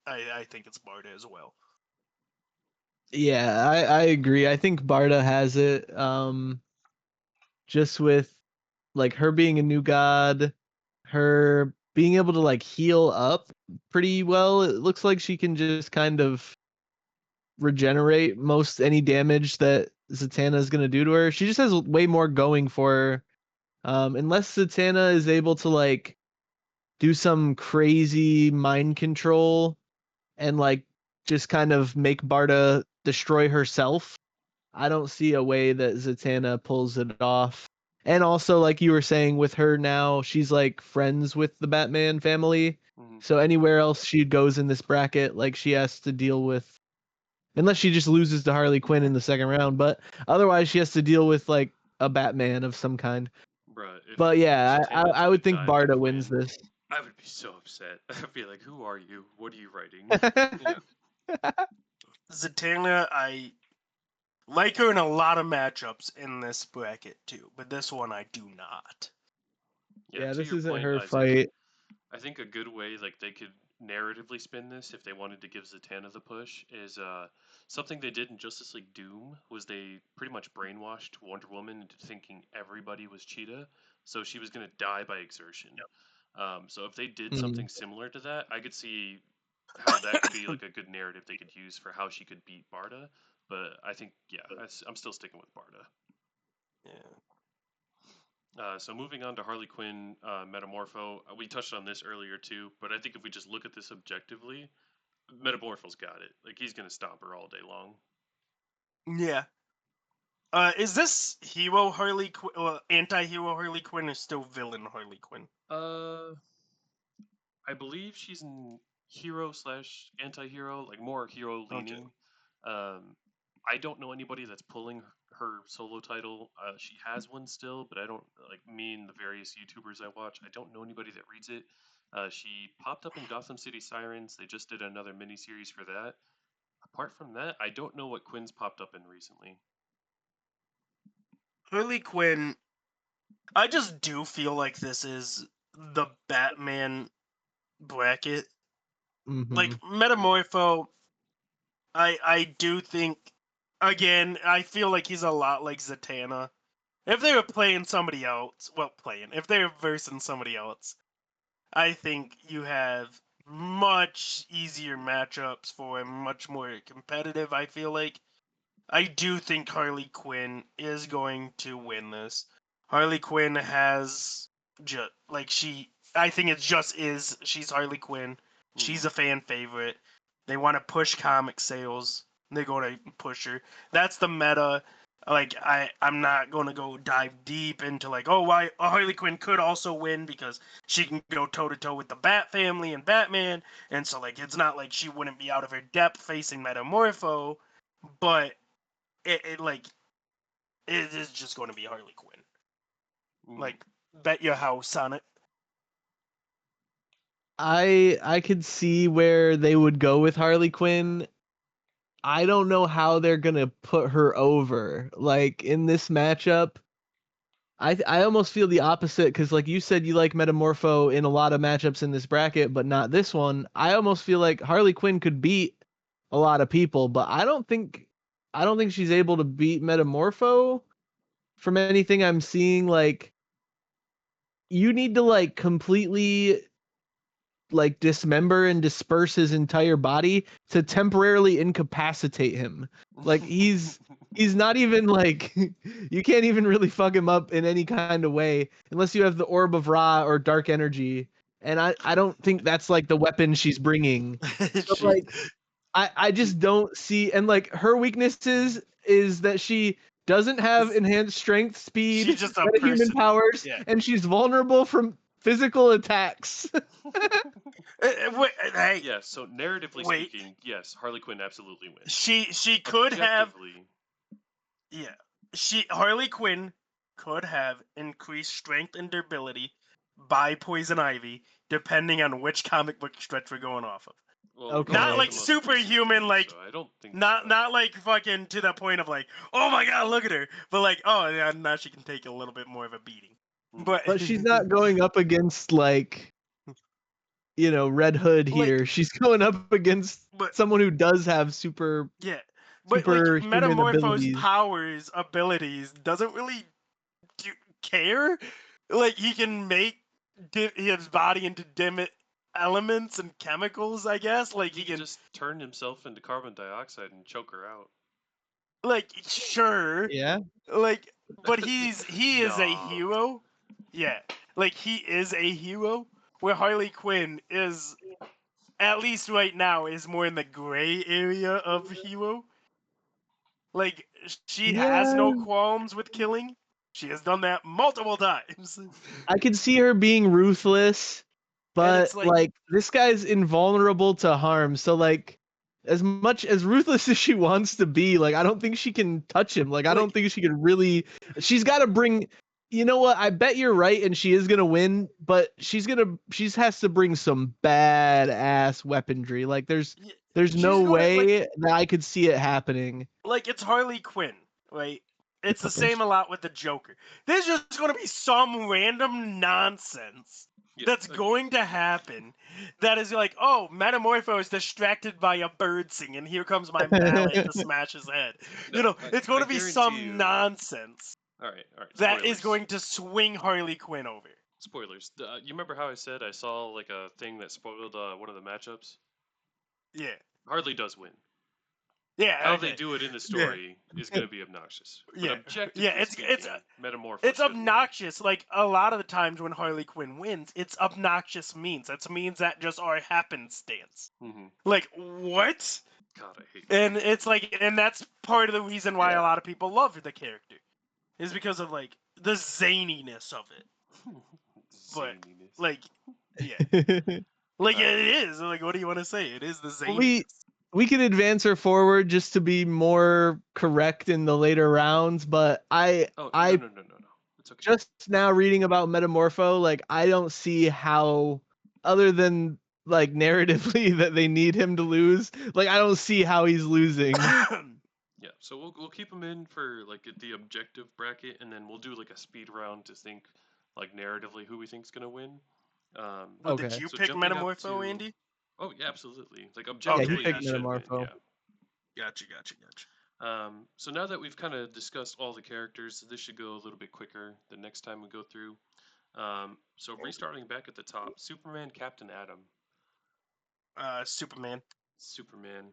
I think it's Barda as well. Yeah, I agree. I think Barda has it. Just with like her being a new god, her being able to like heal up pretty well. It looks like she can just kind of regenerate most any damage that Zatanna is gonna do to her. She just has way more going for her. Unless Zatanna is able to like do some crazy mind control and like just kind of make Barda destroy herself, I don't see a way that Zatanna pulls it off. And also, like you were saying, with her now, she's like friends with the Batman family. So anywhere else she goes in this bracket, like she has to deal with, unless she just loses to Harley Quinn in the second round, but otherwise she has to deal with like a Batman of some kind. Bruh, if But yeah, Zatanna I would think didn't die Barda like wins Quinn, this. I would be so upset. I'd be like, who are you? What are you writing? Yeah. Zatanna, I like her in a lot of matchups in this bracket too, but this one I do not. Yeah, To this your isn't point, her Isaac, fight. I think a good way like they could narratively spin this if they wanted to give Zatanna the push is something they did in Justice League Doom was they pretty much brainwashed Wonder Woman into thinking everybody was Cheetah, so she was gonna die by exertion. So if they did something similar to that, I could see how that could be like a good narrative they could use for how she could beat Barda. But I think, yeah, I'm still sticking with Barda. Yeah. So moving on to Harley Quinn Metamorpho, we touched on this earlier too, but I think if we just look at this objectively, Metamorpho's got it. Like he's gonna stomp her all day long. Yeah. Is this hero Harley Quinn, anti-hero Harley Quinn, or still villain Harley Quinn? I believe she's an hero slash anti-hero, like more hero leaning. I don't know anybody that's pulling her solo title. She has one still, but I don't like me and the various YouTubers I watch. I don't know anybody that reads it. She popped up in Gotham City Sirens. They just did another miniseries for that. Apart from that, I don't know what Quinn's popped up in recently. Harley Quinn, I just do feel like this is the Batman bracket. Like Metamorpho, I do think, again, I feel like he's a lot like Zatanna. If they were playing somebody else, if they were versing somebody else, I think you have much easier matchups for him, much more competitive, I feel like. I do think Harley Quinn is going to win this. Harley Quinn has just like I think it just is. She's Harley Quinn. She's a fan favorite. They want to push comic sales. They're going to push her. That's the meta. Like I'm not going to go dive deep into like, oh, why Harley Quinn could also win because she can go toe to toe with the Bat family and Batman, and so like it's not like she wouldn't be out of her depth facing Metamorpho, but it is just going to be Harley Quinn. Mm. Like, bet your house on it. I could see where they would go with Harley Quinn. I don't know how they're gonna put her over. Like in this matchup, I almost feel the opposite because like you said, you like Metamorpho in a lot of matchups in this bracket, but not this one. I almost feel like Harley Quinn could beat a lot of people, but I don't think she's able to beat Metamorpho from anything I'm seeing. Like you need to like completely like dismember and disperse his entire body to temporarily incapacitate him. Like he's not even like you can't even really fuck him up in any kind of way unless you have the Orb of Ra or Dark Energy. And I don't think that's like the weapon she's bringing. So She- like I just don't see, and like her weaknesses is that she doesn't have enhanced strength, speed, she's just a metahuman person. powers, Yeah. and she's vulnerable from physical attacks. Wait, hey, Yeah, so narratively Wait. speaking, yes, Harley Quinn absolutely wins. she could have Objectively, Harley Quinn could have increased strength and durability by Poison Ivy, depending on which comic book stretch we're going off of. well, we're Okay. going Not off like the most superhuman, recent, like, so I don't think Not so. not like fucking to the point of like, oh my god, look at her, but like, oh yeah, now she can take a little bit more of a beating. Mhm. But she's not going up against like Red Hood Like- here. She's going up against But someone who does have super yeah, but like superhuman Metamorpho's abilities. abilities doesn't really care. Like he can make his body into dim elements and chemicals, I guess. Like He he could can, just turn himself into carbon dioxide and choke her out. like, sure, Yeah. like, but he is a Nah. hero. Yeah, like he is a hero. Where Harley Quinn is, at least right now, is more in the gray area of hero. Like she has no Yeah. qualms with killing. She has done that multiple times. I could see her being ruthless, but it's like- like this guy's invulnerable to harm. So like as much as ruthless as she wants to be, like I don't think she can touch him. Like I don't think she can really. She's got to bring. You know what? I bet you're right, and she is gonna win. But she has to bring some badass weaponry. Like there's she's no gonna, way like- that I could see it happening. Like it's Harley Quinn, right? It's the same a lot with the Joker. There's just going to be some random nonsense Yeah, that's going to happen that is like, oh, Metamorpho is distracted by a bird singing. Here comes my mallet to smash his head. No, It's going I to be guarantee some you- nonsense All right. that is Spoilers. going to swing Harley Quinn over. Spoilers. You remember how I said I saw like a thing that spoiled one of the matchups? Yeah. Harley does win. Yeah. How okay. they do it in the story is going to be obnoxious. But Yeah. objectively Yeah, it's- speaking, it's- Metamorpho It's should win. obnoxious. Like a lot of the times when Harley Quinn wins, it's obnoxious means. It's means that just are happenstance. Mhm. Like what? God, I hate. And it's like, and that's part of the reason why a lot of people love the character, is because of like the zaniness of it. But Zaniness. like, yeah, like it is. Like, what do you want to say? It is the zaniness. we could advance her forward just to be more correct in the later rounds, but I Oh, I no. It's okay. just now reading about Metamorpho, like I don't see how, other than like narratively that they need him to lose, like I don't see how he's losing. Yeah, so we'll keep them in for like the objective bracket, and then we'll do like a speed round to think like narratively who we think's gonna win. Well, Okay. did you So pick jumping up Metamorpho, to- Andy? Oh yeah, absolutely. Like Yeah, objectively, he picked he should win. Metamorpho. Yeah. Gotcha. So now that we've kind of discussed all the characters, this should go a little bit quicker the next time we go through. So restarting back at the top, Superman, Captain Atom, Superman. Superman.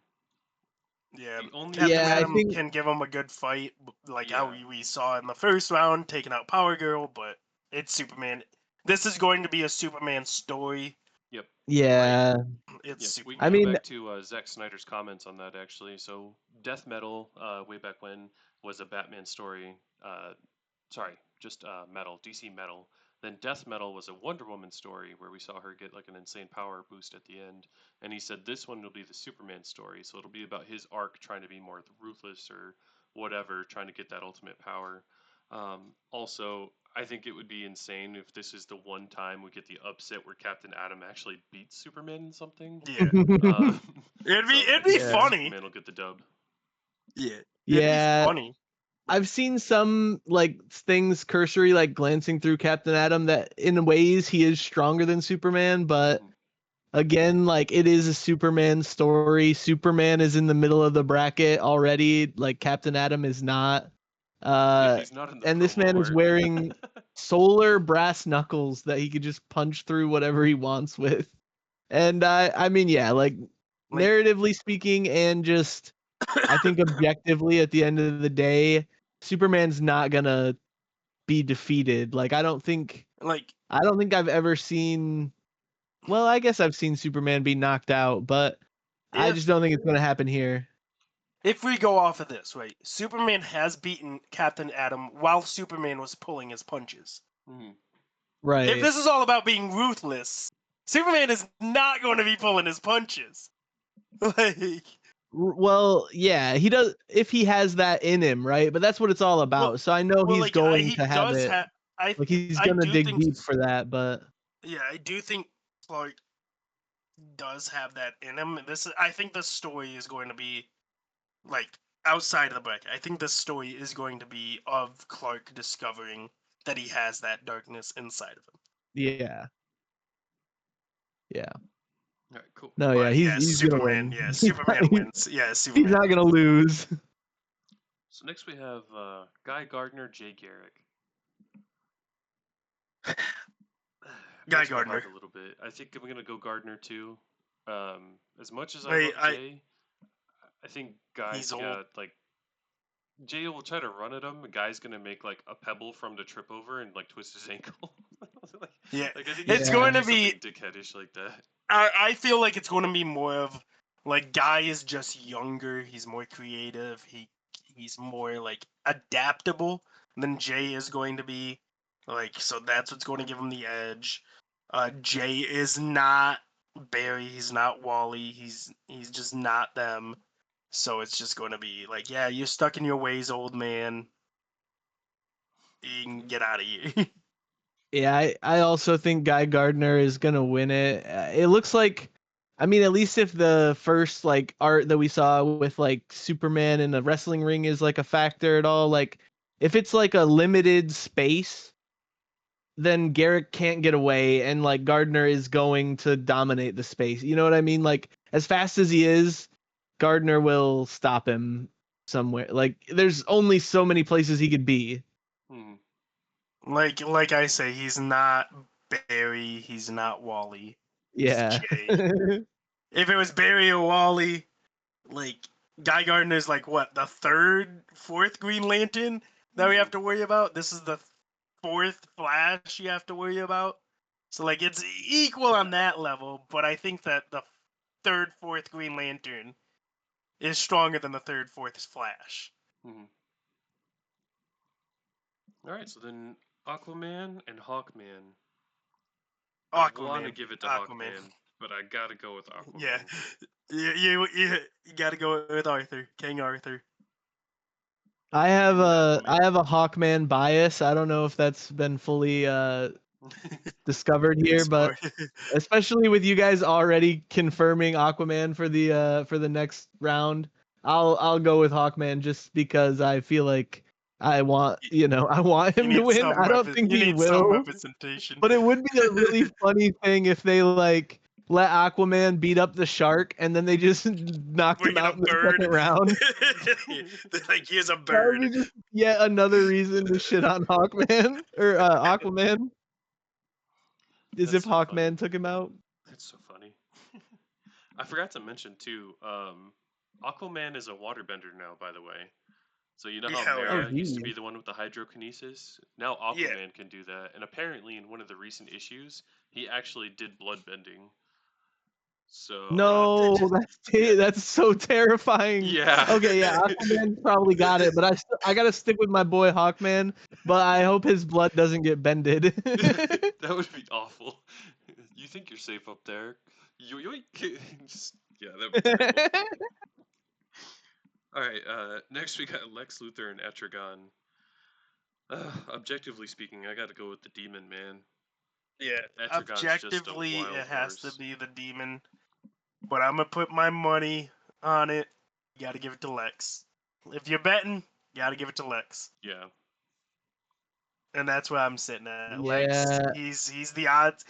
Yeah, The only- Captain Yeah, I Atom think- can give him a good fight, like how Yeah. we saw in the first round, taking out Power Girl. But it's Superman. This is going to be a Superman story. Yeah. It's Yep, Superman. we can I go mean- back to Zack Snyder's comments on that actually. So Death Metal, way back when, was a Batman story. Sorry, just Metal, DC Metal. Then Death Metal was a Wonder Woman story where we saw her get like an insane power boost at the end. And he said this one will be the Superman story, so it'll be about his arc trying to be more ruthless or whatever, trying to get that ultimate power. Also, I think it would be insane if this is the one time we get the upset where Captain Atom actually beats Superman in something. Yeah. Uh, It'd be so I it'd be think Yeah. funny. Superman will get the dub. Yeah. It'd Yeah. be funny. I've seen some like things cursory, like glancing through Captain Atom, that in ways he is stronger than Superman, but Mhm. again, like it is a Superman story. Superman is in the middle of the bracket already. Like Captain Atom is not. Yeah, he's not in the And this man promo is art. wearing solar brass knuckles that he could just punch through whatever he wants with. And I mean, yeah, like Like- narratively speaking, and just I think objectively at the end of the day, Superman's not gonna be defeated. Like I don't think Like I've ever seen. Well, I guess I've seen Superman be knocked out, but I If- just don't think it's gonna happen here. if we go off of this, right? Superman has beaten Captain Atom while Superman was pulling his punches. Mhm. Right. If this is all about being ruthless, Superman is not going to be pulling his punches. Like Well, yeah, he does if he has that in him, right? But that's what it's all about. Well- so I know well, he's like going he to have does it. have. Like he's I gonna do dig think deep for that, but Yeah, I do think Clark does have that in him. I think the story is going to be like outside of the bracket. I think the story is going to be of Clark discovering that he has that darkness inside of him. yeah. Yeah. All right, cool. No, But yeah, he's gonna Superman. win. Yeah, He's Superman not- wins. Yeah, He's Superman. not gonna lose. So next we have Guy Gardner, Jay Garrick. Guy Breaks my heart Gardner. a little bit. I think I'm gonna go Gardner too. As much as I Wait, love Jay, I think Guy's He's old. got like Jay will try to run at him. The guy's gonna make like a pebble from the trip over and like twist his ankle. like, Yeah, like, I think It's he's going gonna to do be- something dickheadish like that. I feel like it's going to be more of like Guy is just younger. He's more creative. He's more like adaptable than Jay is going to be. Like so that's what's going to give him the edge. Jay is not Barry. He's not Wally. He's just not them. So it's just going to be like, yeah, you're stuck in your ways, old man. You can get out of here. Yeah, I also think Guy Gardner is gonna win it. It looks like, I mean, at least if the first like art that we saw with like Superman in a wrestling ring is like a factor at all, like if it's like a limited space, then Garrick can't get away, and like Gardner is going to dominate the space. You know what I mean? Like as fast as he is, Gardner will stop him somewhere. Like there's only so many places he could be. Hmm. like I say, he's not Barry. He's not Wally. Yeah. Jay. If it was Barry or Wally, like Guy Gardner's like what, the fourth Green Lantern that we have to worry about? This is the fourth Flash you have to worry about. So like it's equal on that level, but I think that the third, fourth Green Lantern is stronger than the third, fourth Flash. Mhm. All right, so then Aquaman and Hawkman. I want to Aquaman. give it to Aquaman. Hawkman, but I gotta go with Aquaman. Yeah. You gotta go with Arthur, King Arthur. I have a Aquaman. Hawkman bias. I don't know if that's been fully discovered here, but especially with you guys already confirming Aquaman for the next round, I'll go with Hawkman just because I feel like I want I want him to win. I don't think he need some will, representation. but it would be a really funny thing if they like let Aquaman beat up the shark and then they just knocked Bring him in a out in the bird. second round. They're like, here's a That would bird. be just yet another reason to shit on Hawkman or Aquaman. Is That's if so funny. Hawkman took him out. That's so funny. I forgot to mention too. Aquaman is a waterbender now, by the way. So you know how Hell Mera yeah. used to Oh, be the one with the hydrokinesis? Now Yeah. Aquaman can do that. And apparently in one of the recent issues, he actually did bloodbending. So No, that's so terrifying. yeah. Okay, yeah, Aquaman probably got it, but I gotta stick with my boy Hawkman. But I hope his blood doesn't get bended. That would be awful. You think you're safe up there? Yoink. Yeah, that would be terrible. All right. Next we got Lex Luthor and Etrigan. Objectively speaking, I got to go with the Demon, man. Yeah. Etrigan's just a Objectively, wild it has to horse. be the demon. But I'm gonna put my money on it. You gotta give it to Lex. If you're betting, you gotta give it to Lex. Yeah. And that's where I'm sitting at. Lex, Yeah. he's the odds.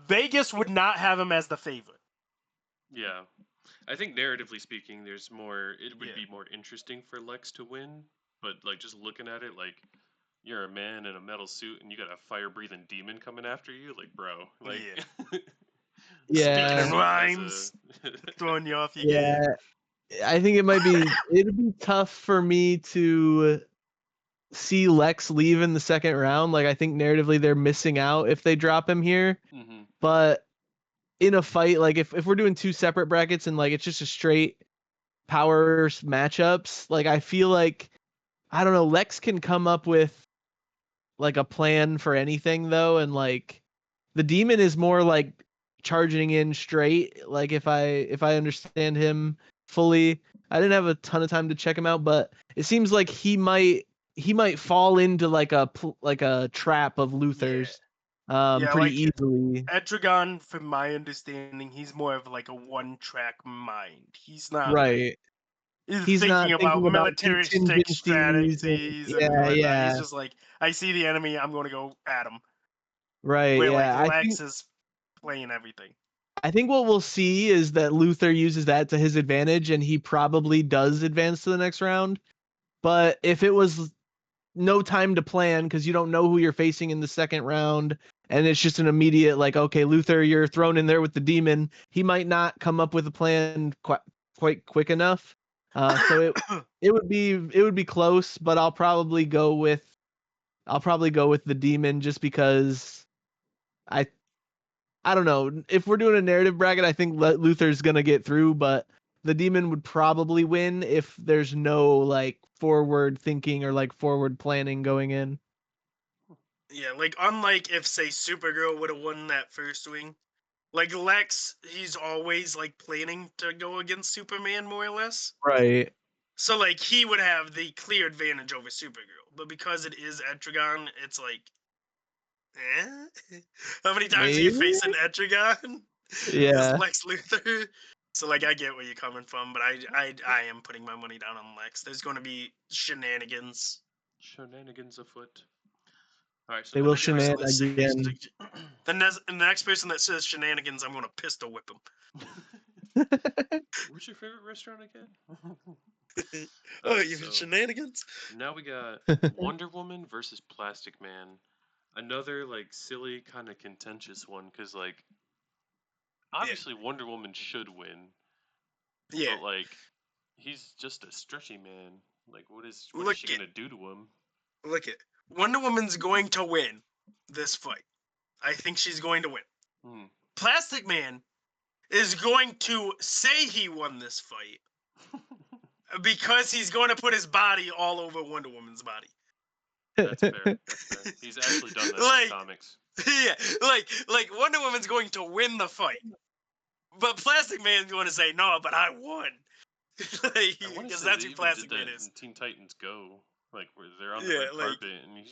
Vegas would not have him as the favorite. Yeah. I think narratively speaking, there's more. It would Yeah. be more interesting for Lex to win, but like just looking at it, like you're a man in a metal suit and you got a fire-breathing demon coming after you, like bro, like. Yeah. Speaking in as rhymes, a- throwing you off your Yeah. game. I think it'd be tough for me to see Lex leave in the second round. Like I think narratively they're missing out if they drop him here. Mhm. But in a fight, like if we're doing two separate brackets and like it's just a straight power matchups, like I feel like I don't know, Lex can come up with like a plan for anything though, and like the demon is more like charging in straight. Like if I understand him fully, I didn't have a ton of time to check him out, but it seems like he might fall into like a trap of Luther's Yeah, pretty like- easily. Etrigan, from my understanding, he's more of like a one-track mind. He's not Right. He's thinking not about thinking about military stick contingencies strategies and yeah, whatnot. yeah. He's just like, I see the enemy, I'm going to go at him. Right, Where yeah. like I think Lex is playing everything. I think what we'll see is that Luther uses that to his advantage and he probably does advance to the next round. But if it was no time to plan because you don't know who you're facing in the second round and it's just an immediate like, okay, Luther, you're thrown in there with the demon, he might not come up with a plan quite quick enough. So it would be close, but I'll probably go with the demon just because I don't know. If we're doing a narrative bracket, I think Luther's gonna get through, but the demon would probably win if there's no like forward thinking or like forward planning going in. Yeah, like unlike if say Supergirl would have won that first wing, like Lex, he's always like planning to go against Superman more or less. Right. So like he would have the clear advantage over Supergirl, but because it is Etrigan, it's like, how many times are you Maybe? facing Etrigan? Yeah. As Lex Luthor. So like I get where you're coming from, but I am putting my money down on Lex. There's going to be shenanigans. Shenanigans afoot. All right, so They the will next person shenan that says- again. The next person that says shenanigans, I'm going to pistol whip him. What's your favorite restaurant again? Oh, Alright, you so shenanigans? now we got Wonder Woman versus Plastic Man. Another like silly kind of contentious one because like obviously Wonder Woman should win, Yeah. but like he's just a stretchy man. Like what is Look she it- gonna do to him? Look it. Wonder Woman's going to win this fight. I think she's going to win. Hmm. Plastic Man is going to say he won this fight because he's going to put his body all over Wonder Woman's body. That's fair. That's fair. He's actually done that in Like- the comics. Yeah, like Wonder Woman's going to win the fight, but Plastic Man's going to say no, but I won. I wanna Because say that's they who even Plastic did Man that is. in Teen Titans Go, like where they're on the Yeah, red like- carpet, and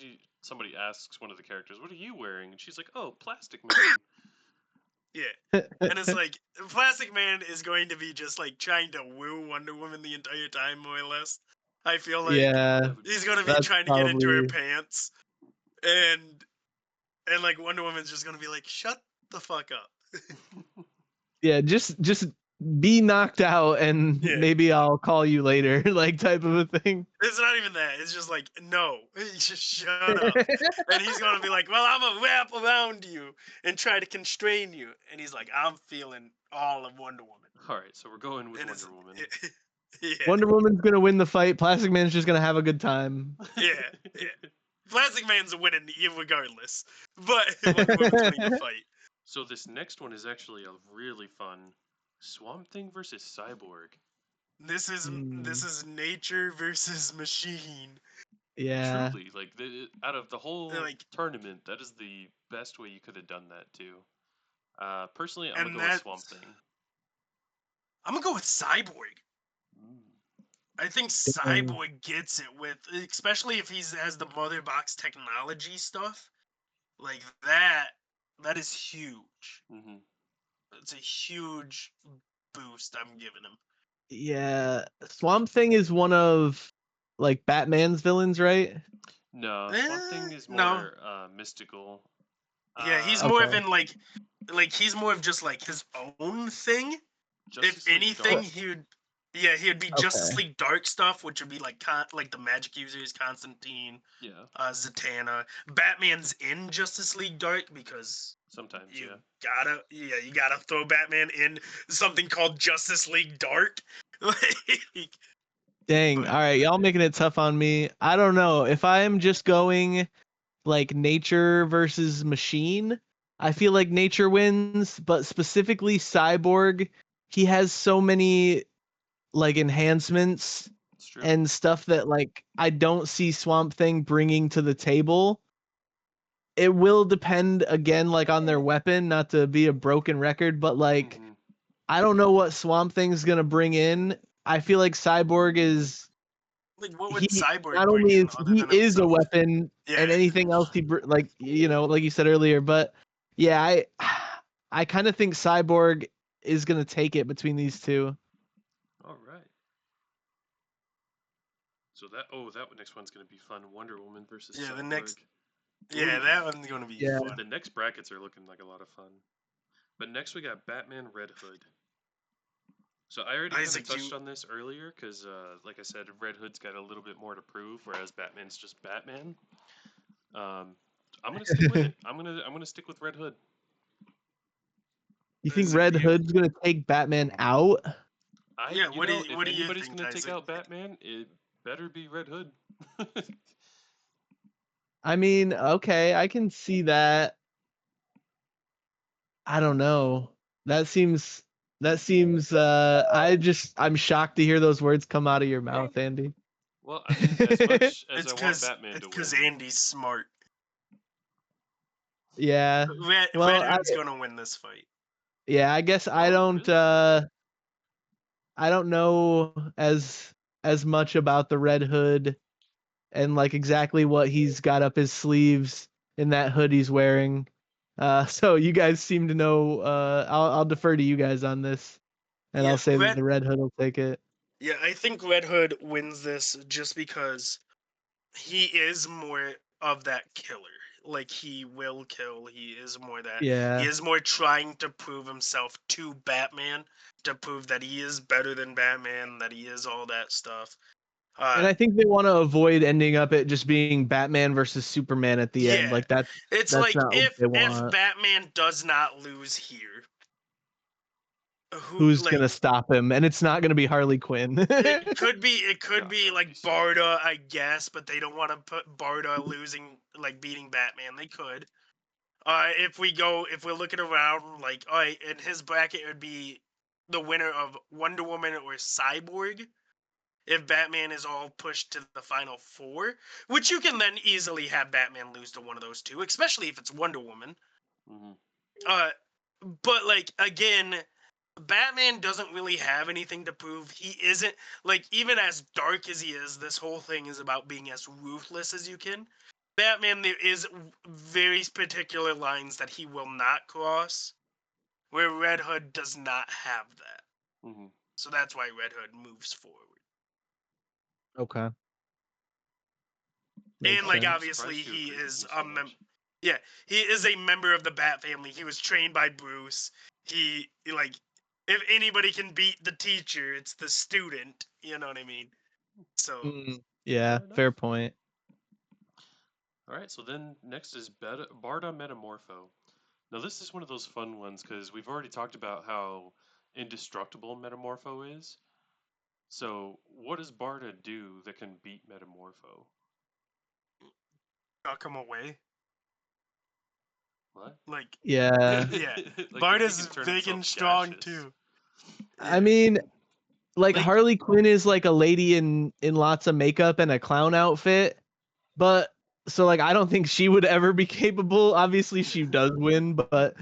somebody asks one of the characters, "What are you wearing?" And she's like, "Oh, Plastic Man." Yeah, and it's like Plastic Man is going to be just like trying to woo Wonder Woman the entire time, more or less. I feel like Yeah. That would be he's going to be That's trying to get into her probably- pants, and like Wonder Woman's just going to be like, "Shut the fuck up." Yeah, just be knocked out and Yeah. maybe I'll call you later, like type of a thing. It's not even that. It's just like, no, just shut up. And he's gonna be like, "Well, I'm gonna wrap around you and try to constrain you." And he's like, "I'm feeling all of Wonder Woman." All right, so we're going with And Wonder it's- Woman. Yeah, Wonder Woman's gonna win the fight. Plastic Man's just gonna have a good time. yeah. Plastic Man's winning regardless, but Wonder Woman's winning the fight. So this next one is actually a really fun Swamp Thing versus Cyborg. This is nature versus machine. Yeah. Truly, like out of the whole Like- tournament, that is the best way you could have done that too. Personally, I'm And gonna go with Swamp that's- Thing. I'm gonna go with Cyborg. I think Dang. Cyborg gets it with, especially if has the mother box technology stuff like that. That is huge. Hmm. It's a huge boost I'm giving him. Yeah, Swamp Thing is one of like Batman's villains, right? No, Swamp Thing is No. more mystical. Yeah, he's Uh, more Okay. of in like he's more of just like his own thing. Justice If League anything, Dark. he would be Justice Okay. League Dark stuff, which would be like like the magic users, Constantine, Yeah, Zatanna. Batman's in Justice League Dark because sometimes. you Yeah. you gotta throw Batman in something called Justice League Dark. Like, Dang. but All right, y'all making it tough on me. I don't know if I'm just going like nature versus machine. I feel like nature wins, but specifically Cyborg, he has so many like enhancements It's true. and stuff that like I don't see Swamp Thing bringing to the table. It will depend again like on their weapon, not to be a broken record, but like Mhm. I don't know what Swamp Thing's going to bring in. I feel like Cyborg is what would he Cyborg not bring only in is other he than is a himself? weapon Yeah, and anything else like like you said earlier, but yeah, I kind of think Cyborg is going to take it between these two. All right. So that next one's gonna be fun. Wonder Woman versus yeah. Cyborg. Yeah, Ooh, that one's gonna be Yeah. fun. the next brackets are looking like a lot of fun. But next we got Batman Red Hood. So I already kind of Isaac, touched on this earlier because, like I said, Red Hood's got a little bit more to prove, whereas Batman's just Batman. I'm gonna stick with it. I'm gonna stick with Red Hood. You think Isaac, Red Hood's going to take Batman out? Yeah, what do you If anybody's think, gonna take Isaac? out Batman, it better be Red Hood. I mean, okay, I can see that. I don't know. That seems I'm shocked to hear those words come out of your mouth, Andy. Well, I mean, as much as It's I want Batman to because win, Andy's smart. Yeah. Red Well, Hood's gonna win this fight. yeah, I guess I Oh, don't really? I don't know as much about the Red Hood and like exactly what he's got up his sleeves in that hood he's wearing. So you guys seem to know. I'll defer to you guys on this, and Yeah, I'll say that the Red Hood will take it. Yeah, I think Red Hood wins this just because he is more of that killer. Like he will kill. He is more that. Yeah. He is more trying to prove himself to Batman, to prove that he is better than Batman, that he is all that stuff. And I think they want to avoid ending up at just being Batman versus Superman at the end. Yeah, Like that's it's that's like not what they if want. Batman does not lose here, who Who's like gonna stop him? And it's not gonna be Harley Quinn. it could be God, that would like be so Barda, I guess, but they don't want to put Barda losing like beating Batman. They could. If we're looking around, like, all right, in his bracket, it would be the winner of Wonder Woman or Cyborg. If Batman is all pushed to the final four, which you can then easily have Batman lose to one of those two, especially if it's Wonder Woman. hmm But like again, Batman doesn't really have anything to prove. He isn't like even as dark as he is. This whole thing is about being as ruthless as you can. Batman, there is very particular lines that he will not cross, where Red Hood does not have that. hmm So that's why Red Hood moves forward. Okay. And Makes like sense. I'm obviously surprised you he agreed with is me so much. yeah, he is a member of the Bat family. He was trained by Bruce. He like if anybody can beat the teacher, it's the student. You know what I mean? So Yeah, Fair fair enough. point. All right, so then next is Barda Metamorpho. Now this is one of those fun ones because we've already talked about how indestructible Metamorpho is. So what does Barda do that can beat Metamorpho? knock him away. What? Like Yeah. yeah, Like he Barda's can turn big himself and strong gaseous. too. I mean, like Like- Harley Quinn is like a lady in lots of makeup and a clown outfit, but so like I don't think she would ever be capable. Obviously she does win, but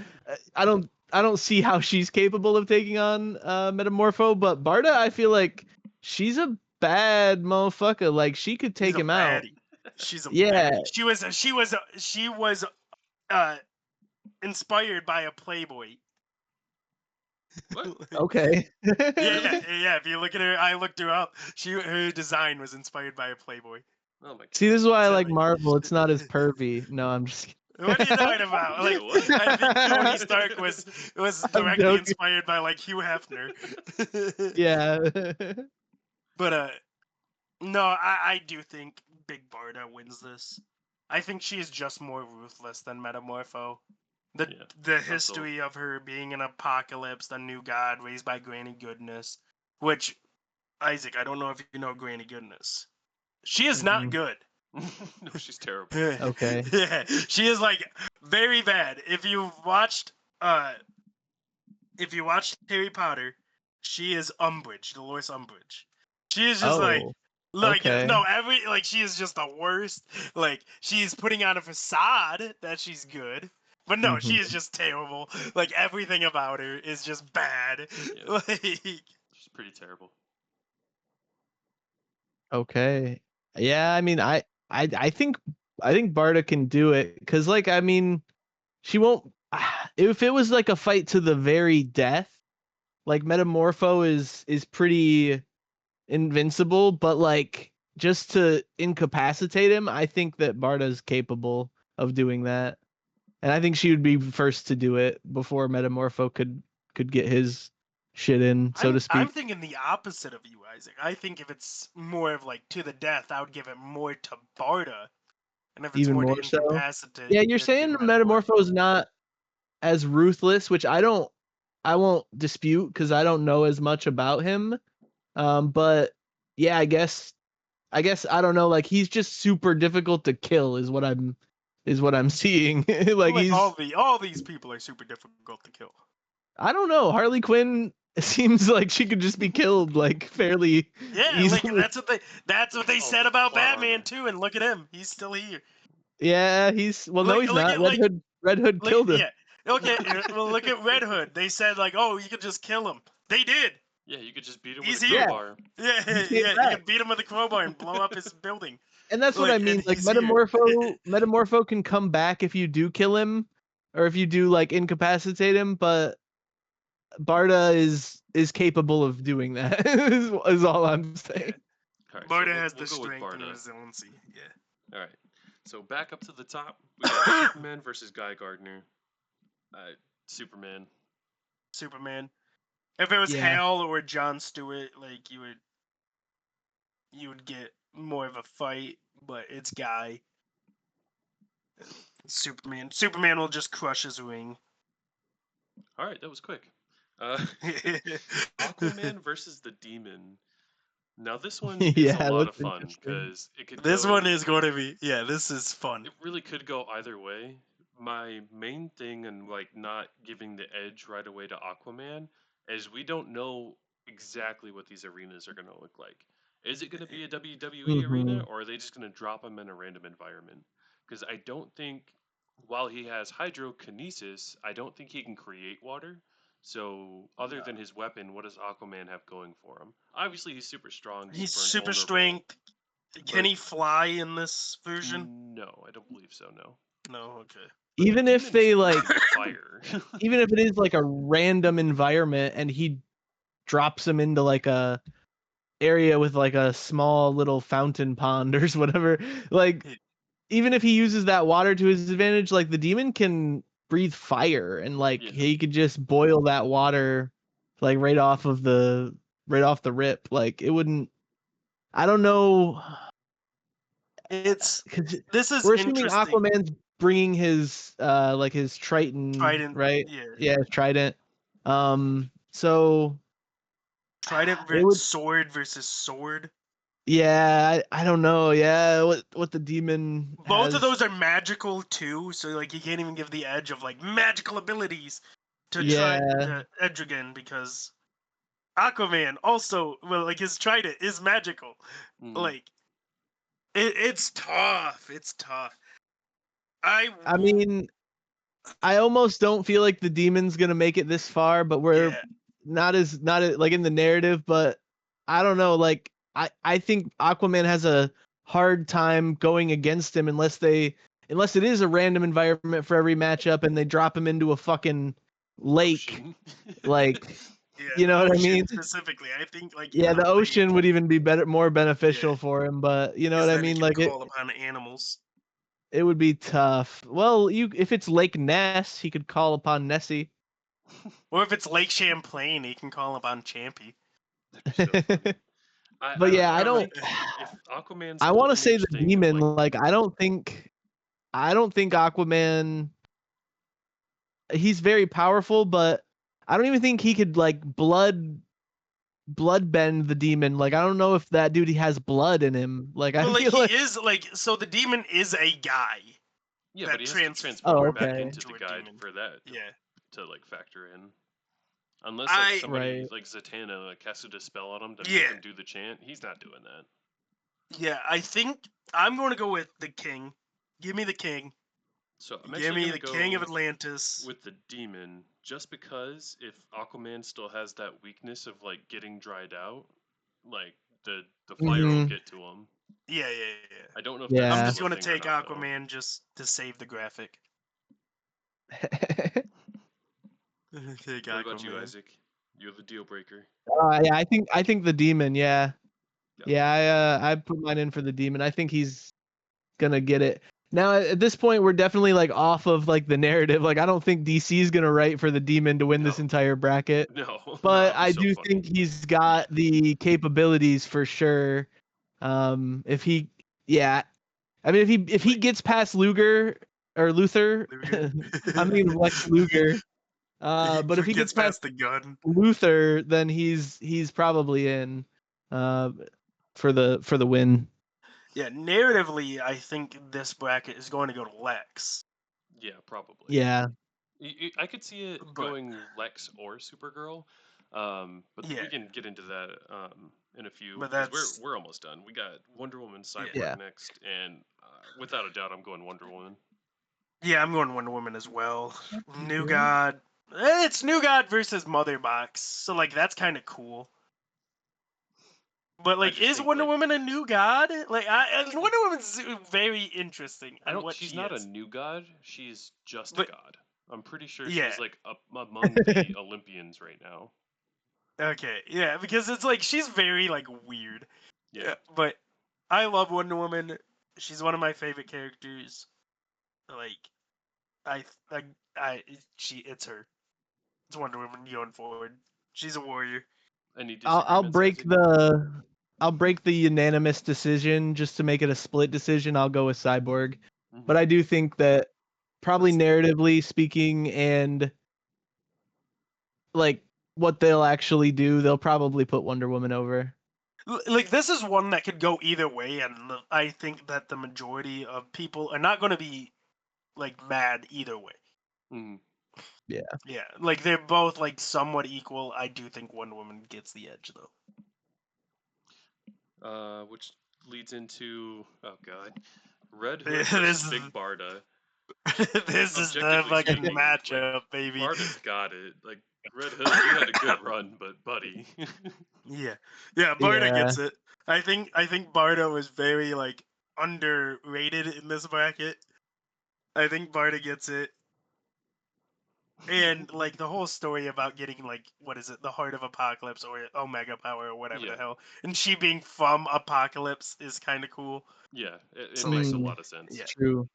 I don't see how she's capable of taking on Metamorpho, but Barda I feel like she's a bad motherfucker. Like she could take She's a him out. baddie. She's a Yeah. baddie. She was inspired by a Playboy. What? Okay. Yeah. If you look at her, I looked her up. Her design was inspired by a Playboy. Oh my god. See, this is why I So, like like- Marvel. It's not as pervy. No, I'm just kidding. What are you talking about? Wait, Like, what? I think Tony Stark was I'm directly joking. inspired by like Hugh Hefner. Yeah. But no, I do think Big Barda wins this. I think she is just more ruthless than Metamorpho. The Yeah, the also- history of her being an apocalypse, the new god raised by Granny Goodness, which Isaac, I don't know if you know Granny Goodness. She is not Mm-mm. good. No, she's terrible. Okay. Yeah, she is like very bad. If you watched Harry Potter, she is Umbridge, Dolores Umbridge. She is just Oh. okay. no, she is just the worst. Like she's putting on a facade that she's good. But no, she Mhm. is just terrible. Like everything about her is just bad. Yeah. Like She's pretty terrible. Okay. Yeah, I mean, I think Barda can do it because, like, I mean, she won't. If it was like a fight to the very death, like Metamorpho is pretty invincible, but like just to incapacitate him, I think that Barda's capable of doing that, and I think she would be first to do it before Metamorpho could get his shit in, so to speak. I'm thinking the opposite of you, Isaac. I think if it's more of like to the death, I would give it more to Barda. And if it's Even more more to so? incapacitate, Yeah, you're I'd give saying Metamorpho is not as ruthless, which I won't dispute because I don't know as much about him. But yeah, I guess I don't know. Like he's just super difficult to kill, is what I'm seeing. like he's all these people are super difficult to kill. I don't know. Harley Quinn seems like she could just be killed like fairly Yeah, easily. like that's what they Oh, said about plot Batman armor. too. And look at him, he's still here. Yeah, he's no, Look- he's look not. at, like- Red Hood Look, killed him. yeah. Okay, well look at Red Hood. They said like, oh, you could just kill him. They did. Yeah, you could just beat him He's with a here. crowbar. Yeah, came yeah. You back. could beat him with a crowbar and blow up his building. And that's what Like, I mean. and Like he's here. Metamorpho can come back if you do kill him, or if you do like incapacitate him. But Barda is capable of doing that. is all I'm saying. All right, Barda we'll- has we'll the go with strength and Barda. resiliency. Yeah. All right. So back up to the top, we got Superman versus Guy Gardner. Superman. Superman. If it was Yeah. Hal or John Stewart, like you would get more of a fight, but it's Guy. Superman. Superman will just crush his ring. All right, that was quick. Aquaman versus the Demon. Now this one is Yeah, a lot of that's fun interesting. because it could. This go- one is going to be this is fun. It really could go either way. My main thing and like not giving the edge right away to Aquaman is we don't know exactly what these arenas are going to look like. Is it going to be a WWE arena or are they just going to drop him in a random environment? Because I don't think, while he has hydrokinesis, I don't think he can create water. So other than his weapon, what does Aquaman have going for him? Obviously, he's super strong. He's super super invulnerable. strength. Can he fly in this version? No, I don't believe so. No. No, okay. But Even the if demon they is like, fire. even if it is like a random environment and he drops him into like a area with like a small little fountain pond or whatever, like even if he uses that water to his advantage, like the demon can breathe fire and like Yeah. he could just boil that water like right off the rip. Like it wouldn't. I don't know. It's 'Cause this is we're assuming interesting. Aquaman's bringing his like his Triton, right? Yeah. Yeah, his trident. So Trident it would- sword versus sword. yeah, I don't know. Yeah, what the demon. Both has. of those are magical too, so like you can't even give the edge of like magical abilities to Yeah. Etrigan because Aquaman also like his trident is magical. Mhm. Like it's tough. It's tough. I mean, I almost don't feel like the demon's gonna make it this far, but we're yeah. not as like in the narrative. But I don't know. Like I think Aquaman has a hard time going against him unless it is a random environment for every matchup and they drop him into a fucking lake. Ocean. Like, Yeah, you know the what I ocean mean? specifically. I think like Yeah, in the a ocean lake, would even be more beneficial Yeah. for him, but you know 'cause what I then he mean? can Like call upon animals. it would be tough. Well, if it's Lake Ness, he could call upon Nessie. Or if it's Lake Champlain, he can call upon Champy. That'd be so funny. But yeah, I I don't. think if Aquaman's I want to say the lineage thing, demon. like, Like, I don't think Aquaman. He's very powerful, but I don't even think he could like blood bend the demon. Like, I don't know if that dude has blood in him. Like, I But like feel he like is like so the demon is a guy. yeah, that but he has to trans- transform Oh, back okay. into into the a guy demon. for that Yeah. to like factor in. Unless like I- somebody Right. like Zatanna like has to dispel on him to Yeah. make him do the chant, he's not doing that. Yeah, I think I'm going to go with the king. Give me the king. So I'm Give actually me gonna the go king of Atlantis. with the demon just because if Aquaman still has that weakness of like getting dried out, like the fire will Mhm. get to him. Yeah. I don't know if Yeah. that's I'm still just a going to thing or take not, though. Aquaman just to save the graphic. Take What about you, Aquaman. Isaac? You're the deal breaker. Yeah, I think the demon. Yeah, Yeah. I put mine in for the demon. I think he's gonna get it. Now at this point, we're definitely like off of like the narrative. Like, I don't think DC is gonna write for the demon to win this No. entire bracket. No, But that'd be I so do funny. think he's got the capabilities for sure. If he, yeah, I mean, if he Like- gets past Luger or Luther, I'm thinking of Lex Luger. But if he gets past the gun. Luther, then he's probably in, for the win. Yeah, narratively, I think this bracket is going to go to Lex. Yeah, probably. Yeah, I could see it But- going Lex or Supergirl, but Yeah. we can get into that in a few. But 'Cause that's- we're almost done. We got Wonder Woman, Cyborg Yeah. next, and without a doubt, I'm going Wonder Woman. Yeah, I'm going Wonder Woman as well. New God. It's New God versus Mother Box, so like that's kind of cool. But like, just is think, Wonder like- Woman a new god? Like, Wonder Woman's very interesting. I on don't. what She's she not is. a new god. She's just But- a god. I'm pretty sure Yeah. she's like among the Olympians right now. Okay, yeah, because it's like she's very like weird. Yeah. But I love Wonder Woman. She's one of my favorite characters. Like, it's her. It's Wonder Woman going forward. She's a warrior. Any I'll break disagreements, Isaac? I'll break the unanimous decision just to make it a split decision. I'll go with Cyborg, Mhm. but I do think that probably Let's- narratively speaking and like what they'll actually do, they'll probably put Wonder Woman over. Like, this is one that could go either way, and I think that the majority of people are not going to be like mad either way. Mhm. Yeah, like they're both like somewhat equal. I do think Wonder Woman gets the edge though. Which leads into Red Hood Yeah, versus this is- Big Barda. This is the Objectively fucking speaking, like, matchup, baby. Barda's got it. Like Red Hood, you had a good run, but buddy. Yeah, Barda Yeah. gets it. I think Barda was very like underrated in this bracket. I think Barda gets it. And like the whole story about getting like what is it, the Heart of Apocalypse or Omega Power or whatever Yeah. the hell, and she being from Apocalypse is kind of cool. Yeah, it So, makes a like- lot of sense. Yeah. True.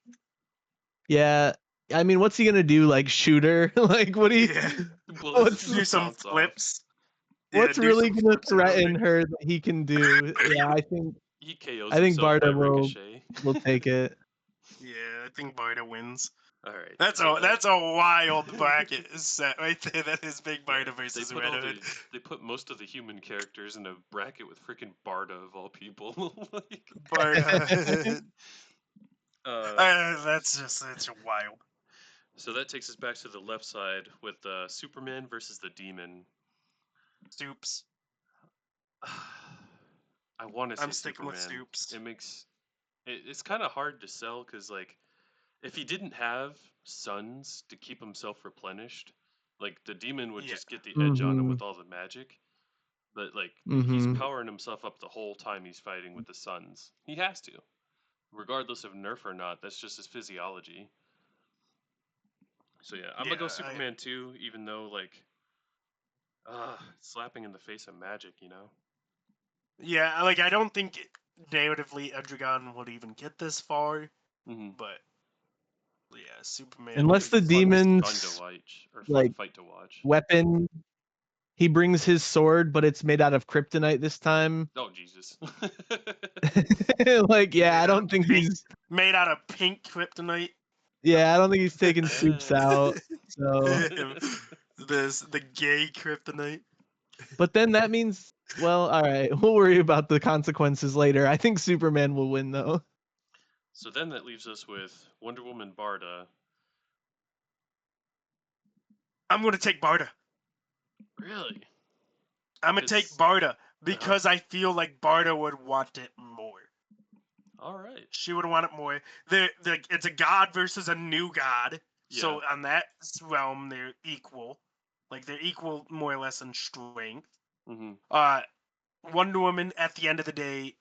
Yeah, I mean, what's he gonna do? Like, shoot her? Like, what do you? Yeah. Blows What's- his Do some bounce off. flips. What's do really some gonna flips around threaten it. her that he can do? Yeah, I think He KOs I think himself by Barda will- ricochet. we'll take it. Yeah, I think Barda wins. All right. That's so a that's a wild bracket set right there. That is Big yeah, Barda versus they put Red all Hood. they put most of the human characters in a bracket with freaking Barda of all people. Like, Barda. uh, That's wild. so that takes us back to the left side with Superman versus the Demon. Stoops. I want to say I'm sticking with Superman. Stoops. It makes it's kind of hard to sell because like if he didn't have suns to keep himself replenished, like the demon would Yeah. just get the edge on him Mhm. with all the magic. But like he's Mm-hmm. powering himself up the whole time he's fighting with the Suns. He has to, regardless of nerf or not. That's just his physiology. So yeah, I'm gonna go Superman 2, even though like, slapping in the face of magic, you know. Yeah, like I don't think narratively Edragon would even get this far, Mm-hmm. but yeah, Superman. Unless the Fun to demons watch or fun like fight to watch. weapon, he brings his sword, but it's made out of kryptonite this time. Oh Jesus. Like, yeah, I don't think pink, he's. made out of pink kryptonite. Yeah, I don't think he's taking soups out. So, The gay kryptonite. but then that means, well, all right, we'll worry about the consequences later. I think Superman will win though. So then that leaves us with Wonder Woman Barda. I'm gonna take Barda. Really? I'm gonna take It's- Barda because I feel like Barda would want it more. All right. She would want it more. It's a god versus a new god. So on that realm, they're equal. Like they're equal more or less in strength. Mm-hmm. Wonder Woman at the end of the day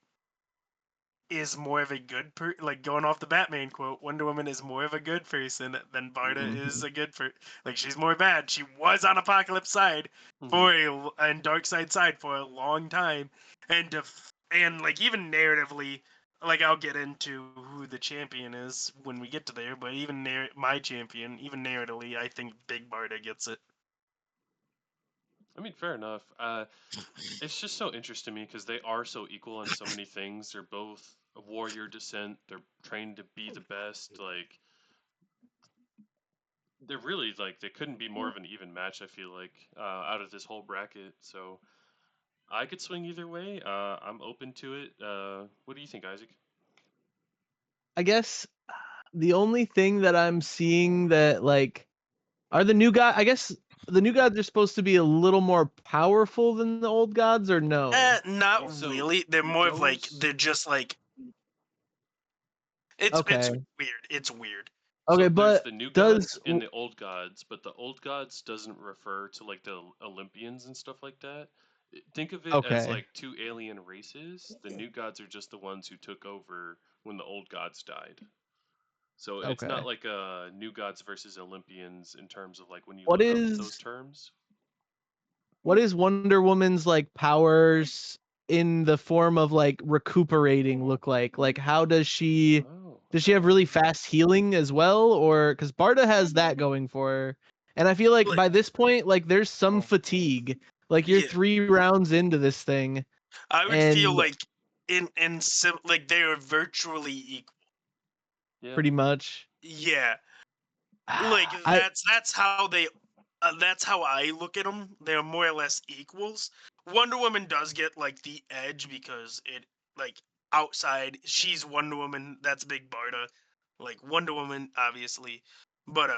is more of a good like going off the Batman quote, Wonder Woman is more of a good person than Barda is a good like she's more bad. She was on Apocalypse side for and Dark side for a long time, and like even narratively, like I'll get into who the champion is when we get to there, but even my champion, even narratively, I think Big Barda gets it. I mean, fair enough. It's just so interesting to me because they are so equal in so many things. They're both a warrior descent. They're trained to be the best. Like, they're really like they couldn't be more of an even match. I feel like out of this whole bracket. So I could swing either way. I'm open to it. What do you think, Isaac? I guess the only thing that I'm seeing that like are the new god. I guess the new gods are supposed to be a little more powerful than the old gods, or no? Not So really. They're more of like those- they're just like it's Okay. weird. It's weird. Okay, so there's but the new does gods and the old gods, but the old gods doesn't refer to like the Olympians and stuff like that. Think of it as okay. like two alien races. The new gods are just the ones who took over when the old gods died. So it's not Okay. like new gods versus Olympians in terms of like when you What look up is those terms. what is Wonder Woman's like powers in the form of like recuperating look like? Like how does she Oh. have really fast healing as well, or because Barda has that going for her, and I feel like Like- by this point like there's some fatigue. Like you're Yeah. 3 rounds into this thing. I would feel And- like like they are virtually equal. Yeah. pretty much. Yeah, like that's how they. That's how I look at them. They're more or less equals. Wonder Woman does get like the edge because it like outside she's Wonder Woman. That's Big Barda. Like Wonder Woman, obviously, but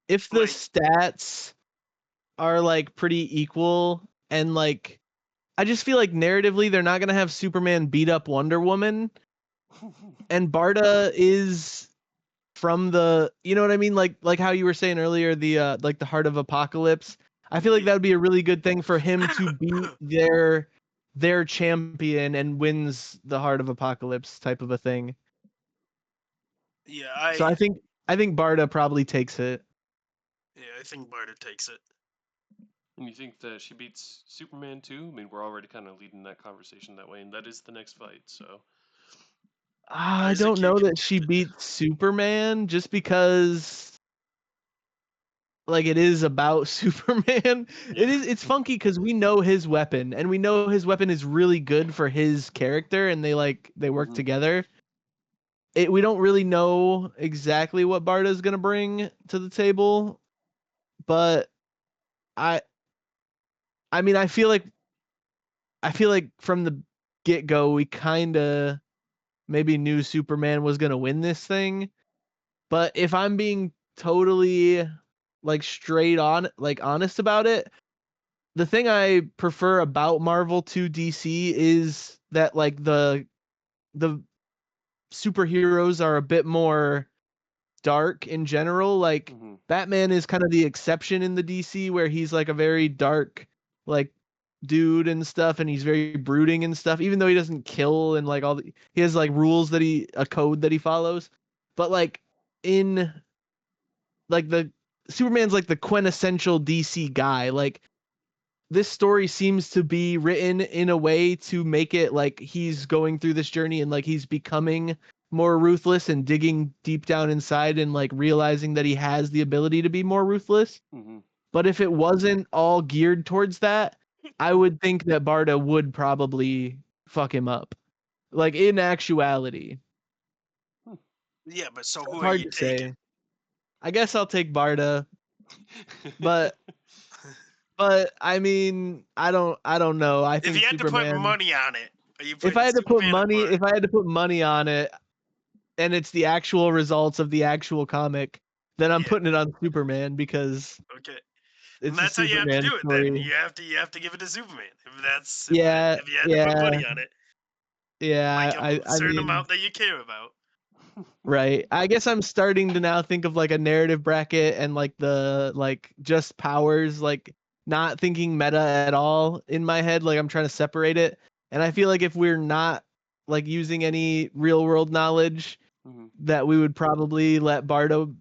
if the like- stats are like pretty equal and like I just feel like narratively they're not gonna have Superman beat up Wonder Woman, and Barda is from the, you know what I mean, like how you were saying earlier, the like the Heart of Apocalypse. I feel like that would be a really good thing for him to beat their champion and wins the Heart of Apocalypse type of a thing. yeah, So I think Barda probably takes it. I think Barda takes it. And you think that she beats Superman too? I mean, we're already kind of leading that conversation that way, and that is the next fight. So I Isaac, don't you know can that she beats Superman just because like it is about Superman. It's funky because we know his weapon and we know his weapon is really good for his character and they work Mhm. together. We don't really know exactly what Barda's gonna bring to the table, but I mean I feel like from the get-go we kinda maybe knew Superman was gonna win this thing. But if I'm being totally like straight on like honest about it, the thing I prefer about Marvel to DC is that like the superheroes are a bit more dark in general. Like Mhm. Batman is kind of the exception in the DC where he's like a very dark, like dude and stuff, and he's very brooding and stuff, even though he doesn't kill and like he has like rules that a code that he follows. But like in like the Superman's like the quintessential DC guy. Like this story seems to be written in a way to make it like he's going through this journey and like he's becoming more ruthless and digging deep down inside and like realizing that he has the ability to be more ruthless. Hmm. But if it wasn't all geared towards that, I would think that Barda would probably fuck him up. Like in actuality. Yeah, but so So who it's are hard you to taking? say. I guess I'll take Barda, but I mean, I don't know. I If think you had to put Superman. money on it, are you If putting I had to put Superman or money, Barda? if I had to put money on it, and it's the actual results of the actual comic, then I'm Yeah. putting it on Superman because Okay. it's And a that's how you have to Superman do it. story. Then you have to give it to Superman. Yeah, If you had to yeah, put money on it, yeah. like a I certain mean, amount that you care about. right. I guess I'm starting to now think of like a narrative bracket and like the like just powers, like not thinking meta at all in my head. Like I'm trying to separate it. And I feel like if we're not like using any real world knowledge, Hmm. that we would probably let Bardo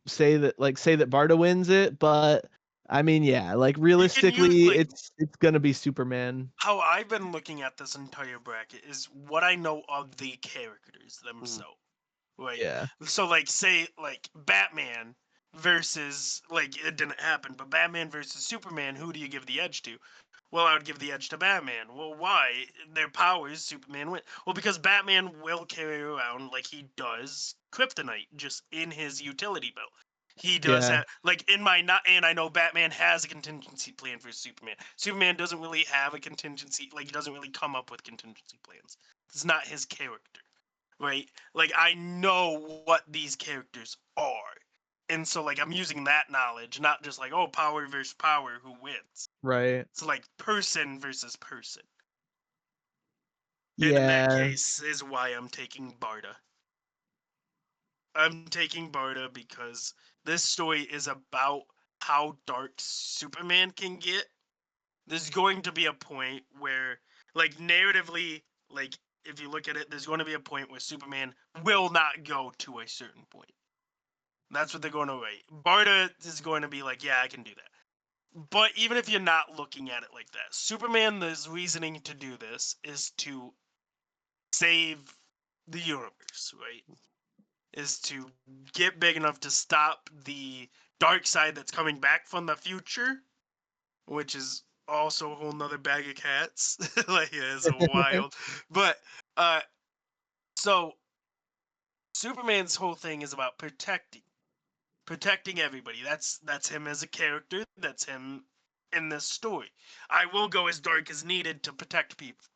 say that Bardo wins it. But I mean, yeah, like You can use realistically, like it's gonna be Superman. how I've been looking at this entire bracket is what I know of the characters themselves. Right. Yeah, So like say like Batman versus like it didn't happen, but Batman versus Superman, who do you give the edge to? Well, I would give the edge to Batman. Well, why? Their powers, Superman win. Well, because Batman will carry around like he does kryptonite just in his utility belt. He does yeah, have like in my not, and I know Batman has a contingency plan for Superman. Superman doesn't really have a contingency, like he doesn't really come up with contingency plans. It's not his character, right? Like I know what these characters are. And so like I'm using that knowledge, not just like, oh, power versus power, who wins. right. It's like person versus person. And in that Yeah, case is why I'm taking Barda. I'm taking Barda because this story is about how dark Superman can get. There's going to be a point where, like, narratively, like, if you look at it, there's going to be a point where Superman will not go to a certain point. That's what they're going to write. Barda is going to be like, yeah, I can do that. But even if you're not looking at it like that, Superman, there's reasoning to do this is to save the universe, right? Is to get big enough to stop the dark side that's coming back from the future, which is also a whole nother bag of cats. Like it's wild. But so Superman's whole thing is about protecting everybody. That's him as a character. That's him in this story. I will go as dark as needed to protect people.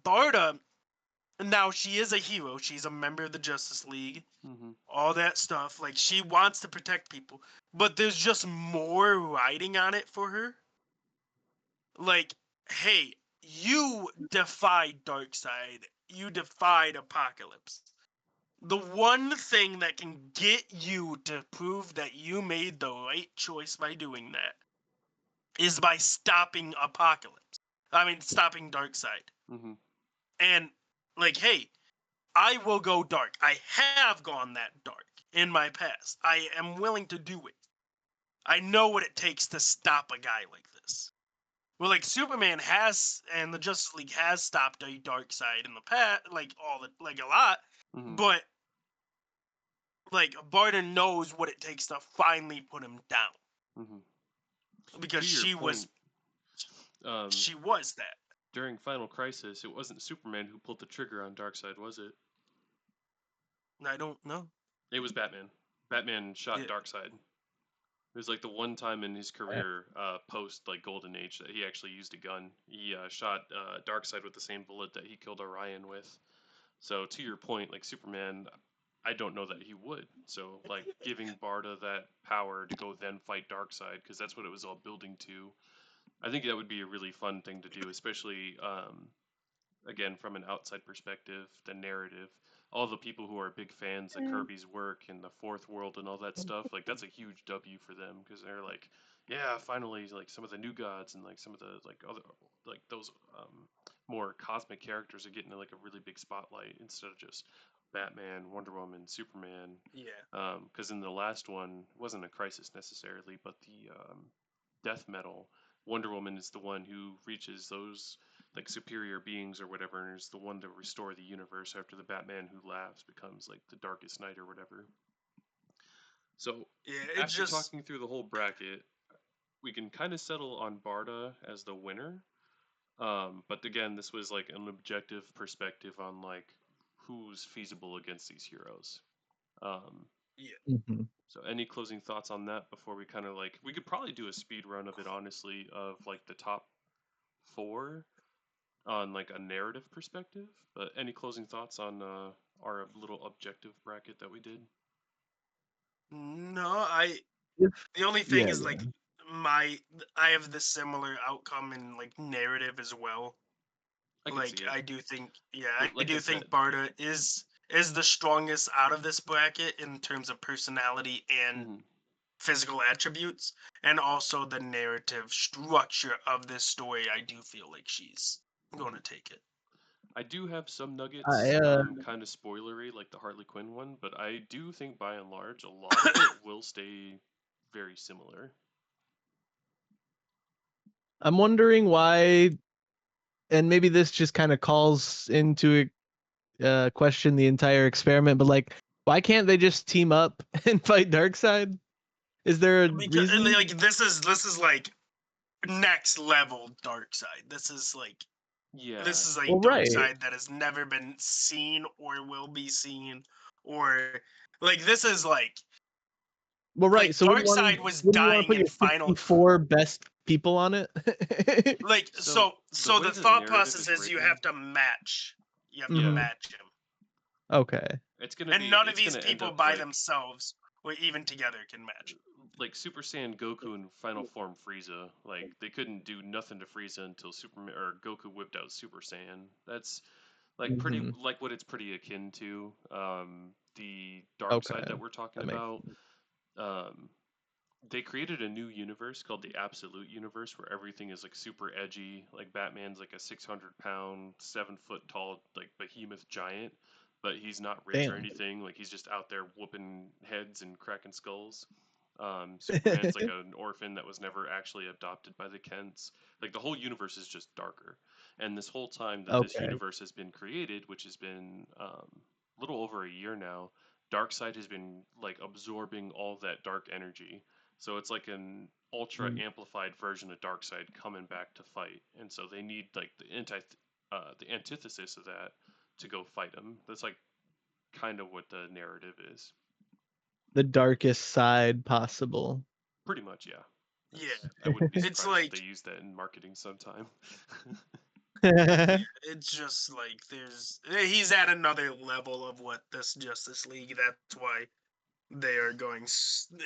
Barda, now she is a hero. She's a member of the Justice League. Hmm. All that stuff. Like she wants to protect people, but there's just more riding on it for her. Like, hey, you defied Darkseid. You defied Apocalypse. The one thing that can get you to prove that you made the right choice by doing that is by stopping Apocalypse. I mean, stopping Darkseid. Hmm. And like, hey, I will go dark. I have gone that dark in my past. I am willing to do it. I know what it takes to stop a guy like this. Well, like Superman has, and the Justice League has stopped a dark side in the past, like like a lot. Hmm. But like Barton knows what it takes to finally put him down Hmm. because To your she was point, she was that. during Final Crisis, it wasn't Superman who pulled the trigger on Darkseid, was it? I don't know. It was Batman. Batman shot Yeah. Darkseid. It was like the one time in his career, post like Golden Age, that he actually used a gun. He shot Darkseid with the same bullet that he killed Orion with. So to your point, like Superman, I don't know that he would. So like giving Barda that power to go then fight Darkseid, because that's what it was all building to. I think that would be a really fun thing to do, especially again from an outside perspective, the narrative. All the people who are big fans of Kirby's work and the Fourth World and all that stuff, like that's a huge W for them because they're like, yeah, finally, like some of the new gods and like some of the like other like those more cosmic characters are getting like a really big spotlight instead of just Batman, Wonder Woman, Superman. Yeah. Because in the last one, it wasn't a crisis necessarily, but the death metal, Wonder Woman is the one who reaches those like superior beings or whatever, and is the one to restore the universe after the Batman who laughs becomes like the Darkest Night or whatever. So Yeah, it's after just talking through the whole bracket, we can kind of settle on Barda as the winner. But again, this was like an objective perspective on like who's feasible against these heroes. Um, yeah. Mhm. so any closing thoughts on that before we kind of like we could probably do a speed run of it honestly of like the top four on like a narrative perspective. But any closing thoughts on our little objective bracket that we did? No, I. If The only thing yeah, is yeah. like I have the similar outcome in like narrative as well. I could see Like it. I do think, yeah, But I like I do said, think Barda is the strongest out of this bracket in terms of personality and mhm, physical attributes, and also the narrative structure of this story. I do feel like she's going mhm. to take it. I do have some nuggets, I kind of spoilery, like the Harley Quinn one, but I do think by and large, a lot of it will stay very similar. I'm wondering why, and maybe this just kind of calls into question the entire experiment, but like, why can't they just team up and fight Darkseid? Is there a Because reason? like this is like next level dark side. Yeah, This is a Well, dark right. side that has never been seen or will be seen, or like this is Well, right. like So dark side was wouldn't you want to dying put in your final 64 best people on it? like so the so way the the thought narrative process is is written, you have to yeah, Hmm. match him, Okay. and none of it's these gonna end people up by like themselves or even together can match Super Saiyan Goku and Final Form Frieza. Like they couldn't do nothing to Frieza until Superman or Goku whipped out Super Saiyan. That's like pretty Hmm. like what it's pretty akin to. The dark side Okay. that we're talking That makes. about. Um, they created a new universe called the Absolute Universe where everything is like super edgy. Like Batman's like a 600-pound, 7 foot tall like behemoth giant, but he's not rich or Damn. anything. Like he's just out there whooping heads and cracking skulls. Superman's like an orphan that was never actually adopted by the Kents. Like the whole universe is just darker. And this whole time that this Okay. universe has been created, which has been a little over a year now, Darkseid has been like absorbing all that dark energy. So it's like an ultra Mm. amplified version of Darkseid coming back to fight. And so they need like the antithesis of that to go fight him. That's like kind of what the narrative is. The darkest side possible. Pretty much, yeah. yeah I wouldn't be it's surprised if like they use that in marketing sometime. it's just like he's at another level of what this Justice League. That's why they are going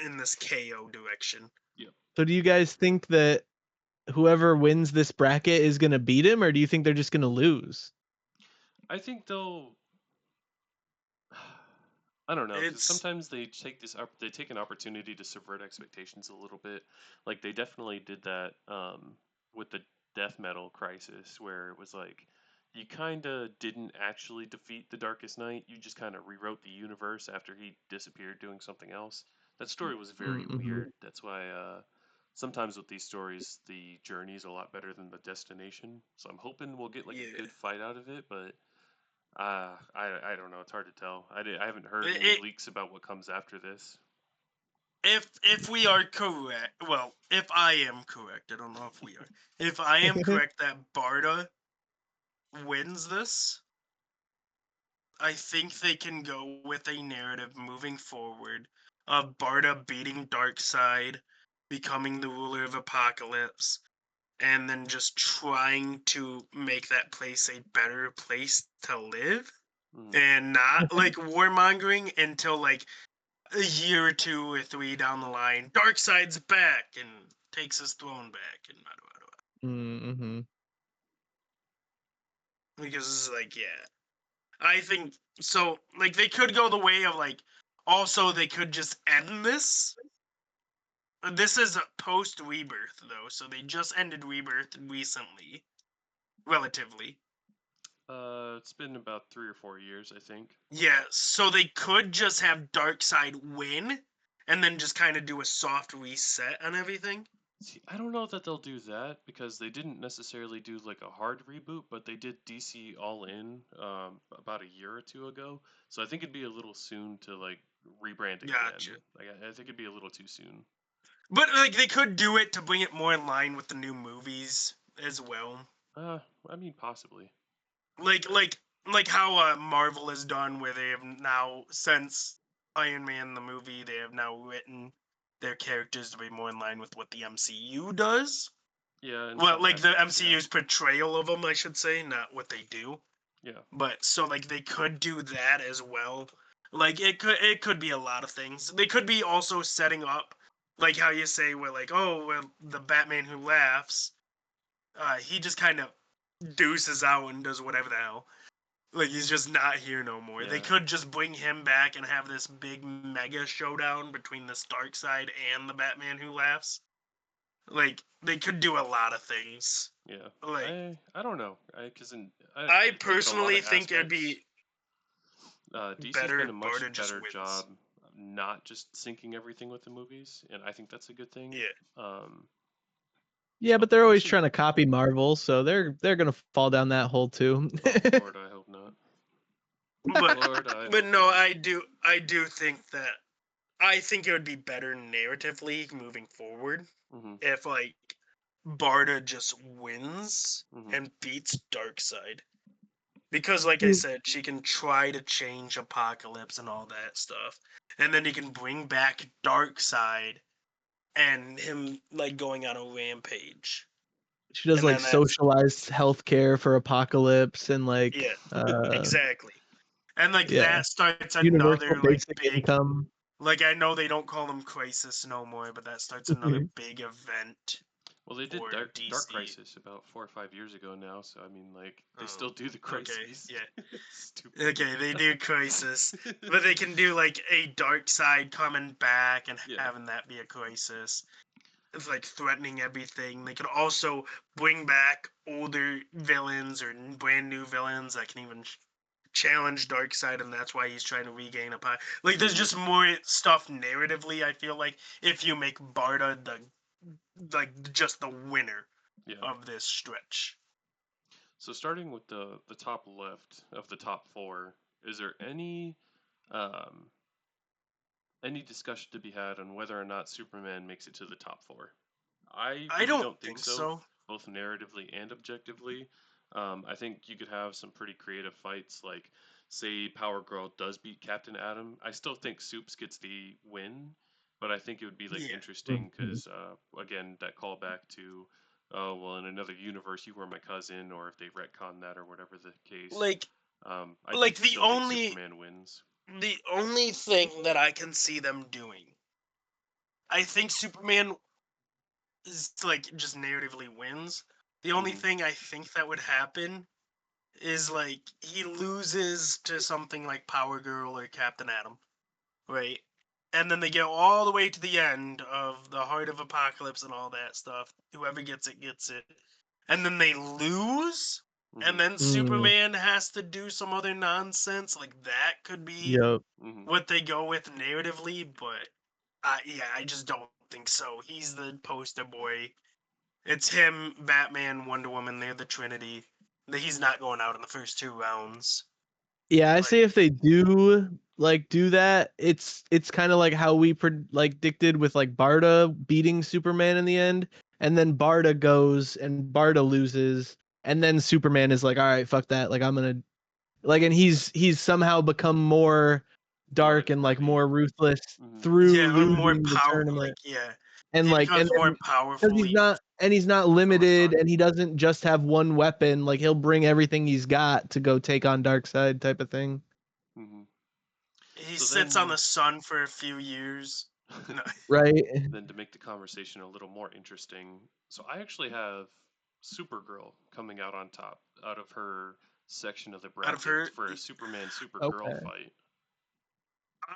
in this KO direction. Yep. So do you guys think that whoever wins this bracket is going to beat him, or do you think they're just going to lose? I think they'll. I don't know, because It's sometimes they they take an opportunity to subvert expectations a little bit. Like they definitely did that with the death metal crisis, where it was like you kind of didn't actually defeat the Darkest Knight. You just kind of rewrote the universe after he disappeared doing something else. That story was very Mm-hmm. weird. That's why sometimes with these stories, the journey is a lot better than the destination. So I'm hoping we'll get like a yeah. good fight out of it, but I don't know. It's hard to tell. I haven't heard any It, leaks about what comes after this. if we are correct, well, if I am correct, I don't know if we are. If I am correct that Barda wins this, I think they can go with a narrative moving forward of Barda beating Darkseid, becoming the ruler of Apocalypse, and then just trying to make that place a better place to live Mm. and not like warmongering until like a year or 2 or 3 down the line. Darkseid's back and takes his throne back and Mm-hmm. because it's like yeah, I think so. Like they could go the way of like also they could just end this This is post Rebirth though, so they just ended Rebirth recently, relatively. It's been about 3 or 4 years, I think. Yeah, so they could just have Darkseid win, and then just kind of do a soft reset on everything. See, I don't know that they'll do that because they didn't necessarily do like a hard reboot, but they did DC All In about a year or two ago. So I think it'd be a little soon to like rebrand Gotcha. again. Like I think it'd be a little too soon. But like they could do it to bring it more in line with the new movies as well. I mean possibly. Like like like how Marvel has done, where they have now, since Iron Man the movie, they have now written their characters to be more in line with what the MCU does. Yeah, in Well, some like the aspects, yeah. MCU's portrayal of them, I should say, not what they do. Yeah. But so like they could do that as well. Like it could be a lot of things. They could be also setting up, like how you say, where like, oh well, the Batman Who Laughs, he just kind of deuces out and does whatever the hell. Like he's just not here no more. They Yeah. could just bring him back and have this big mega showdown between this Darkseid and the Batman Who Laughs. Like they could do a lot of things. Yeah. Like I don't know. Because I think in a lot personally of think it'd aspects, be DC's better been if a much Barda just better wins. job not just syncing everything with the movies, and I think that's a good thing. Yeah. Yeah, So but they're we'll always see. trying to copy Marvel, so they're gonna fall down that hole too. Oh, Lord, I hope not. But Lord, I but hope no, not. I do think that I think it would be better narratively moving forward Hmm. if like Barda just wins Hmm. and beats Darkseid. Because like I said, she can try to change Apocalypse and all that stuff. And then you can bring back Darkseid and him like going on a rampage. She does And like then that's socialized healthcare for Apocalypse and like yeah, exactly. And like yeah, that starts universal another like basic big, income. like I know they don't call them Crisis no more, but that starts another big event Well, they did for Dark DC. Crisis about 4 or 5 years ago now, so I mean, like, they still Oh, do the okay, Crises. yeah. Stupid. Okay, they do Crisis, but they can do like a Darkseid coming back and Yeah. having that be a Crisis. It's like threatening everything. They could also bring back older villains or brand new villains that can even challenge Darkseid, and that's why he's trying to regain a power. Like, there's just more stuff narratively. I feel like if you make Barda just the winner Yeah. of this stretch. So starting with the top left of the top four, is there um any discussion to be had on whether or not Superman makes it to the top four? I I really don't don't think think so, so. both narratively and objectively. I think you could have some pretty creative fights, like say Power Girl does beat Captain Atom. I still think Soups gets the win, but I think it would be like Yeah. interesting because again, that callback to oh well, in another universe you were my cousin, or if they retcon that or whatever the case. Like I do like still think Superman wins. the only thing that I can see them doing, I think Superman is like just narratively wins. The only Mhm. thing I think that would happen is like he loses to something like Power Girl or Captain Atom, right? And then they get all the way to the end of the Heart of Apocalypse and all that stuff. Whoever gets it gets it. And then they lose, and Mhm. then Superman has to do some other nonsense. Like that could be Yep. Mhm. what they go with narratively, but I just don't think so. He's the poster boy. It's him, Batman, Wonder Woman. They're the Trinity. He's not going out in the first two rounds. Yeah, I Like, say if they do do that, it's kind of like how we did with like Barda beating Superman in the end, and then Barda goes and Barda loses, and then Superman is like, all right, fuck that, like I'm gonna and he's somehow become more More dark like and like gritty. more ruthless Mhm. through yeah, or more losing the power. tournament, Like, yeah, and he and becomes more then powerful. because he's not from the limited sun. and he doesn't just have one weapon, like he'll bring everything he's got to go take on Darkseid type of thing. Mhm. He So sits on then, the sun for a few years. No, Right? then to make the conversation a little more interesting, so I actually have Supergirl coming out on top out of her section of the out of bracket her, for a Superman Supergirl Okay. fight.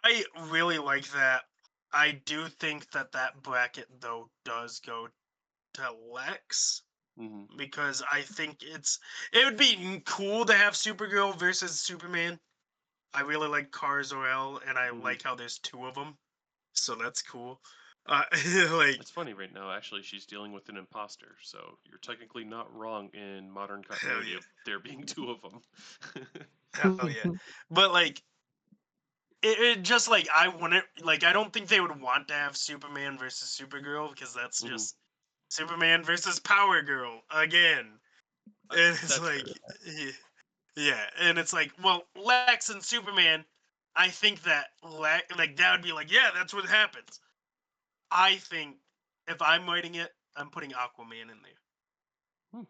I really like that. I do think that bracket though does go to Lex Hmm. because I think it would be cool to have Supergirl versus Superman. I really like Kara Zor-El, and I Mhm. like how there's two of them, so that's cool. Like It's funny right now. Actually, she's dealing with an imposter, so you're technically not wrong in modern hell continuity yeah, of there being two of them. hell yeah. But like it just like I wouldn't like I don't think they would want to have Superman versus Supergirl because that's Mhm. just Superman versus Power Girl again. And it's That's like fair. yeah, and it's like, well, Lex and Superman, I think that like that would be like, yeah, that's what happens. I think if I'm writing it, I'm putting Aquaman in there. Hmm.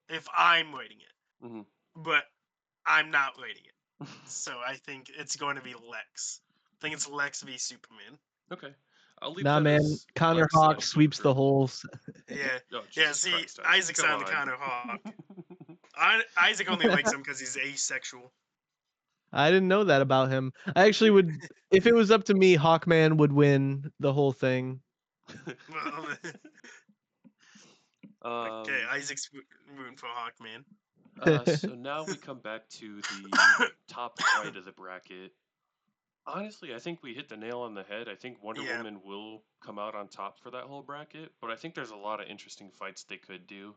If I'm writing it, Hmm. but I'm not writing it, so I think it's going to be Lex. I think it's Lex v Superman. Okay, I'll leave Nah, that man. as Connor Lex. Hawk That'll keep it sweeps for the me. whole. Yeah, Oh yeah. Jesus See, Christ, Isaac! Isaac's Come on the on. Connor Hawk. Isaac only likes him because he's asexual. I didn't know that about him. I actually would, if it was up to me, Hawkman would win the whole thing. Well, okay, Isaac's rooting for Hawkman. So now we come back to the top right of the bracket. Honestly, I think we hit the nail on the head. I think Wonder Yeah, Woman will come out on top for that whole bracket, but I think there's a lot of interesting fights they could do.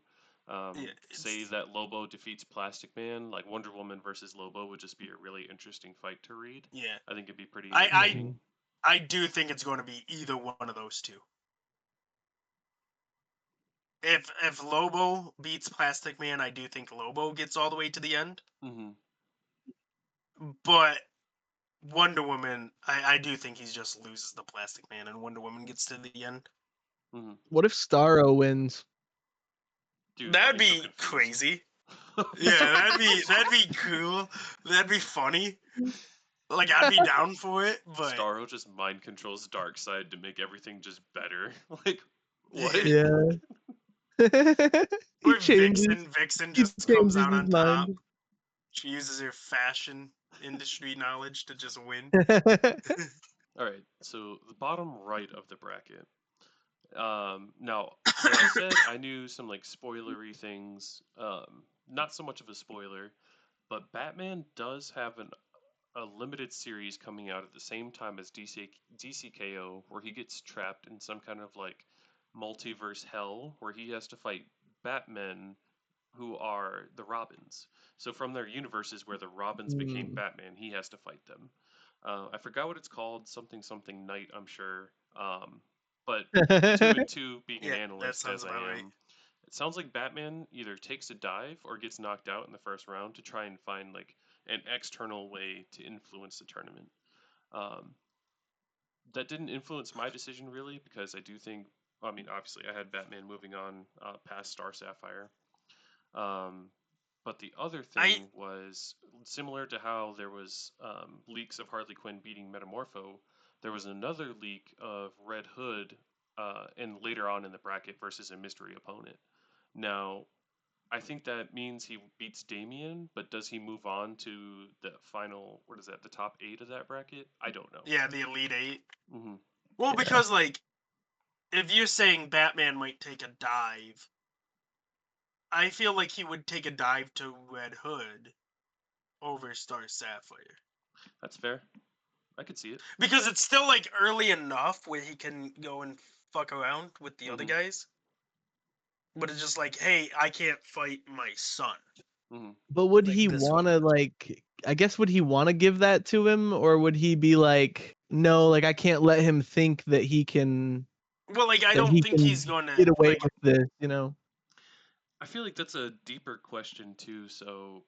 yeah. Say It's that Lobo defeats Plastic Man, like Wonder Woman versus Lobo would just be a really interesting fight to read. yeah. I think it'd be pretty I entertaining. I do think it's going to be either one of those two. If Lobo beats Plastic Man, I do think Lobo gets all the way to the end. Hmm. But Wonder Woman, I do think he just loses the Plastic Man, and Wonder Woman gets to the end. Hmm. What if Starro wins? Dude, That'd I'd be so be confused. crazy. I'd be Yeah, so that'd confused. be cool. That'd be funny. Like I'd be down for it, but Starro just mind controls Darkseid to make everything just better. Like, what? yeah. Yeah. he Or changes. Vixen He just comes changes out his on top. mind. She uses her fashion industry knowledge to just win. All right, so the bottom right of the bracket. Now, when I said I knew some like spoilery things, not so much of a spoiler, but Batman does have a limited series coming out at the same time as DCKO, where he gets trapped in some kind of like multiverse hell, where he has to fight Batmen who are the Robins. So from their universes where the Robins became Hmm. Batman, he has to fight them. I forgot what it's called, something something night, I'm sure. But two and two, being an Yeah, that analyst sounds as I about right. am, it sounds like Batman either takes a dive or gets knocked out in the first round to try and find like an external way to influence the tournament. Um, that didn't influence my decision really because I do think, I mean, obviously I had Batman moving on past Star Sapphire. Um, but the other I thing was similar to how there was leaks of Harley Quinn beating Metamorpho. There was another leak of Red Hood, and later on in the bracket versus a mystery opponent. Now, I think that means he beats Damien, but does he move on to the final? What is that? The top 8 of that bracket? I don't know. yeah, the Elite Eight. Hmm. Well, Yeah. because like if you're saying Batman might take a dive, I feel like he would take a dive to Red Hood over Star Sapphire. That's fair. I could see it. Because it's still like early enough where he can go and fuck around with the other Hmm. guys. But it's just like, hey, I can't fight my son. Hmm. But would Like he this want to one. like? I guess would he want to give that to him, or would he be like, no, like I can't let him think that he can Well, like I that don't he think he's can gonna get away like with this, you know? I feel like that's a deeper question too. So,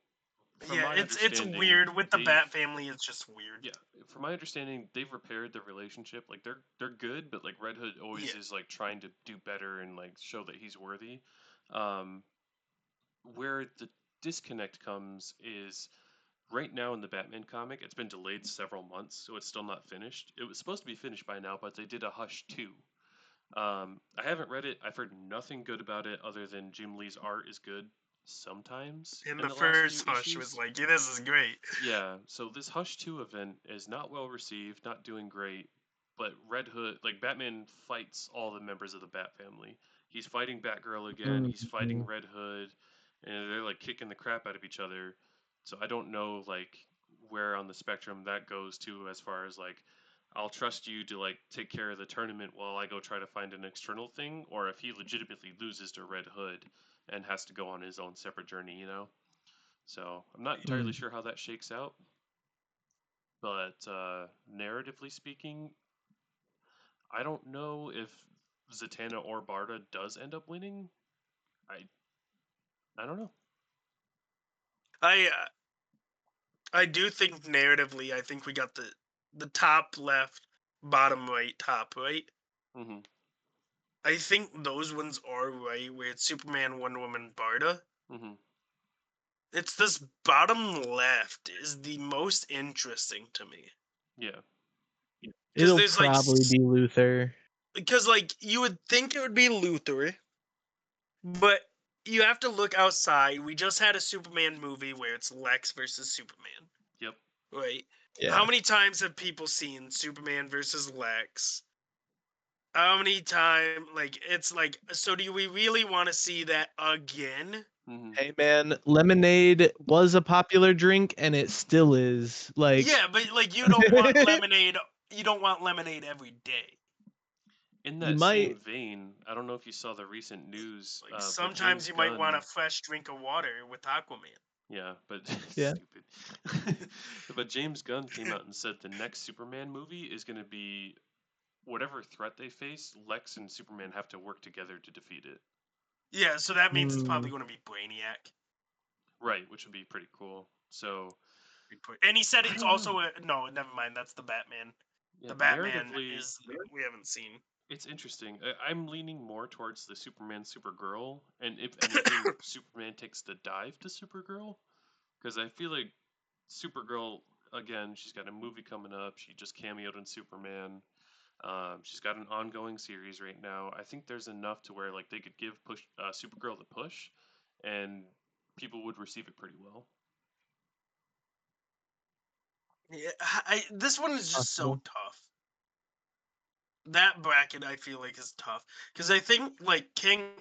from yeah, my it's understanding, weird with the they've Bat family. It's just weird. yeah, from my understanding, they've repaired their relationship. Like they're good, but like Red Hood always Yeah, is like trying to do better and like show that he's worthy. Um, where the disconnect comes is right now in the Batman comic, it's been delayed several months, so it's still not finished. It was supposed to be finished by now, but they did a Hush 2. I haven't read it. I've heard nothing good about it other than Jim Lee's art is good sometimes and in the the last few first Hush was issues. like, yeah, this is great. Yeah, so this Hush 2 event is not well received, not doing great, but Red Hood, like Batman fights all the members of the Bat family. He's fighting Batgirl again. Mm-hmm. He's fighting Red Hood, and they're like kicking the crap out of each other. So I don't know like where on the spectrum that goes to as far as like I'll trust you to like take care of the tournament while I go try to find an external thing, or if he legitimately loses to Red Hood and has to go on his own separate journey, you know. So I'm not entirely sure how that shakes out, but narratively speaking, I don't know if Zatanna or Barda does end up winning. I don't know. I do think narratively, I think we got the top left, bottom right, top right. Hmm. I think those ones are right, where it's Superman, Wonder Woman, Barda. Hmm. It's this bottom left is the most interesting to me. Yeah. Because It'll there's like probably be Luther. because like you would think it would be Luthor, but you have to look outside. We just had a Superman movie where it's Lex versus Superman, Yep. right? Yeah. How many times have people seen Superman versus Lex? How many times? Like it's like, so do we really want to see that again? Hmm. Hey man, lemonade was a popular drink and it still is. Like Yeah, but like you don't want lemonade. You don't want lemonade every day. In You that might- same vein, I don't know if you saw the recent news. Like But sometimes James you might want a Gunn- fresh drink of water with Aquaman. Yeah, but Yeah. stupid. But James Gunn came out and said the next Superman movie is going to be whatever threat they face, Lex and Superman have to work together to defeat it. Yeah, so that means it's Hmm. probably going to be Brainiac. Right, which would be pretty cool. So, And he said I it's don't also know. no, never mind. That's the Batman. Yeah, The Batman narratively, is we haven't seen. it's interesting. I'm leaning more towards the Superman Supergirl, and if anything, Superman takes the dive to Supergirl, because I feel like Supergirl, again, she's got a movie coming up. She just cameoed in Superman. She's got an ongoing series right now. I think there's enough to where like they could give Supergirl the push, and people would receive it pretty well. Yeah, this one is just so Possible. tough. That bracket I feel like is tough because I think like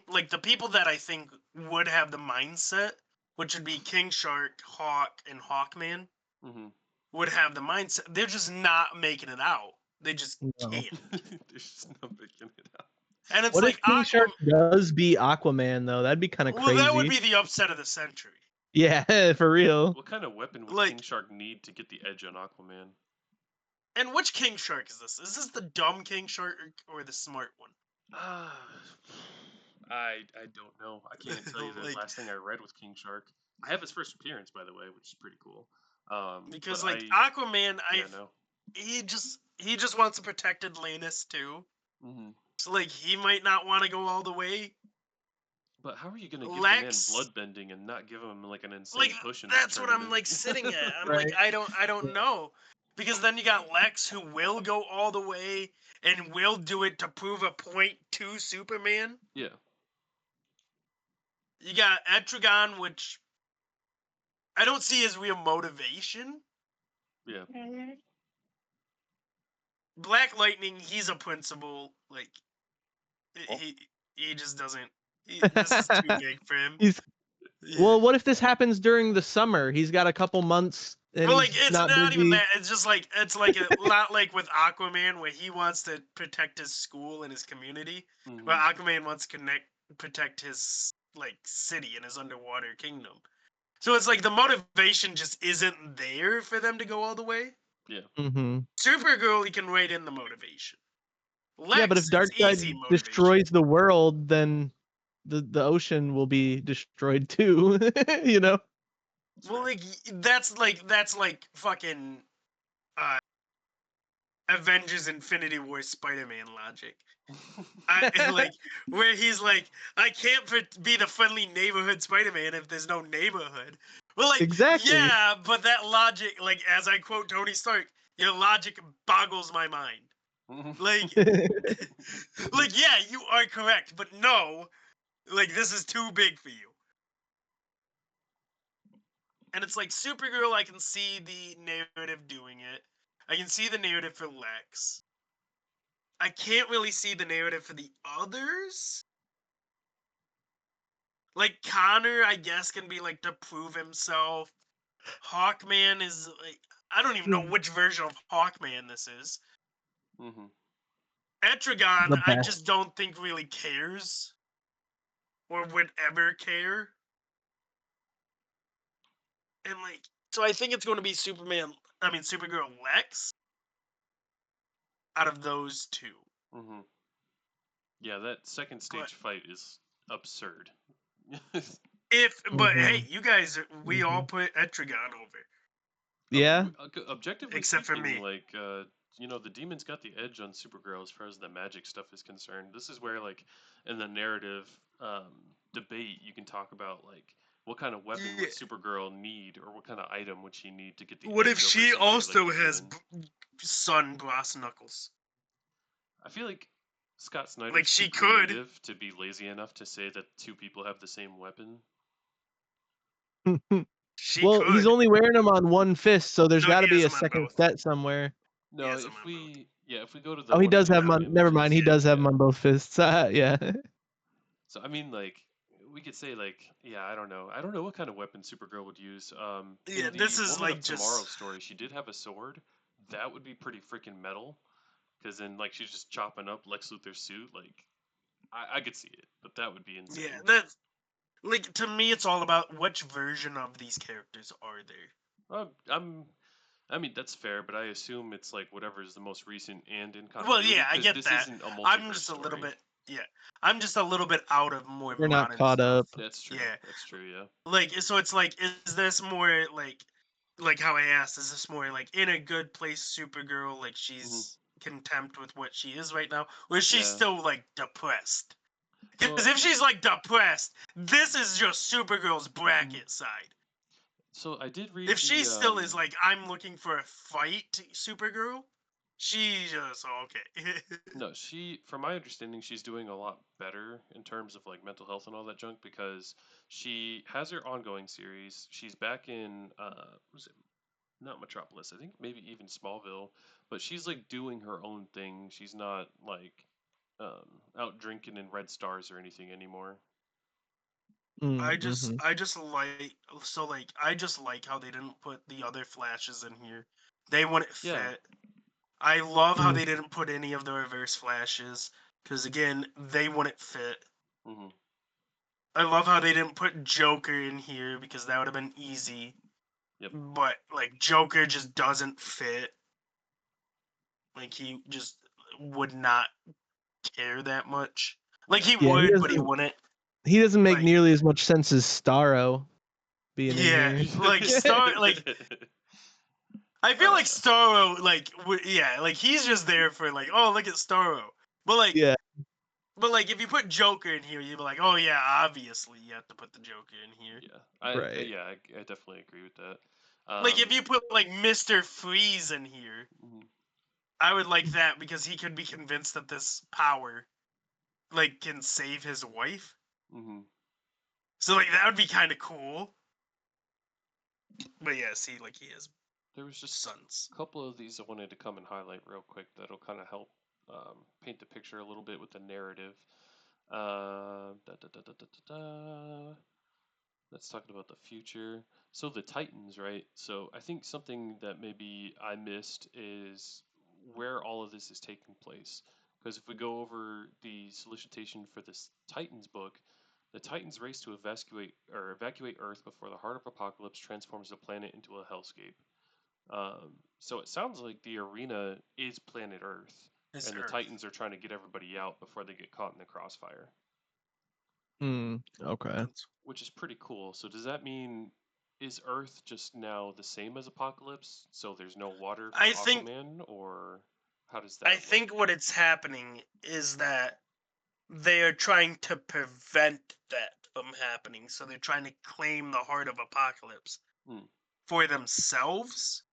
like the people that I think would have the mindset, which would be King Shark, Hawk, and Hawkman, Hmm. would have the mindset. They're just not making it out. They just No. can't. They're just not making it out. And it's What like if King Shark does be Aquaman though? That'd be kind of well, crazy. that would be the upset of the century. Yeah, for real. What kind of weapon would Like- King Shark need to get the edge on Aquaman? And which King Shark is this? Is this the dumb King Shark or the smart one? I don't know. I can't tell you the Like- last thing I read with King Shark. I have his first appearance, by the way, which is pretty cool. Because but like Aquaman, yeah, no. he just wants to protect Atlantis too. Hmm. So like he might not want to go all the way. But how are you gonna give the Lex- man blood bending and not give him like an insane Like push in that's this what I'm tournament? like sitting at. I'm Right. like I don't know. Because then you got Lex who will go all the way and will do it to prove a point to Superman. Yeah. You got Etrigan, which I don't see as real motivation. Yeah. Black Lightning, he's a principal. Like Oh. he just doesn't. This is too big for him. He's Yeah. well. What if this happens during the summer? He's got a couple months and Well, like he's it's not not even busy. that. It's just like it's like a lot like with Aquaman, where he wants to protect his school and his community, Mhm. but Aquaman wants to protect his like city and his underwater kingdom. So it's like the motivation just isn't there for them to go all the way. Mm-hmm. Supergirl, you can write in the motivation. Lex, Yeah, but if it's Darkseid easy motivation. destroys the world, then the ocean will be destroyed too. You know. Well, like that's like fucking Avengers Infinity War Spider-Man logic. Like where he's like, I can't be the friendly neighborhood Spider-Man if there's no neighborhood. Well, like Exactly. yeah, but that logic, like as I quote Tony Stark, your logic boggles my mind. Mhm. Like, like yeah, you are correct, but no, like this is too big for you. And it's like Supergirl, I can see the narrative doing it. I can see the narrative for Lex. I can't really see the narrative for the others. Like Connor, I guess, can be like to prove himself. Hawkman is like, I don't even know which version of Hawkman this is. Mm-hmm. Etrigan, The I best. just don't think really cares or would ever care. And like, so I think it's going to be Supergirl Lex out of those two. Mm-hmm. Yeah, that second But stage fight is absurd. but hey, Mhm. you guys, we all Mhm. put Etrigan over, Yeah. Objectively except for speaking, me. like the demons got the edge on Supergirl as far as the magic stuff is concerned. This is where, like, in the narrative debate, you can talk about like what kind of weapon Yeah. would Supergirl need, or what kind of item would she need to get the What edge if over she somebody like also the has demon. son Brass Knuckles? I feel like Scott Like Snyder's she too could. creative to be lazy enough to say that two people have the same weapon. She Well, he's could. only wearing them on one fist, so there's No, got to he be has a them on second both. set somewhere. No, has them if on we go to the Oh, he one does in have them Yahoo on. Never mind. He Images, does have them yeah. on both fists. Yeah. So I mean, like, we could say, like, yeah, I don't know. I don't know what kind of weapon Supergirl would use. Yeah, In the this is Woman of like Tomorrow just. story, she did have a sword. That would be pretty freaking metal, because then like she's just chopping up Lex Luthor's suit. Like, I could see it, but that would be insane. Yeah, that's like to me. It's all about which version of these characters are there. I mean, that's fair, but I assume it's like whatever is the most recent and in Well, continuity, yeah, I because get this that. isn't a I'm multiverse just a little story. bit. Yeah, I'm just a little bit out of more We're not modern caught stuff. up. That's true. Yeah. That's true. Yeah. Like, so it's like, is this more like how I asked? Is this more like in a good place, Supergirl? Like she's content with what she is right now, or is she Yeah. still like depressed? Because Well, if she's like depressed, this is just Supergirl's bracket side. so I did read If she the still is like, I'm looking for a fight, Supergirl, she just okay. No, from my understanding, she's doing a lot better in terms of like mental health and all that junk, because she has her ongoing series. She's back in was it not Metropolis? I think maybe even Smallville, but she's like doing her own thing. She's not like out drinking in Red Stars or anything anymore. I Mm-hmm. just like I just like how they didn't put the other Flashes in here. They wouldn't Yeah. fit. I love how Mm. they didn't put any of the Reverse Flashes because again they wouldn't fit. Hmm. I love how they didn't put Joker in here because that would have been easy. Yep. But like Joker just doesn't fit. Like he just would not care that much. Like he Yeah, would, but he wouldn't. he doesn't make Like nearly as much sense as Starro being in yeah, here. like I feel like Starro, like, yeah, like he's just there for like, oh, look at Starro. But like, Yeah. if you put Joker in here, you'd be like, oh yeah, obviously you have to put the Joker in here. Yeah, Right. I definitely agree with that. Like if you put like Mr. Freeze in here, Mhm. I would like that because he could be convinced that this power, like, can save his wife. Mhm. So like that would be kind of cool. But yeah, see, like he has There was just sons. a couple of these I wanted to come and highlight real quick that'll kind of help paint the picture a little bit with the narrative. Da, da, da, da, da, da, da. Let's talk about the future. So the Titans, right? So I think something that maybe I missed is where all of this is taking place. Because if we go over the solicitation for this Titans book, the Titans race to evacuate Earth before the Heart of Apocalypse transforms the planet into a hellscape. So it sounds like the arena is planet Earth, His and the Earth. Titans are trying to get everybody out before they get caught in the crossfire, Okay. which is pretty cool. So does that mean, is Earth just now the same as Apocalypse? So there's no water for I think Aquaman, or how does that I look? think what it's happening is that they are trying to prevent that from happening. So they're trying to claim the Heart of Apocalypse Hmm. for themselves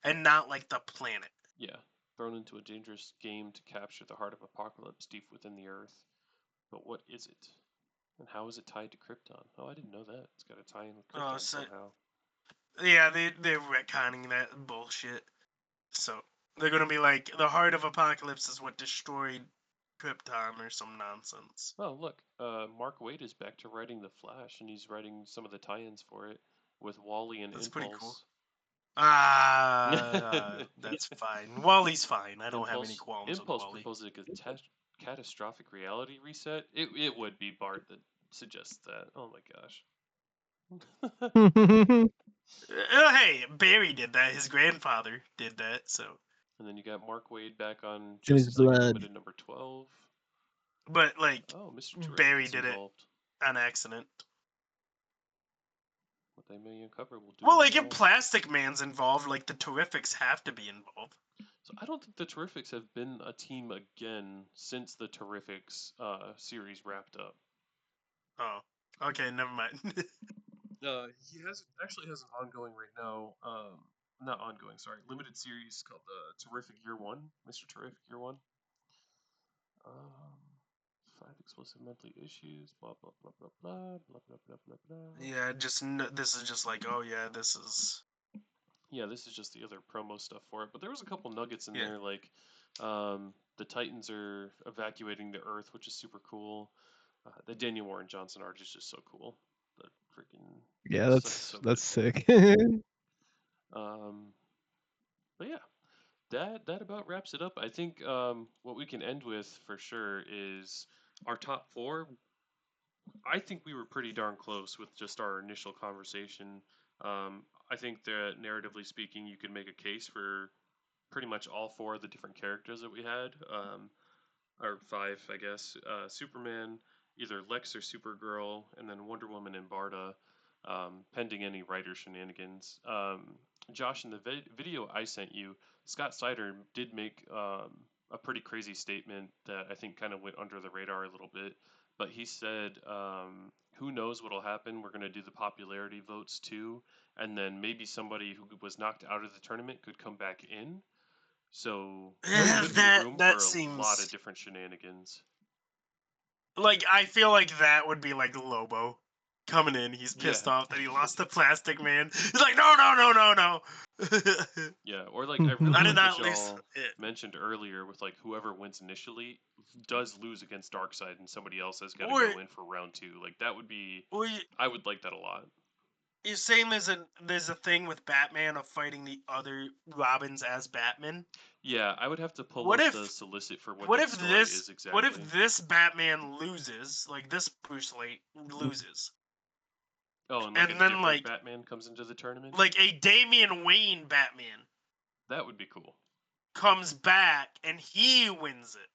and not like the planet. Yeah, thrown into a dangerous game to capture the Heart of Apocalypse deep within the Earth. But what is it? And how is it tied to Krypton? Oh, I didn't know that. It's got a tie in with Krypton So somehow. yeah, they're retconning that bullshit. So They're gonna be like, the Heart of Apocalypse is what destroyed Krypton or some nonsense. Oh, look, Mark Waid is back to writing The Flash, and he's writing some of the tie-ins for it with Wally and That's pretty cool. Impulse. That's fine. Wally's fine. I don't have any Impulse, qualms with Impulse Wally. proposed a catastrophic reality reset. It would be Bart that suggests that. Oh my gosh. Hey, Barry did that. His grandfather did that. So, And then you got Mark Waid back on In his Justice League blood. Unlimited number 12. but like Oh, Mr. Terrific Barry is did it involved. on accident. What they may uncover will do. Well, like you if wrong. Plastic Man's involved, like the Terrifics have to be involved. So I don't think the Terrifics have been a team again since the Terrifics series wrapped up. Oh, okay, never mind. He actually has an ongoing right now. Not ongoing, sorry, limited series called Terrific Year One, Mr. Terrific Year One. 5 explosive monthly issues. Blah blah blah blah blah blah blah blah blah blah. Yeah, this is just like, oh yeah, this is. Yeah, this is just the other promo stuff for it. But there was a couple nuggets in Yeah. there, like the Titans are evacuating the Earth, which is super cool. The Daniel Warren Johnson art is just so cool. The freaking Yeah, so that's sick. But yeah, that about wraps it up. I think what we can end with for sure is our top 4. I think we were pretty darn close with just our initial conversation. I think that narratively speaking, you could make a case for pretty much all 4 of the different characters that we had, or 5, I guess. Superman, either Lex or Supergirl, and then Wonder Woman and Barda, pending any writer shenanigans. Josh, in the video I sent you, Scott Snyder did make a pretty crazy statement that I think kind of went under the radar a little bit. But he said, who knows what'll happen? We're going to do the popularity votes too. And then maybe somebody who was knocked out of the tournament could come back in. So there could be room for a lot of different shenanigans. Like, I feel like that would be like Lobo coming in. He's pissed off that he lost the Plastic Man. He's like, no. Yeah, or like I really I like did not what lose y'all it. mentioned earlier with like whoever wins initially does lose against Darkseid and somebody else has got to Or- go in for round 2. Like that would be, Or I would like that a lot. you're saying there's a thing with Batman of fighting the other Robins as Batman? Yeah, I would have to pull What up if- the solicit for what What that if story this? is exactly. What if this Batman loses? Like this Bruce Wayne loses. Oh, and like and a then, different like- Batman comes into the tournament? Like a Damian Wayne Batman That would be cool. comes back and he wins it.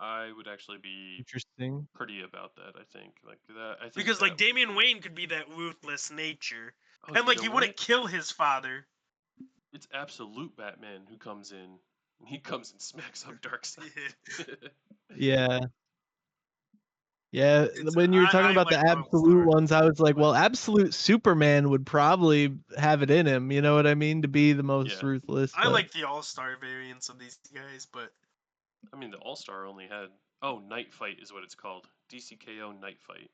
I would actually be Interesting. pretty about that, I think. Like that I think Because that like would be Damian cool. Wayne could be that ruthless nature. Oh, And you like know he what? wouldn't kill his father. It's Absolute Batman who comes in. And he comes and smacks up Darkseid. Yeah. Yeah, It's- when you were talking I about the like both absolute stars. ones, I was like, well, absolute Superman would probably have it in him, you know what I mean, to be the most Yeah. ruthless. I but- like the all-star variants of these guys, but I mean, the All-Star only had... Oh, Night Fight is what it's called. DCKO Night Fight.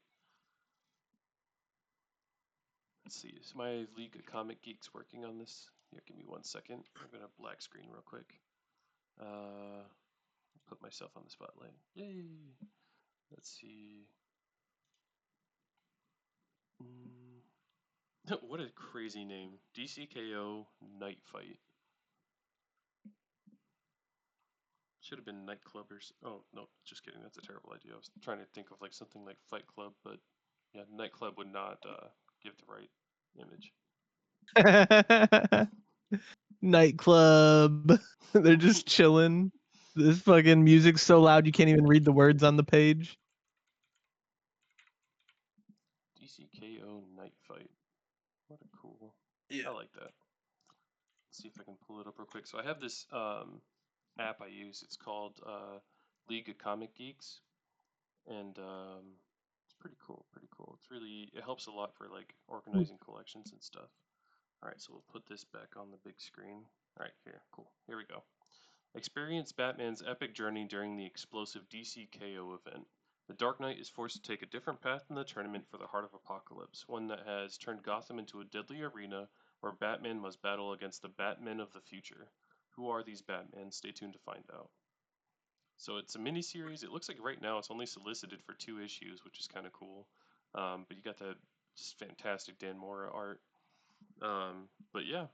Let's see, is my League of Comic Geeks working on this? Here, give me 1 second. I'm going to black screen real quick. Put myself on the spotlight. Yay! Let's see. What a crazy name. DCKO Night Fight. Should have been Nightclubbers. Oh, no, just kidding. That's a terrible idea. I was trying to think of like something like Fight Club, but yeah, Nightclub would not give the right image. Nightclub. They're just chilling. This fucking music's so loud you can't even read the words on the page. DCKO Night Fight. What a cool. yeah. I like that. Let's see if I can pull it up real quick. So I have this app I use. It's called League of Comic Geeks, and it's pretty cool. It helps a lot for like organizing collections and stuff. All right, so we'll put this back on the big screen. All right, cool. Here we go. Experience Batman's epic journey during the explosive DCKO event. The Dark Knight is forced to take a different path in the tournament for the Heart of Apocalypse, one that has turned Gotham into a deadly arena where Batman must battle against the Batmen of the future. who are these Batman? Stay tuned to find out. So it's a mini series. It looks like right now it's only solicited for 2 issues, which is kind of cool. But you got that just fantastic Dan Mora art. But yeah,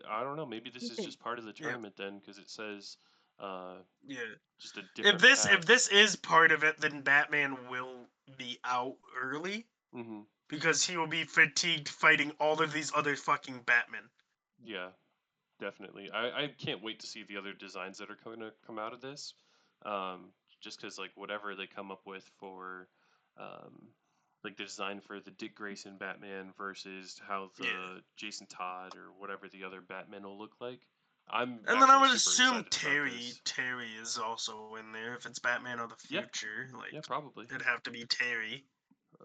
I don't know. Maybe this is just part of the Yeah. tournament then, because it says Yeah. just a different If this path. is part of it, then Batman will be out early Mm-hmm. because he will be fatigued fighting all of these other fucking Batmen. Yeah, definitely. I can't wait to see the other designs that are going to come out of this. Just because like whatever they come up with for like the design for the Dick Grayson Batman versus how the Yeah. Jason Todd or whatever the other Batman will look like. I'm And then I actually would super assume excited about this. Terry is also in there. If it's Batman of the Yeah. future, like Yeah, probably. it'd have to be Terry.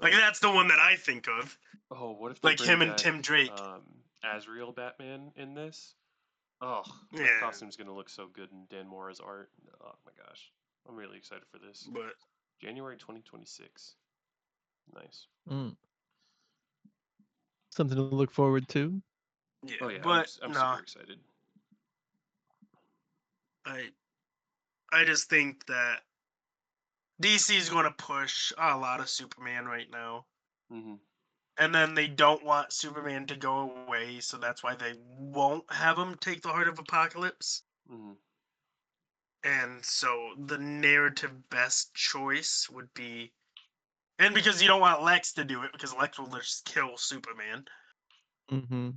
Like Uh, that's the one that I think of. oh, what if they Like bring him and back Tim Drake. Azrael Batman in this? Oh, that Yeah. costume's gonna look so good in Dan Mora's art. Oh my gosh, I'm really excited for this. But January 2026. Nice. Something to look forward to. yeah, Oh yeah, but I'm nah, super excited. I just think that DC is going to push a lot of Superman right now. Mm-hmm. And then they don't want Superman to go away, so that's why they won't have him take the Heart of Apocalypse. Mm-hmm. And so the narrative best choice would be, and because you don't want Lex to do it, because Lex will just kill Superman. Mm-hmm.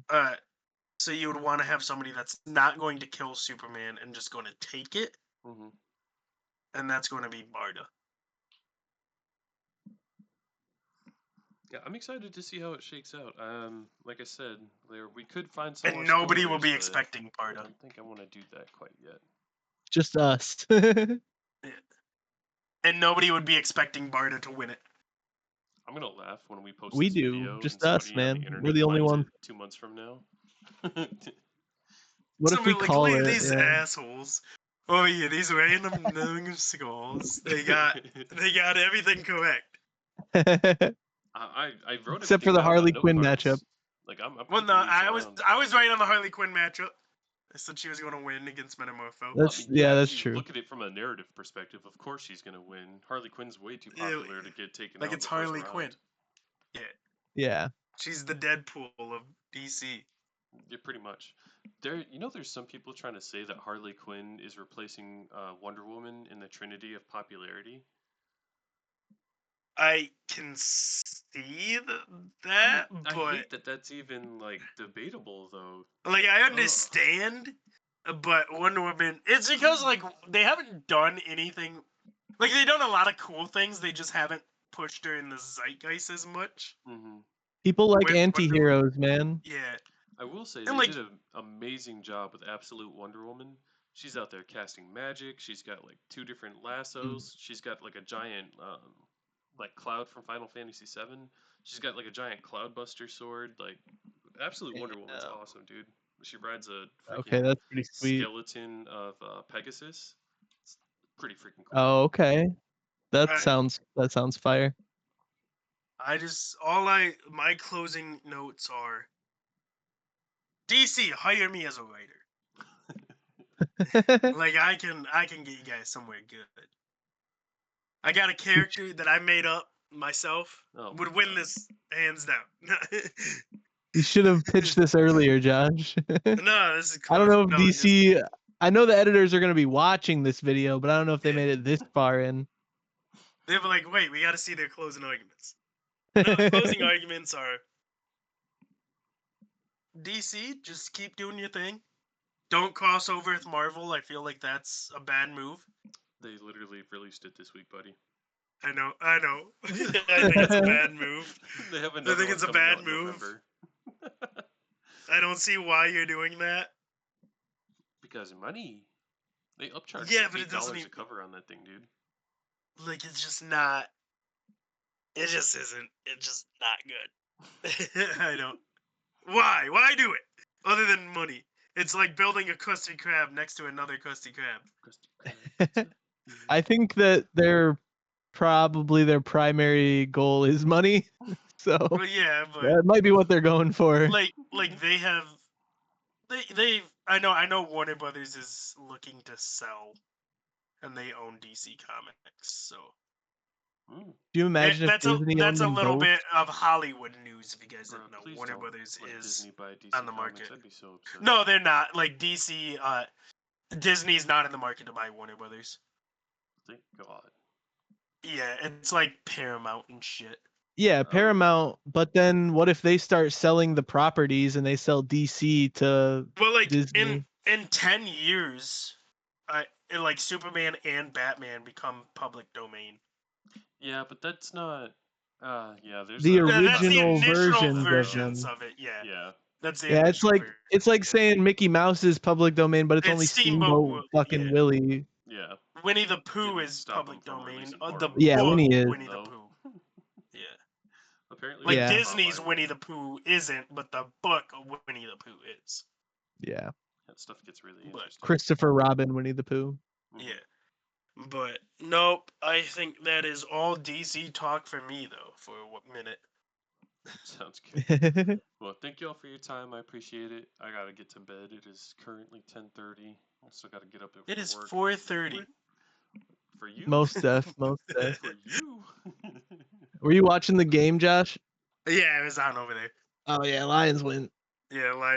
So you would want to have somebody that's not going to kill Superman and just going to take it, Mm-hmm. and that's going to be Barda. Yeah, I'm excited to see how it shakes out. Like I said, we could find some more And nobody will spoilers, be but expecting I Barda. don't think I want to do that quite yet. Just us. And nobody would be expecting Barda to win it. I'm gonna laugh when we post We this do, video just and us, somebody on man. the We're internet the only finds ones. it 2 months from now. What if we Somebody call look at it? these Yeah. assholes. Oh yeah, these random numbskulls. They got everything correct. I wrote Except for everything the down on Harley note Quinn cards. matchup. Like I'm Well, keeping no, these I around. was right on the Harley Quinn matchup. I said she was going to win against Metamorpho. Well, That's I mean, yeah, that's if you true. look at it from a narrative perspective, of course she's gonna win. Harley Quinn's way too Yeah, popular to get taken like out in it's the first Harley round. Quinn. Yeah, Yeah. she's the Deadpool of DC. Yeah, pretty much. There's some people trying to say that Harley Quinn is replacing Wonder Woman in the Trinity of popularity. I can see that, I but hate that that's even like debatable though. like I Ugh. understand, but Wonder Woman. It's because like they haven't done anything. Like they've done a lot of cool things. They just haven't pushed her in the zeitgeist as much. Mm-hmm. People like With Wonder anti-heroes, man. Yeah, I will say And, they like- did an amazing job with Absolute Wonder Woman. She's out there casting magic. She's got like 2 different lassos. She's got like a giant like Cloud from Final Fantasy VII. She's got like a giant Cloudbuster sword. Like Absolute Wonder Woman's Damn. awesome, dude. She rides a Okay, freaking that's pretty sweet. skeleton of Pegasus. It's pretty freaking cool. Oh, okay. That I- sounds fire. my closing notes are DC, hire me as a writer. Like I can get you guys somewhere good. I got a character that I made up myself. Oh, Would win God. this hands down. You should have pitched this earlier, Josh. No, this is I don't know if no, just- DC. I know the editors are going to be watching this video, but I don't know if they Yeah. made it this far in. They were like, wait, we got to see their closing arguments. No, the closing arguments are DC, just keep doing your thing. Don't cross over with Marvel. I feel like that's a bad move. They literally released it this week, buddy. I know. I think it's a bad move. They have another think one it's a coming bad out in move. November. I don't see why you're doing that. Because money. They upcharged Yeah, like but it doesn't $8 a even- cover on that thing, dude. Like it's just not. It just isn't. It's just not good. I don't. Why? Why do it? Other than money, it's like building a Krusty Krab next to another Krusty Krab. I think that their primary goal is money. So But yeah, but that might be what they're going for. like they have, they've I know Warner Brothers is looking to sell, and they own DC Comics. So Mm, Do you imagine if that's Disney that's owned a them little both? bit of Hollywood news. If you guys bro, didn't know, please Warner don't Brothers let is Disney buy DC on the Comics. market. I'd be so upset. No, they're not. Like DC, Disney's not in the market to buy Warner Brothers. Thank God. Yeah, it's like Paramount and shit. Yeah, Oh. Paramount. But then what if they start selling the properties and they sell DC to Well, like Disney? in 10 years, like Superman and Batman become public domain. Yeah, but that's not. Yeah, there's The a That's the original initial versions of versions them. of it. Yeah, Yeah, that's the Yeah, it's initial like version, yeah. saying Mickey Mouse is public domain, but it's It's only Steamboat Steamboat fucking yeah. Willie. yeah. Winnie the Pooh Didn't is stop 'em public from domain. releasing The horror book movies. Yeah, Winnie is. Winnie the Though. Pooh. Yeah. Apparently, Like Yeah. Disney's Winnie the Pooh isn't, but the book of Winnie the Pooh is. Yeah. That stuff gets really But- interesting. Christopher Robin, Winnie the Pooh. Mhm. Yeah. But nope, I think that is all DC talk for me though, for a minute. Sounds good. Well, thank you all for your time. I appreciate it. I gotta get to bed. It is currently 10:30. I still gotta get up at It is work. 4:30. For you. Most def. For you. Were you watching the game, Josh? Yeah, it was on over there. Oh yeah, Lions win. Yeah, like